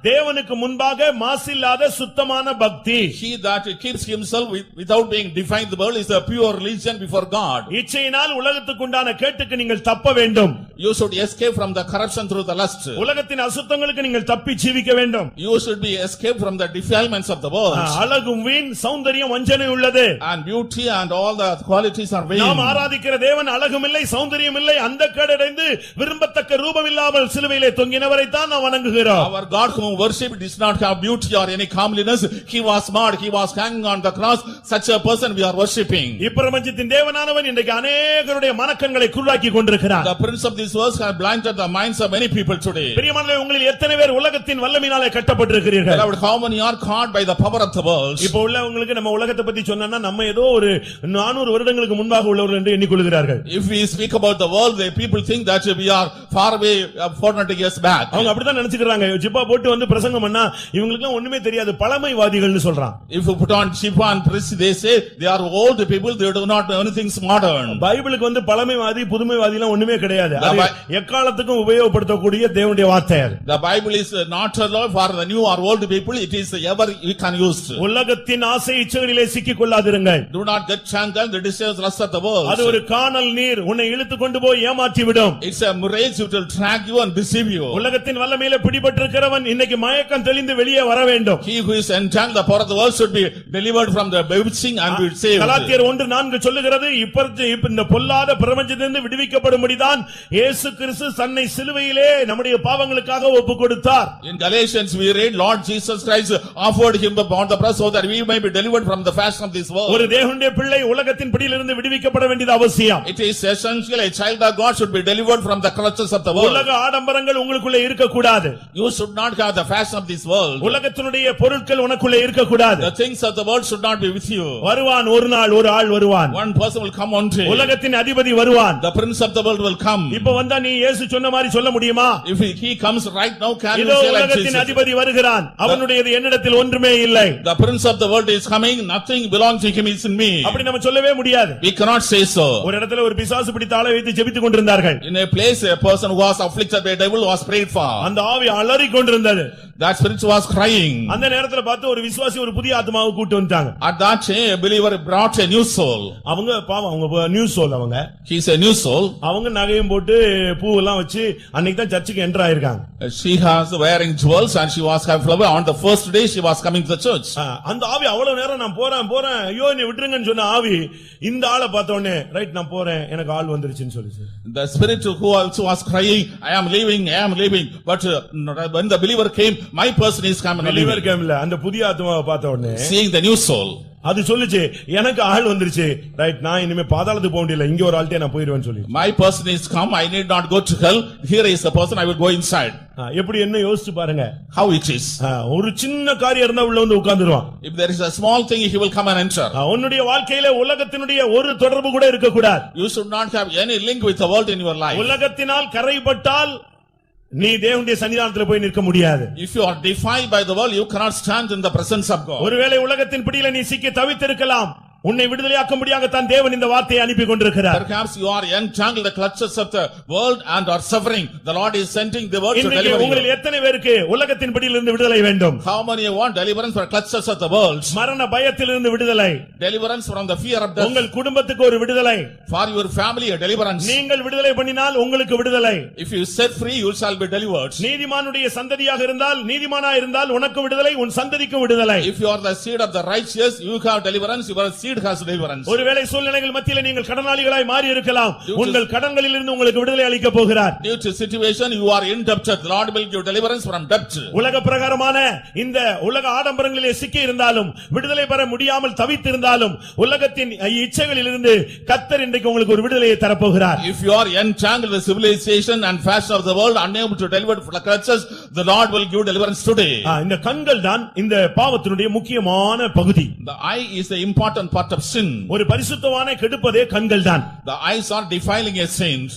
தேவனுக்கு முன்பாக மாசில்லாத சுத்தமான பக்தி. He that keeps himself without being defiled the world is a pure religion before God. இச்சையினால் உலகத்துக்குண்டான கேட்டுக்கு நீங்கள் தப்ப வேண்டும். You should escape from the corruption through the lust. உலகத்தின் அசுத்தங்களுக்கு நீங்கள் தப்பி ஜீவிக்க வேண்டும். You should be escape from the defilements of the world. அழகும் வீண், சௌந்தரியம் வஞ்சனை உள்ளது. And beauty and all the qualities are vain. நாம் ஆராதிக்கிற தேவன் அழகும் இல்லை, சௌந்தரியம் இல்லை, அந்த கேடடைந்து விரும்பத்தக்க ரூபம் இல்லாமல் சிலுவையிலே தொங்கினவரை தான் நாம் வணங்குகிறோம். Our God whom worship does not have beauty or any comeliness. He was marred, he was hanging on the cross. Such a person we are worshiping. இப்பிரபஞ்சத்தின் தேவனானவன் இன்றைக்கு அநேகருடைய மனக்கண்களை குருடாக்கி கொண்டிருக்கிறார். The prince of this world has blinded the minds of many people today. பிரியமானவர்களே, உங்களில் எத்தனை பேர் உலகத்தின் வல்லமையினாலே கட்டப்பட்டிருக்கிறீர்கள்? Beloved, how many are caught by the power of the world? இப்போ உள்ள உங்களுக்கு நம்ம உலகத்தை பத்தி சொன்னா நம்ம ஏதோ ஒரு 400 வருடங்களுக்கு முன்பாக உள்ளவர்கள் என்று எண்ணிக்கொள்கிறார்கள். If we speak about the world, the people think that we are far away 400 years back. அவங்க அப்படிதான் நினைச்சுக்கிறாங்க. ஜிப்பா போட்டு வந்து பிரசங்கம் பண்ணா இவங்களுக்கு எல்லாம் ஒண்ணுமே தெரியாது, பழமைவாதிகள்னு சொல்றான். If you put on chipa and press, they say they are old people, they do not know anything modern. பைபிளுக்கு வந்து பழமைவாதி புதுமைவாதி எல்லாம் ஒண்ணுமே கிடையாது. அது எக்காலத்துக்கும் உபயோகப்படுத்தக்கூடிய தேவனுடைய வார்த்தை. The Bible is not a law for the new or old people, it is ever you can use. உலகத்தின் ஆசை இச்சைகளிலே சிக்கிக் கொள்ளாதிருங்கள். Do not get tangled in the desires lust of the world. அது ஒரு கானல் நீர், உன்னை இழுத்து கொண்டு போய் ஏமாற்றி விடும். It's a mirage which will drag you and deceive you. உலகத்தின் வல்லமையில பிடிபட்டிருக்கிறவன் இன்னைக்கு மயக்கம் தெளிந்து வெளியே வர வேண்டும். He who is entangled the power of the world should be delivered from the bewitching and be saved. கலாத்தியர் 1:4 சொல்லுகிறது இப்ப இந்த பொல்லாத பிரபஞ்சத்திலிருந்து விடுவிக்கப்படும்படிதான் இயேசு கிறிஸ்து தன்னை சிலுவையிலே நம்முடைய பாவங்களுக்காக ஒப்புக் கொடுத்தார். In Galatians we read Lord Jesus Christ offered him upon the cross so that we may be delivered from the fashion of this world. ஒரு தேவனுடைய பிள்ளை உலகத்தின் பிடியிலிருந்து விடுவிக்கப்பட வேண்டியது அவசியம். It is essential a child of God should be delivered from the clutches of the world. உலக ஆடம்பரங்கள் உங்களுக்குள்ளே இருக்க கூடாது. You should not have the fashion of this world. உலகத்தினுடைய பொருட்கள் உனக்குள்ளே இருக்க கூடாது. The things of the world should not be with you. வருவான் ஒரு நாள் ஒரு ஆள் வருவான். One person will come one day. உலகத்தின் அதிபதி வருவான். The prince of the world will come. இப்ப வந்தா நீ இயேசு சொன்ன மாதிரி சொல்ல முடியுமா? If he comes right now, can you இதோ say like உலகத்தின் Jesus? அதிபதி வருகிறான். அவனுடையது என்னிடத்தில் ஒன்றுமே இல்லை. The prince of the world is coming, nothing belongs to him is in me. அப்படி நம்ம சொல்லவே முடியாது. We cannot say so. ஒரு இடத்துல ஒரு பிசாசு பிடித்த ஆளை வைத்து ஜெபித்துக் கொண்டிருந்தார்கள். In a place a person who was afflicted by a devil was prayed for. அந்த ஆவி அலறிக் கொண்டிருந்தது. That spirit was crying. அந்த நேரத்துல பார்த்து ஒரு விசுவாசி ஒரு புதிய ஆத்மாவை கூட்டி வந்தாங்க. At that time a believer brought a new soul. அவங்க பாவம் அவங்க நியூ சோல் அவங்க. He is a new soul. அவங்க நகையும் போட்டு பூவெல்லாம் வச்சு அன்னைக்கு தான் சர்ச்சுக்கு என்டர் ஆயிருக்காங்க. She has wearing jewels and she was having flower. On the first day she was coming to the church. அந்த ஆவி அவ்வளவு நேரம் நான் போறேன் ஐயோ நீ விட்டுருங்கன்னு சொன்ன ஆவி இந்த ஆளை பார்த்த உடனே ரைட் நான் போறேன் எனக்கு ஆள் வந்துருச்சுன்னு சொல்லுச்சு. The spirit who also was crying I am leaving but when the believer came my person is coming. believer came இல்ல அந்த புதிய ஆத்மாவை பார்த்த உடனே seeing the new soul அது சொல்லுச்சு எனக்கு ஆள் வந்துருச்சு ரைட் நான் இனிமே பாதாளத்துக்கு போக முடியல இங்க ஒரு ஆள்கிட்ட நான் போயிடுவேன்னு சொல்லி. My person is come I need not go to hell here is the person I will go inside. எப்படி என்ன யோசிச்சு பாருங்க how it is. ஒரு சின்ன காரியம் இருந்தா உள்ள வந்து உட்கார்ந்துருவான். If there is a small thing he will come and enter. உன்னுடைய வாழ்க்கையில உலகத்தினுடைய ஒரு தொடர்பு கூட இருக்க கூடாது. You should not have any link with the world in your life. உலகத்தினால் கரைப்பட்டால் நீ தேவனுடைய சன்னிதானத்துல போய் நிற்க முடியாது. If you are defiled by the world you cannot stand in the presence of God. ஒருவேளை உலகத்தின் பிடியில நீ சிக்கி தவித்திருக்கலாம். உன்னை விடுதலையாக்கும்படியாகத்தான் தேவன் இந்த வார்த்தையை அனுப்பி கொண்டிருக்கிறார். Perhaps you are entangled the clutches of the world and are suffering. The Lord is sending the word to deliver you. உங்களில் எத்தனை பேருக்கு உலகத்தின் பிடியிலிருந்து விடுதலை வேண்டும்? How many want deliverance from clutches of the world? மரண பயத்திலிருந்து விடுதலை. Deliverance from the fear of death. உங்கள் குடும்பத்துக்கு ஒரு விடுதலை. For your family a deliverance. நீங்கள் விடுதலை பண்ணினால் உங்களுக்கு விடுதலை. If you set free you shall be delivered. நீதிமானுடைய சந்ததியாக இருந்தால் நீதிமானா இருந்தால் உனக்கு விடுதலை உன் சந்ததிக்கு விடுதலை. If you are the seed of the righteous you have deliverance your seed has deliverance. ஒருவேளை சூழ்நிலைகள் மத்தியிலே நீங்கள் கடனாளிகளாய் மாறி இருக்கலாம். உங்கள் கடன்களில் இருந்து உங்களுக்கு விடுதலை அளிக்க போகிறார். Due to situation you are indebted. The Lord will give deliverance from debt. உலக பிரகாரமான இந்த உலக ஆடம்பரங்களிலே சிக்கி இருந்தாலும் விடுதலை பெற முடியாமல் தவித்திருந்தாலும் உலகத்தின் இச்சைகளில் இருந்து கர்த்தர் இன்றைக்கு உங்களுக்கு ஒரு விடுதலையை தரப் போகிறார். If you are entangled in the civilization and fashion of the world unable to deliver from the clutches the Lord will give deliverance today. இந்த கண்கள் தான் இந்த பாவத்தினுடைய முக்கியமான பகுதி. The eye is the important part of sin. ஒரு பரிசுத்தவானை கெடுப்பதே கண்கள் தான். The eyes are defiling a saint.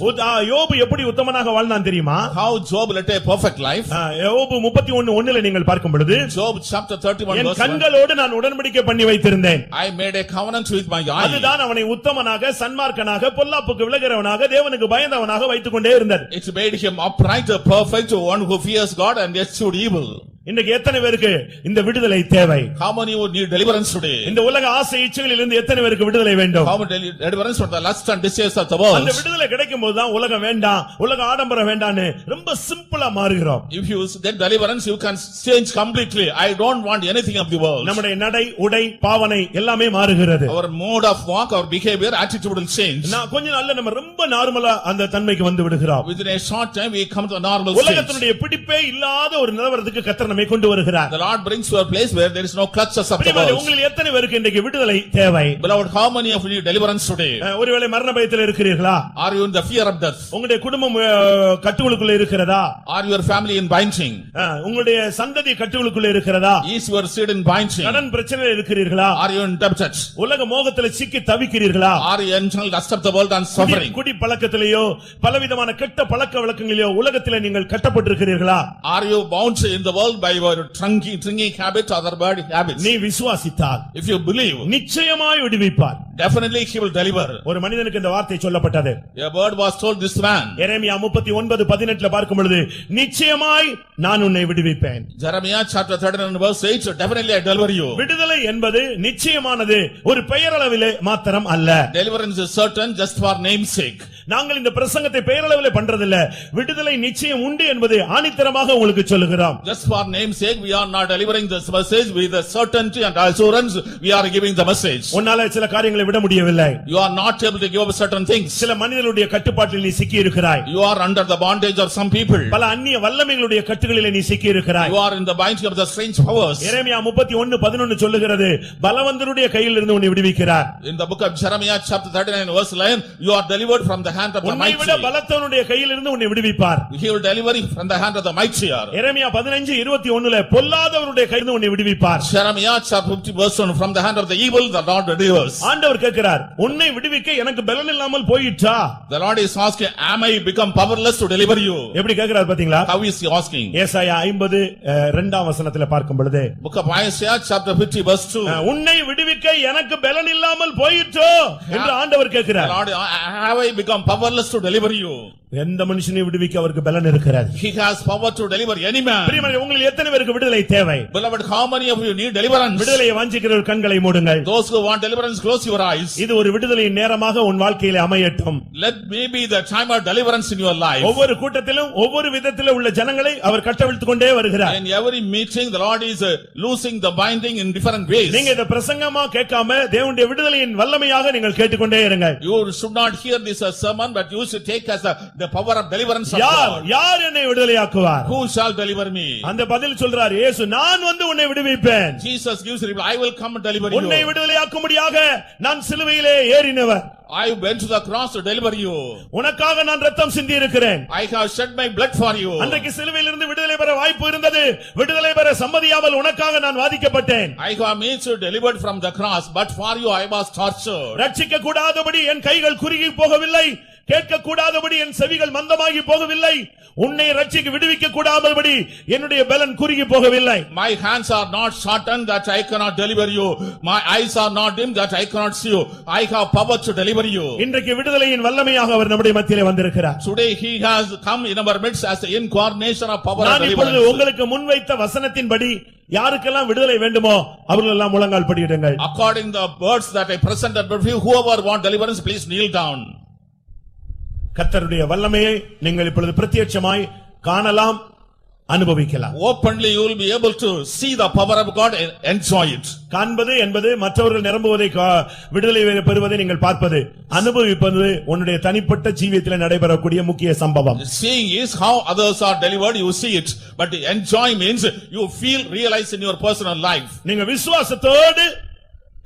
யோபு எப்படி உத்தமனாக வாழ்ந்தான் தெரியுமா? How Job led a perfect life. யோபு 31:1 நீங்கள் பார்க்கும் பொழுது Job chapter 31 என் verse 1. கண்களோடு நான் உடன்படிக்கை பண்ணி வைத்திருந்தேன். I made a covenant with my eye. அதுதான் அவனை உத்தமனாக சன்மார்க்கனாக பொல்லாப்புக்கு விலகுறவனாக தேவனுக்கு பயந்தவனாக வைத்துக் கொண்டே இருந்தார். It made him upright, perfect, one who fears God and eschewed evil. இன்னைக்கு எத்தனை பேருக்கு இந்த விடுதலை தேவை? How many would need deliverance today? இந்த உலக ஆசை இச்சைகளில் இருந்து எத்தனை பேருக்கு விடுதலை வேண்டும்? How many deliverance from the lust and desires of the world? அந்த விடுதலை கிடைக்கும்போது தான் உலகம் வேண்டாம் உலக ஆடம்பரம் வேண்டாம்னு ரொம்ப சிம்பிளா மாறுகிறோம். If you get deliverance you can change completely. I don't want anything of the world. நம்முடைய நடை உடை பாவனை எல்லாமே மாறுகிறது. Our mode of walk, our behavior, attitude will change. கொஞ்ச நாள்ல நம்ம ரொம்ப நார்மலா அந்த தன்மைக்கு வந்து விடுகிறோம். Within a short time we come to a normal state. உலகத்தினுடைய பிடிப்பே இல்லாத ஒரு நிலவரத்துக்கு கர்த்தர் நம்மை கொண்டு வருகிறார். The Lord brings to a place where there is no clutches of the world. உங்களில் எத்தனை பேருக்கு இன்றைக்கு விடுதலை தேவை? Beloved, how many of you need deliverance today? ஒருவேளை மரண பயத்தில் இருக்கிறீர்களா? Are you in the fear of death? உங்களுடைய குடும்பம் கட்டுகளுக்குள்ள இருக்கிறதா? Are your family in binding? உங்களுடைய சந்ததி கட்டுகளுக்குள்ள இருக்கிறதா? Is your seed in binding? கடன் பிரச்சனையில் இருக்கிறீர்களா? Are you indebted? உலக மோகத்தில் சிக்கி தவிக்கிறீர்களா? Are you entangled lust of the world and suffering? குடி பழக்கத்திலேயோ பலவிதமான கெட்ட பழக்க வழக்கங்களிலோ உலகத்திலே நீங்கள் கட்டப்பட்டிருக்கிறீர்களா? Are you bound in the world by your drinking habit or other bad habits? நீ விசுவாசித்தால், if you believe, நிச்சயமாய் விடுவிப்பார். definitely he will deliver. ஒரு மனிதனுக்கு இந்த வார்த்தை சொல்லப்பட்டது. A word was told this man. எரேமியா 39:18 பார்க்கும் பொழுது நிச்சயமாய் நான் உன்னை விடுவிப்பேன். Jeremiah chapter 39 verse 8, definitely I deliver you. விடுதலை என்பது நிச்சயமானது, ஒரு பெயரளவிலே மாத்திரம் அல்ல. Deliverance is certain just for name's sake. நாங்கள் இந்த பிரசங்கத்தை பெயரளவிலே பண்றதில்ல. விடுதலை நிச்சயம் உண்டு என்பதை ஆணித்தரமாக உங்களுக்கு சொல்லுகிறோம். Just for name's sake, we are not delivering this message with a certainty and assurance. We are giving the message. உன்னால சில காரியங்களை விட முடியவில்லை. You are not able to give up certain things. சில மனிதர்களுடைய கட்டுப்பாட்டில் நீ சிக்கி இருக்கிறாய். You are under the bondage of some people. பல அந்நிய வல்லமைகளுடைய கட்டுகளிலே நீ சிக்கி இருக்கிறாய். You are in the binding of the strange powers. எரேமியா 31:11 சொல்லுகிறது, பலவந்தருடைய கையில் இருந்து உன்னை விடுவிக்கிறார். In the book of Jeremiah chapter 39 verse 11, you are delivered from the hand of the உன்னை mighty. விட பலத்தவனுடைய கையில் இருந்து உன்னை விடுவிப்பார். He will deliver you from the hand of the mighty. எரேமியா 15:21 பொல்லாதவருடைய கையில் இருந்து உன்னை விடுவிப்பார். Jeremiah chapter 50 verse 1, from the hand of the evil the Lord delivers. ஆண்டவர் கேட்கிறார், உன்னை விடுவிக்க எனக்கு பலன் இல்லாமல் போயிற்றா? The Lord is asking, am I become powerless to deliver you? எப்படி கேட்கிறார் பாத்தீங்களா? How is he asking? ஏசாயா 50:2 வசனத்திலே பார்க்கும் பொழுது, Book of Isaiah chapter 50 verse 2. உன்னை விடுவிக்க எனக்கு பலன் இல்லாமல் போயிற்றோ என்று ஆண்டவர் கேட்கிறார். Lord, have I become powerless to deliver you? எந்த மனுஷனை விடுவிக்க அவருக்கு பலன் இருக்கிறது. He has power to deliver any man. பிரியமானவர்களே, உங்களில் எத்தனை பேருக்கு விடுதலை தேவை? Beloved, how many of you need deliverance? விடுதலையை வாஞ்சிக்கிறவர்கள் கண்களை மூடுங்கள். Those who want deliverance, close your eyes. இது ஒரு விடுதலையின் நேரமாக உன் வாழ்க்கையிலே அமையட்டும். Let me be the time of deliverance in your life. ஒவ்வொரு கூட்டத்திலும் ஒவ்வொரு விதத்திலே உள்ள ஜனங்களை அவர் கட்டவிழ்த்துக் கொண்டே வருகிறார். In every meeting, the Lord is loosing the binding in different ways. நீங்க இத பிரசங்கமா கேட்காம தேவனுடைய விடுதலையின் வல்லமையாக நீங்கள் கேட்டுக்கொண்டே இருங்கள். You should not hear this as sermon, but you should take as the power of deliverance of God. யார் என்னை விடுதலையாக்குவார்? Who shall deliver me? அந்த பதில் சொல்றார் இயேசு, நான் வந்து உன்னை விடுவிப்பேன். Jesus gives the reply, I will come and deliver உன்னை you. விடுதலையாக்கும்படியாக நான் சிலுவையிலே ஏறினவர். I went to the cross to deliver you. உனக்காக நான் ரத்தம் சிந்தி இருக்கிறேன். I have shed my blood for you. அன்றைக்கு சிலுவையிலிருந்து விடுதலை பெற வாய்ப்பு இருந்தது. விடுதலை பெற சம்மதியாமல் உனக்காக நான் வாதிக்கப்பட்டேன். I have been delivered from the cross, but for you I was tortured. ரட்சிக்க கூடாதபடி என் கைகள் குறுகி போகவில்லை. கேட்க கூடாதபடி என் செவிகள் மந்தமாகி போகவில்லை. உன்னை ரட்சிக்க விடுவிக்க கூடாதபடி என்னுடைய பலன் குறுகி போகவில்லை. My hands are not shortened that I cannot deliver you. My eyes are not dim that I cannot see you. I have power to deliver you. இன்றைக்கு விடுதலையின் வல்லமையாக அவர் நம்முடைய மத்தியிலே வந்திருக்கிறார். Today he has come in our midst as the incarnation of power நான் and இப்பொழுது deliverance. உங்களுக்கு முன்வைத்த வசனத்தின்படி யாருக்கெல்லாம் விடுதலை வேண்டுமோ அவர்கள் எல்லாம் முழங்கால் படியிடுங்கள். According to the words that I presented before you, whoever want deliverance, please kneel down. கர்த்தருடைய வல்லமையை நீங்கள் இப்பொழுது பிரத்யட்சமாய் காணலாம், அனுபவிக்கலாம். Openly you will be able to see the power of God and enjoy it. காண்பது என்பது மற்றவர்கள் நிரம்புவதை விடுதலை பெறுவதை நீங்கள் பார்ப்பது. அனுபவிப்பது உன்னுடைய தனிப்பட்ட ஜீவியத்தில் நடைபெறக்கூடிய முக்கிய சம்பவம். Seeing is how others are delivered, you see it. But enjoy means you feel, realize in your personal life. நீங்க விசுவாசத்தோடு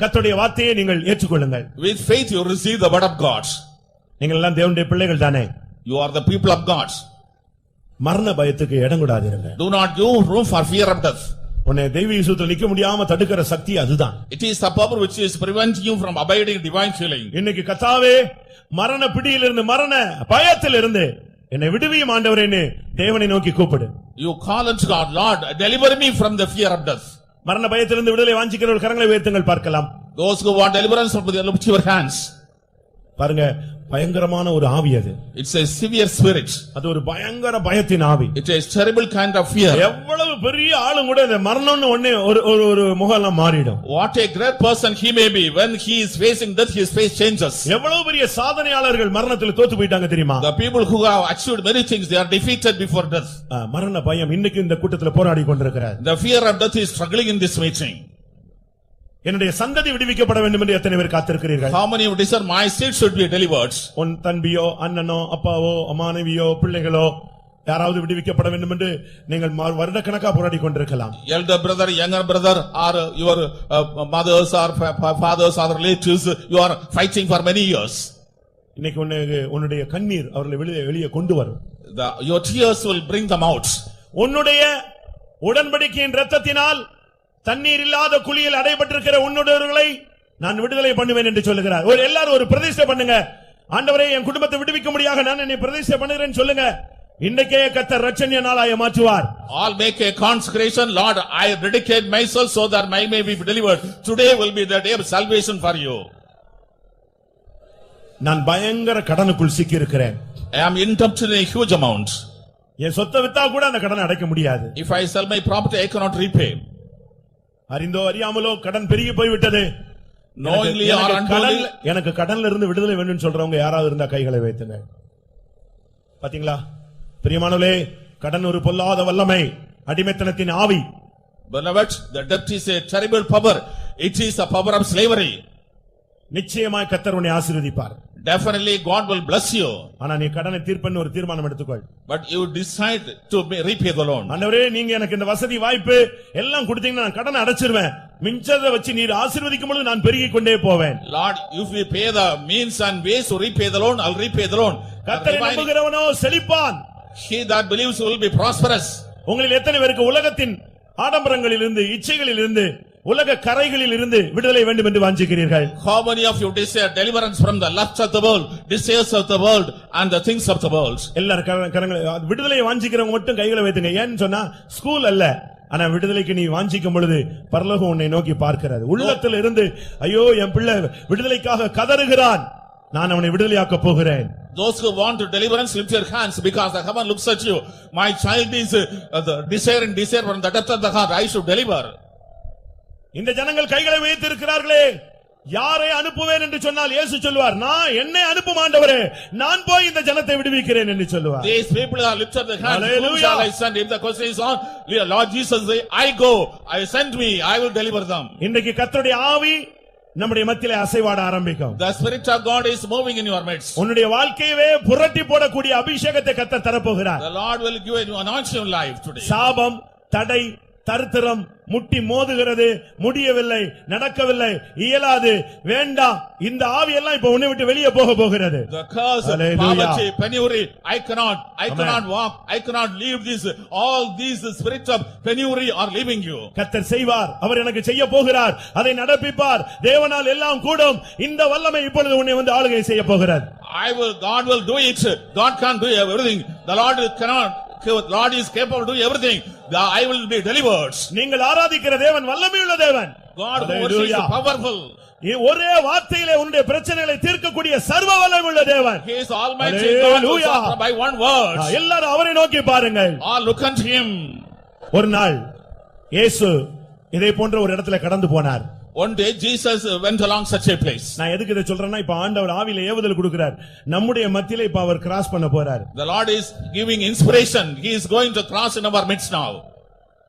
கர்த்தருடைய வார்த்தையை நீங்கள் ஏற்றுக்கொள்ளுங்கள். With faith you receive the word of God. நீங்கள் எல்லாம் தேவனுடைய பிள்ளைகள் தானே. You are the people of God. மரண பயத்துக்கு இடம் கொடாதீங்க. Do not give room for fear of death. உன்னை தெய்வீக சுத்தத்தில் நிக்க முடியாம தடுக்கிற சக்தி அதுதான். It is the power which is preventing you from abiding divine healing. இன்னைக்கு கர்த்தாவே, மரண பிடியிலிருந்து மரண பயத்திலிருந்து என்னை விடுவியும் ஆண்டவரேன்னு தேவனை நோக்கி கூப்பிடு. You call unto God, Lord, deliver me from the fear of death. மரண பயத்திலிருந்து விடுதலை வாஞ்சிக்கிறவர்கள் கரங்களை உயர்த்துங்கள் பார்க்கலாம். Those who want deliverance, lift your hands. பாருங்க, பயங்கரமான ஒரு ஆவி அது. It's a severe spirit. அது ஒரு பயங்கர பயத்தின் ஆவி. It is terrible kind of fear. எவ்வளவு பெரிய ஆளும் கூட இந்த மரணம்னு ஒண்ணே ஒரு முகம்லாம் மாறிடும். What a great person he may be, when he is facing death, his face changes. எவ்வளவு பெரிய சாதனையாளர்கள் மரணத்தில் தோத்து போயிட்டாங்க தெரியுமா? The people who have achieved many things, they are defeated before death. மரண பயம் இன்னைக்கு இந்த கூட்டத்தில் போராடி கொண்டிருக்கிறார். The fear of death is struggling in this meeting. என்னுடைய சந்ததி விடுவிக்கப்பட வேண்டும் என்று எத்தனை பேர் காத்திருக்கிறீர்கள்? How many of desire my seed should be delivered? உன் தம்பியோ அண்ணனோ அப்பாவோ மனைவியோ பிள்ளைகளோ யாராவது விடுவிக்கப்பட வேண்டும் என்று நீங்கள் வருடக்கணக்கா போராடி கொண்டிருக்கலாம். Elder brother, younger brother, or your mothers or fathers or relatives, you are fighting for many years. இன்னைக்கு உன்னுடைய கண்ணீர் அவர்களை வெளியே கொண்டு வரும். Your tears will bring them out. உன்னுடைய உடன்படிக்கையின் இரத்தத்தினால் தண்ணீர் இல்லாத குழியில் அடைபட்டிருக்கிற உன்னுடையவர்களை நான் விடுதலை பண்ணுவேன் என்று சொல்லுகிறார். எல்லாரும் ஒரு பிரதிஷ்டை பண்ணுங்க. ஆண்டவரே, என் குடும்பத்தை விடுவிக்க முடியாக நான் என்னை பிரதிஷ்டை பண்ணுகிறேன் சொல்லுங்க. இன்றைக்கே கர்த்தர் இரட்சணிய நாளாக மாற்றுவார். All make a consecration. Lord, I dedicate myself so that I may be delivered. Today will be the day of salvation for you. நான் பயங்கர கடனுக்குள் சிக்கி இருக்கிறேன். I am indebted in a huge amount. என் சொத்தை வித்தா கூட அந்த கடனை அடைக்க முடியாது. If I sell my property, I cannot repay. அறிந்தோ அறியாமலோ கடன் பெருகி போய்விட்டது. knowingly or unknowingly. எனக்கு கடன்ல இருந்து விடுதலை வேணும்னு சொல்றவங்க யாராவது இருந்தா கைகளை வைத்துங்க. பாத்தீங்களா பிரியமானவர்களே, கடன் ஒரு பொல்லாத வல்லமை, அடிமைத்தனத்தின் ஆவி. Beloved, the debt is a terrible power. It is a power of slavery. நிச்சயமாய் கர்த்தர் உன்னை ஆசீர்வதிப்பார். Definitely God will bless you. ஆனா நீ கடனை தீர்ப்பன்னு ஒரு தீர்மானம் எடுத்துக்கொள். But you decide to repay the loan. ஆண்டவரே, நீங்க எனக்கு இந்த வசதி வாய்ப்பு எல்லாம் கொடுத்தீங்கன்னா நான் கடனை அடைச்சிருவேன். மிஞ்சதை வச்சு நீர் ஆசீர்வதிக்கும் பொழுது நான் பெருகிக் கொண்டே போவேன். Lord, if we pay the means and ways to repay the loan, I'll repay the loan. கர்த்தரை நம்புகிறவனோ செழிப்பான். He that believes will be prosperous. உங்களில் எத்தனை பேருக்கு உலகத்தின் ஆடம்பரங்களில் இருந்து, இச்சைகளில் இருந்து, உலக கரைகளில் இருந்து விடுதலை வேண்டும் என்று வாஞ்சிக்கிறீர்கள்? How many of you desire deliverance from the lusts of the world, desires of the world and the things of the world? எல்லாரும் கரங்களை விடுதலை வாஞ்சிக்கிறவங்க மட்டும் கைகளை வைத்துங்க. ஏன்னு சொன்னா ஸ்கூல் அல்ல, ஆனா விடுதலைக்கு நீ வாஞ்சிக்கும் பொழுது பரலோகம் உன்னை நோக்கி பார்க்கிறது. உள்ளத்தில் இருந்து ஐயோ என் பிள்ளை விடுதலைக்காக கதறுகிறான், நான் அவனை விடுதலையாக்க போகிறேன். Those who want to deliverance, lift your hands, because the heaven looks at you. My child is the desire from the depth of the heart, I should deliver. இந்த ஜனங்கள் கைகளை வைத்து இருக்கிறார்களே, யாரை அனுப்புவேன் என்று சொன்னால் இயேசு சொல்வார், நான் என்னை அனுப்பும் ஆண்டவரே, நான் போய் இந்த ஜனத்தை விடுவிக்கிறேன் என்று சொல்வார். These people are lifted their hands. Whom shall I send? If the question is on, Lord Jesus say, I go, I send me, I will deliver them. இன்றைக்கு கர்த்தருடைய ஆவி நம்முடைய மத்தியிலே அசைவாட ஆரம்பிக்கும். The Spirit of God is moving in your midst. உன்னுடைய வாழ்க்கையவே புரட்டி போடக்கூடிய அபிஷேகத்தை கர்த்தர் தரப்போகிறார். The Lord will give you an anointing life today. சாபம், தடை, தரித்திரம், முட்டி மோதுகிறது, முடியவில்லை, நடக்கவில்லை, இயலாது, வேண்டாம், இந்த ஆவி எல்லாம் இப்ப உன்னை விட்டு வெளியே போக போகிறது. The curse, poverty, penury, I cannot walk, I cannot leave this, all these spirits of penury are leaving you. கர்த்தர் செய்வார், அவர் எனக்கு செய்ய போகிறார், அதை நடப்பிப்பார், தேவனால் எல்லாம் கூடும். இந்த வல்லமை இப்பொழுது உன்னை வந்து ஆளுகை செய்ய போகிறார். God will do it. God can't do everything. The Lord cannot. Lord is capable to do everything. I will be delivered. நீங்கள் ஆராதிக்கிற தேவன் வல்லமையுள்ள தேவன். God who is powerful. ஒரே வார்த்தையிலே உன்னுடைய பிரச்சனைகளை தீர்க்கக்கூடிய சர்வ வல்லமையுள்ள தேவன். He is almighty God by one word. எல்லாரும் அவரை நோக்கி பாருங்கள். All look unto him. ஒரு நாள் இயேசு இதே போன்ற ஒரு இடத்துல கடந்து போனார். One day Jesus went along such a place. நான் எதுக்கு இதை சொல்றேன்னா, இப்ப ஆண்டவர் ஆவியில ஏவுதல் கொடுக்கிறார். நம்முடைய மத்தியிலே இப்ப அவர் கிராஸ் பண்ண போறார். The Lord is giving inspiration. He is going to cross in our midst now.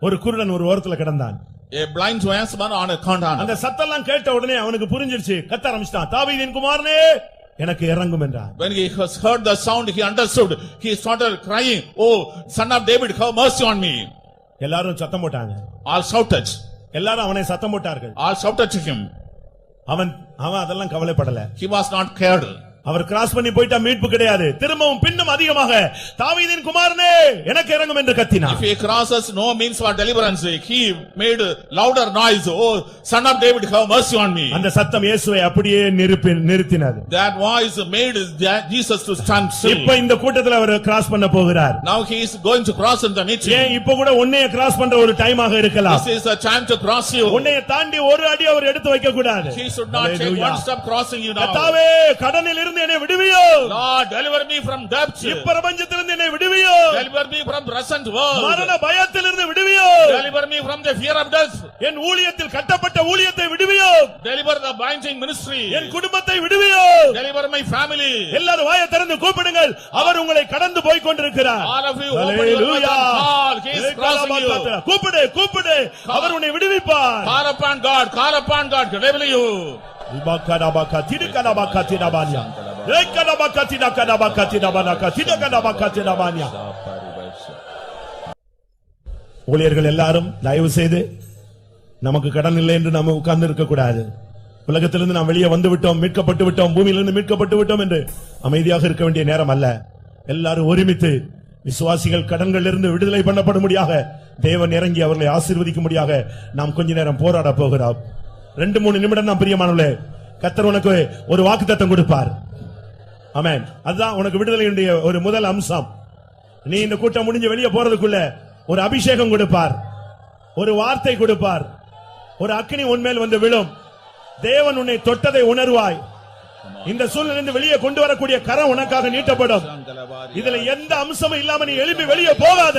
ஒரு குருடன் ஒரு ஓரத்துல கிடந்தான். A blind man on a corner. அந்த சத்தெல்லாம் கேட்ட உடனே அவனுக்கு புரிஞ்சிருச்சு. கத்த ஆரம்பிச்சான், தாவீதின் குமாரனே எனக்கு இரங்கும் என்றான். When he has heard the sound, he understood. He started crying, oh son of David, have mercy on me. எல்லாரும் சத்தம் போட்டாங்க. All shouted. எல்லாரும் அவனை சத்தம் போட்டார்கள். All shouted to him. அவன் அதெல்லாம் கவலைப்படல. He was not cared. அவர் கிராஸ் பண்ணி போயிட்டா மீட்பு கிடையாது. திரும்பவும் பின்னும் அதிகமாக தாவீதின் குமாரனே எனக்கு இறங்கும் என்று கத்தினார். If he crosses, no means for deliverance. He made louder noise. Oh son of David, have mercy on me. அந்த சத்தம் இயேசுவை அப்படியே நிறுத்தினது. That voice made Jesus to stand still. இப்ப இந்த கூட்டத்துல அவர் கிராஸ் பண்ண போகிறார். Now he is going to cross in the meeting. ஏன் இப்ப கூட உன்னைய கிராஸ் பண்ற ஒரு டைமாக இருக்கலாம். This is a time to cross you. உன்னைய தாண்டி ஒரு அடி அவர் எடுத்து வைக்க கூடாது. He should not take one step crossing you now. கர்த்தாவே கடனில் இருந்து என்னை விடுவியோ. Lord, deliver me from debt. இப்பிரபஞ்சத்திலிருந்து என்னை விடுவியோ. Deliver me from present world. மரண பயத்திலிருந்து விடுவியோ. Deliver me from the fear of death. என் ஊழியத்தில் கட்டப்பட்ட ஊழியத்தை விடுவியோ. Deliver the binding ministry. என் குடும்பத்தை விடுவியோ. Deliver my family. எல்லாரும் வாயை திறந்து கூப்பிடுங்கள், அவர் உங்களை கடந்து போய் கொண்டிருக்கிறார். All of you open your mouth and call. He is crossing you. கூப்பிடு, அவர் உன்னை விடுவிப்பார். Call upon God, deliver you. இபகடபக திடுகடபக திடபானியா. ஏகடபக திடகடபக திடபனக திடகடபக திடபானியா. ஊழியர்கள் எல்லாரும் தயவு செய்து நமக்கு கடன் இல்லை என்று நாம உட்கார்ந்து இருக்க கூடாது. உலகத்திலிருந்து நாம் வெளியே வந்து விட்டோம், மீட்கப்பட்டு விட்டோம், பூமியிலிருந்து மீட்கப்பட்டு விட்டோம் என்று அமைதியாக இருக்க வேண்டிய நேரம் அல்ல. எல்லாரும் ஒருமித்து விசுவாசிகள் கடன்கள் இருந்து விடுதலை பண்ணப்படும்படியாக தேவன் இறங்கி அவர்களை ஆசீர்வதிக்கும்படியாக நாம் கொஞ்ச நேரம் போராட போகிறோம். 2-3 நிமிடம் தான் பிரியமானவர்களே. கர்த்தர் உனக்கு ஒரு வாக்குத்தத்தம் கொடுப்பார். ஆமென். அதுதான் உனக்கு விடுதலையுடைய ஒரு முதல் அம்சம். நீ இந்த கூட்டம் முடிஞ்சு வெளியே போறதுக்குள்ள ஒரு அபிஷேகம் கொடுப்பார், ஒரு வார்த்தை கொடுப்பார், ஒரு அக்கினி உன்மேல் வந்து விழும். தேவன் உன்னை தொட்டதை உணர்வாய். இந்த சூழ்நிலையிலிருந்து வெளியே கொண்டு வரக்கூடிய கரம் உனக்காக நீட்டப்படும். இதுல எந்த அம்சமும் இல்லாம நீ எழுப்பி வெளியே போகாத.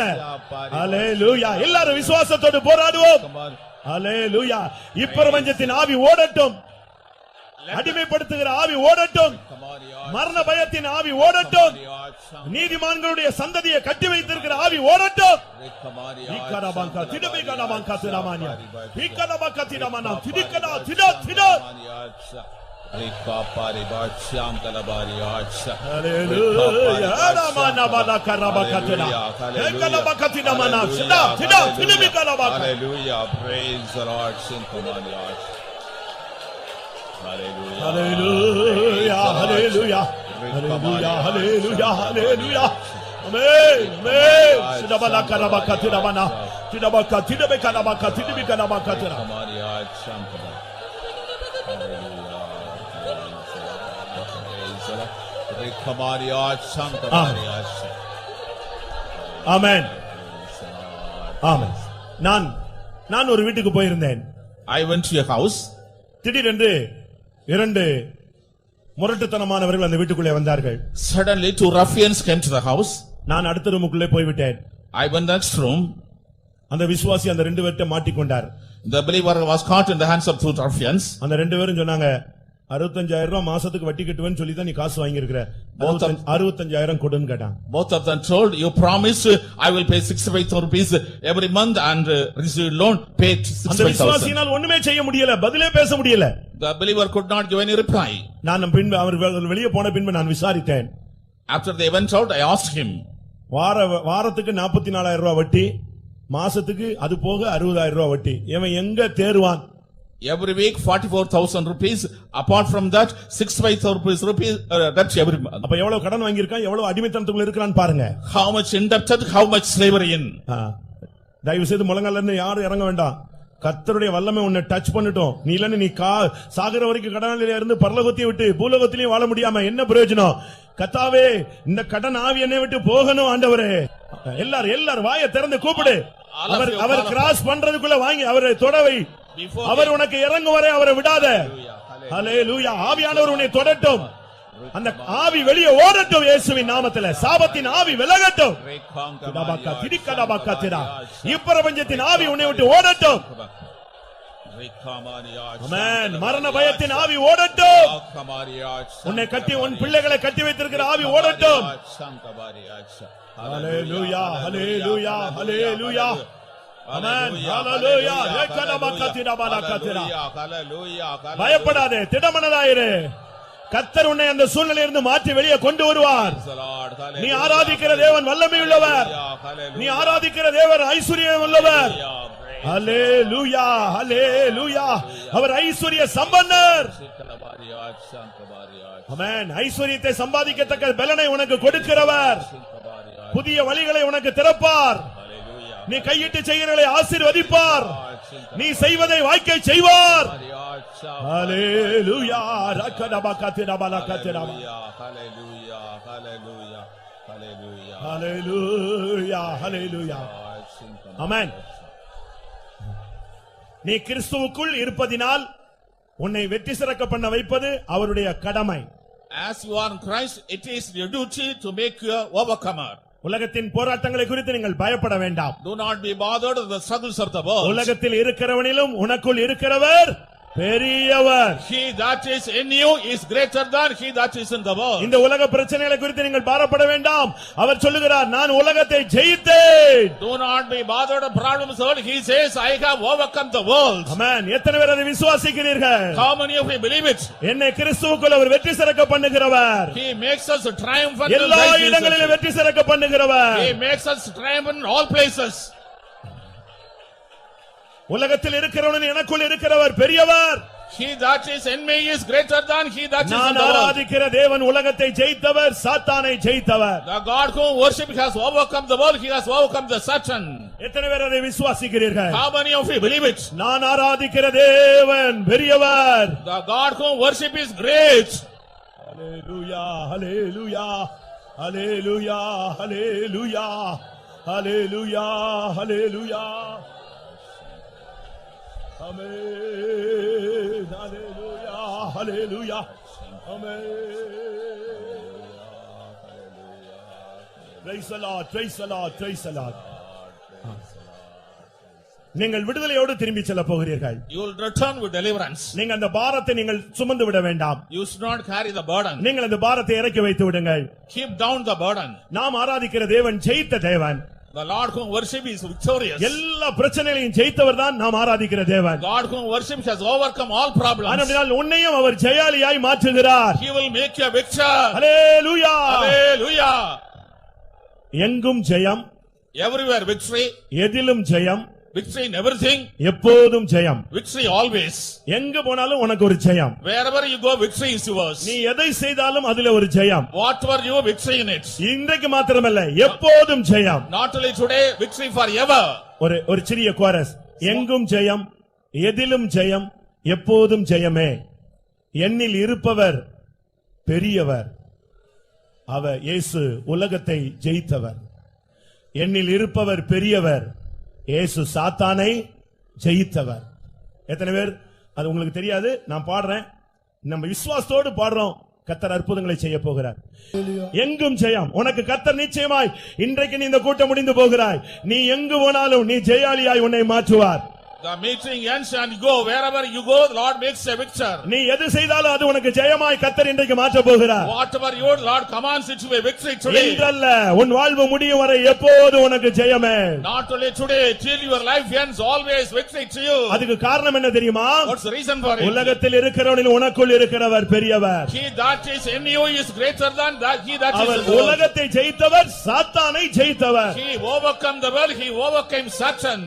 அல்லேலூயா. எல்லாரும் விசுவாசத்தோடு போராடுவோம். அல்லேலூயா. இப்பிரபஞ்சத்தின் ஆவி ஓடட்டும். அடிமைப்படுத்துகிற ஆவி ஓடட்டும். மரண பயத்தின் ஆவி ஓடட்டும். நீதிமான்களுடைய சந்ததியை கட்டி வைத்திருக்கிற ஆவி ஓடட்டும். இக்கரபங்க திடபிகரபங்க திரமானியா இக்கரபங்க திரமானா திடிக்கடா திடா திடா. ஹalleluya ramana balakarabakatena ekalabakatina sida sida tidibikalabaka. Hallelujah, praise the Lord. Hallelujah, hallelujah, hallelujah, hallelujah, hallelujah, hallelujah. Amen, amen. Sida balakarabakatina mana tidabaka tidibikalabaka tidibikalabaka. ஆமென், ஆமென். நான் ஒரு வீட்டுக்கு போயிருந்தேன். I went to your house. திடீரென்று இரண்டு முரட்டுத்தனமானவர்கள் அந்த வீட்டுக்குள்ளே வந்தார்கள். Suddenly two ruffians came to the house. நான் அடுத்த ரூமுக்குள்ளே போய்விட்டேன். I went next room. அந்த விசுவாசி அந்த ரெண்டு பேர்ட்ட மாட்டிக்கொண்டார். The believer was caught in the hands of two ruffians. அந்த ரெண்டு பேரும் சொன்னாங்க, 65,000 ரூபாய் மாசத்துக்கு வட்டி கட்டுவேன்னு சொல்லி தான் நீ காசு வாங்கி இருக்கிற, 65,000 கொடுன்னு கேட்டான். Both of them told, you promised I will pay 65,000 rupees every month and receive loan, pay 65,000. அந்த விசுவாசியினால் ஒண்ணுமே செய்ய முடியல, பதிலே பேச முடியல. The believer could not give any reply. நான் பின்பு அவர் வெளியே போன பின்பு நான் விசாரித்தேன். After they went out, I asked him. வாரத்துக்கு 44,000 ரூபாய் வட்டி, மாசத்துக்கு அது போக 60,000 ரூபாய் வட்டி. இவன் எங்க தேர்வான்? Every week 44,000 rupees. Apart from that 65,000 rupees that's every month. அப்ப எவ்வளவு கடன் வாங்கி இருக்கான், எவ்வளவு அடிமைத்தனத்துக்குள்ள இருக்கான்னு பாருங்க. How much indebted, how much slavery in. தயவு செய்து முழங்கால்ல இருந்து யாரும் இறங்க வேண்டாம். கர்த்தருடைய வல்லமை உன்னை டச் பண்ணிட்டோம். நீ இல்லன்னு நீ சாகர வரைக்கும் கடனில இருந்து பரலோகத்தையும் விட்டு பூலோகத்திலையும் வாழ முடியாம என்ன பிரயோஜனம்? கர்த்தாவே, இந்த கடன் ஆவி என்னை விட்டு போகணும் ஆண்டவரே. எல்லாரும் வாயை திறந்து கூப்பிடு. அவர் கிராஸ் பண்றதுக்குள்ள வாங்கி அவரை தொடவை. அவர் உனக்கு இறங்கும் வரை அவரை விடாத. ஹல்லேலூயா. ஆவியானவர் உன்னை தொடட்டும். அந்த ஆவி வெளியே ஓடட்டும் இயேசுவின் நாமத்திலே. சாபத்தின் ஆவி விலகட்டும். இப்பிரபஞ்சத்தின் ஆவி உன்னை விட்டு ஓடட்டும். ஆமென். மரண பயத்தின் ஆவி ஓடட்டும். உன்னை கட்டி உன் பிள்ளைகளை கட்டி வைத்திருக்கிற ஆவி ஓடட்டும். ஹல்லேலூயா, ஹல்லேலூயா, ஹல்லேலூயா. ஆமென், ஹல்லேலூயா. பயப்படாதே, திடமனதாயிரு. கர்த்தர் உன்னை அந்த சூழ்நிலையிலிருந்து மாற்றி வெளியே கொண்டு வருவார். நீ ஆராதிக்கிற தேவன் வல்லமை உள்ளவர். நீ ஆராதிக்கிற தேவன் ஐஸ்வர்யம் உள்ளவர். ஹல்லேலூயா, ஹல்லேலூயா. அவர் ஐஸ்வர்ய சம்பன்னர். ஆமென். ஐஸ்வர்யத்தை சம்பாதிக்கத்தக்க பலனை உனக்கு கொடுக்கிறவர். புதிய வழிகளை உனக்கு திறப்பார். நீ கையிட்டு செய்கிறதை ஆசீர்வதிப்பார். நீ செய்வதை வாய்க்கை செய்வார். ஹல்லேலூயா. ரக்கடபகதிரபலகதிரப. Hallelujah, hallelujah, hallelujah. ஹல்லேலூயா, ஹல்லேலூயா. ஆமென். நீ கிறிஸ்துவுக்குள் இருப்பதினால் உன்னை வெற்றி சிறக்க பண்ண வைப்பது அவருடைய கடமை. As you are in Christ, it is your duty to make you overcomer. உலகத்தின் போராட்டங்களை குறித்து நீங்கள் பயப்பட வேண்டாம். Do not be bothered with the struggles of the world. உலகத்தில் இருக்கிறவனிலும் உனக்குள் இருக்கிறவர் பெரியவர். He that is in you is greater than he that is in the world. இந்த உலக பிரச்சனைகளை குறித்து நீங்கள் பாரப்பட வேண்டாம். அவர் சொல்லுகிறார், நான் உலகத்தை ஜெயித்தேன். Do not be bothered with problems of the world. He says, I have overcome the world. ஆமென். எத்தனை பேர் அதை விசுவாசிக்கிறீர்கள்? How many of you believe it? என்னை கிறிஸ்துவுக்குள் அவர் வெற்றி சிறக்க பண்ணுகிறவர். He makes us triumphant. எல்லா இடங்களிலும் வெற்றி சிறக்க பண்ணுகிறவர். He makes us triumphant in all places. உலகத்தில் இருக்கிறவன் எனக்குள் இருக்கிறவர் பெரியவர். He that is in me is greater than he that is in நான் the world. ஆராதிக்கிற தேவன் உலகத்தை ஜெயித்தவர், சாத்தானை ஜெயித்தவர். The God whom worship has overcome the world. He has overcome the Satan. எத்தனை பேர் அதை விசுவாசிக்கிறீர்கள்? How many of you believe it? நான் ஆராதிக்கிற தேவன் பெரியவர். The God whom worship is great. Hallelujah, hallelujah, hallelujah, hallelujah, hallelujah, hallelujah. Amen. Hallelujah. Hallelujah. Amen. Praise the Lord. Praise the Lord. Praise the Lord. நீங்கள் விடுதலையோடு திரும்பி செல்ல போகிறீர்கள். You will return with deliverance. நீங்க அந்த பாரத்தை நீங்கள் சுமந்து விட வேண்டாம். You should not carry the burden. நீங்கள் அந்த பாரத்தை இறக்கி வைத்து விடுங்கள். Keep down the burden. நாம் ஆராதிக்கிற தேவன் ஜெயித்த தேவன். The Lord whom worship is victorious. எல்லா பிரச்சனைகளையும் ஜெயித்தவர் தான் நாம் ஆராதிக்கிற தேவன். God whom worship has overcome all problems. ஆனபடியால் உன்னையும் அவர் ஜெயாலியாய் மாற்றுகிறார். He will make you a victor. Hallelujah. Hallelujah. எங்கும் ஜெயம், Everywhere victory. எதிலும் ஜெயம், Victory in everything. எப்போதும் ஜெயம். Victory always. எங்க போனாலும் உனக்கு ஒரு ஜெயம். Wherever you go, victory is yours. நீ எதை செய்தாலும் அதுல ஒரு ஜெயம். Whatever you, victory in it. இன்றைக்கு மாத்திரமல்ல, எப்போதும் ஜெயம். Not only today, victory forever. ஒரு சிறிய கோரஸ். எங்கும் ஜெயம், எதிலும் ஜெயம், எப்போதும் ஜெயமே. என்னில் இருப்பவர் பெரியவர். அவர் இயேசு உலகத்தை ஜெயித்தவர். என்னில் இருப்பவர் பெரியவர். இயேசு சாத்தானை ஜெயித்தவர். எத்தனை பேர் அது உங்களுக்கு தெரியாது? நான் பாடுறேன், நம்ம விசுவாசத்தோடு பாடுறோம். கர்த்தர் அற்புதங்களை செய்ய போகிறார். எங்கும் ஜெயம். உனக்கு கர்த்தர் நிச்சயமாய் இன்றைக்கு நீ இந்த கூட்டம் முடிந்து போகிறாய். நீ எங்கு போனாலும் நீ ஜெயாலியாய் உன்னை மாற்றுவார். The meeting ends and you go. Wherever you go, the Lord makes a victor. நீ எது செய்தாலும் அது உனக்கு ஜெயமாய் கர்த்தர் இன்றைக்கு மாற்ற போகிறார். Whatever you do, Lord commands it to be a victory today. இன்றல்ல, உன் வாழ்வு முடியும் வரை எப்போது உனக்கு ஜெயமே. Not only today, till your life ends, always victory to you. அதுக்கு காரணம் என்ன தெரியுமா? What's the reason for it? உலகத்தில் இருக்கிறவனில் உனக்குள் இருக்கிறவர் பெரியவர். He that is in you is greater than that he that is our in the world. உலகத்தை ஜெயித்தவர், சாத்தானை ஜெயித்தவர். He overcome the world, he overcame Satan.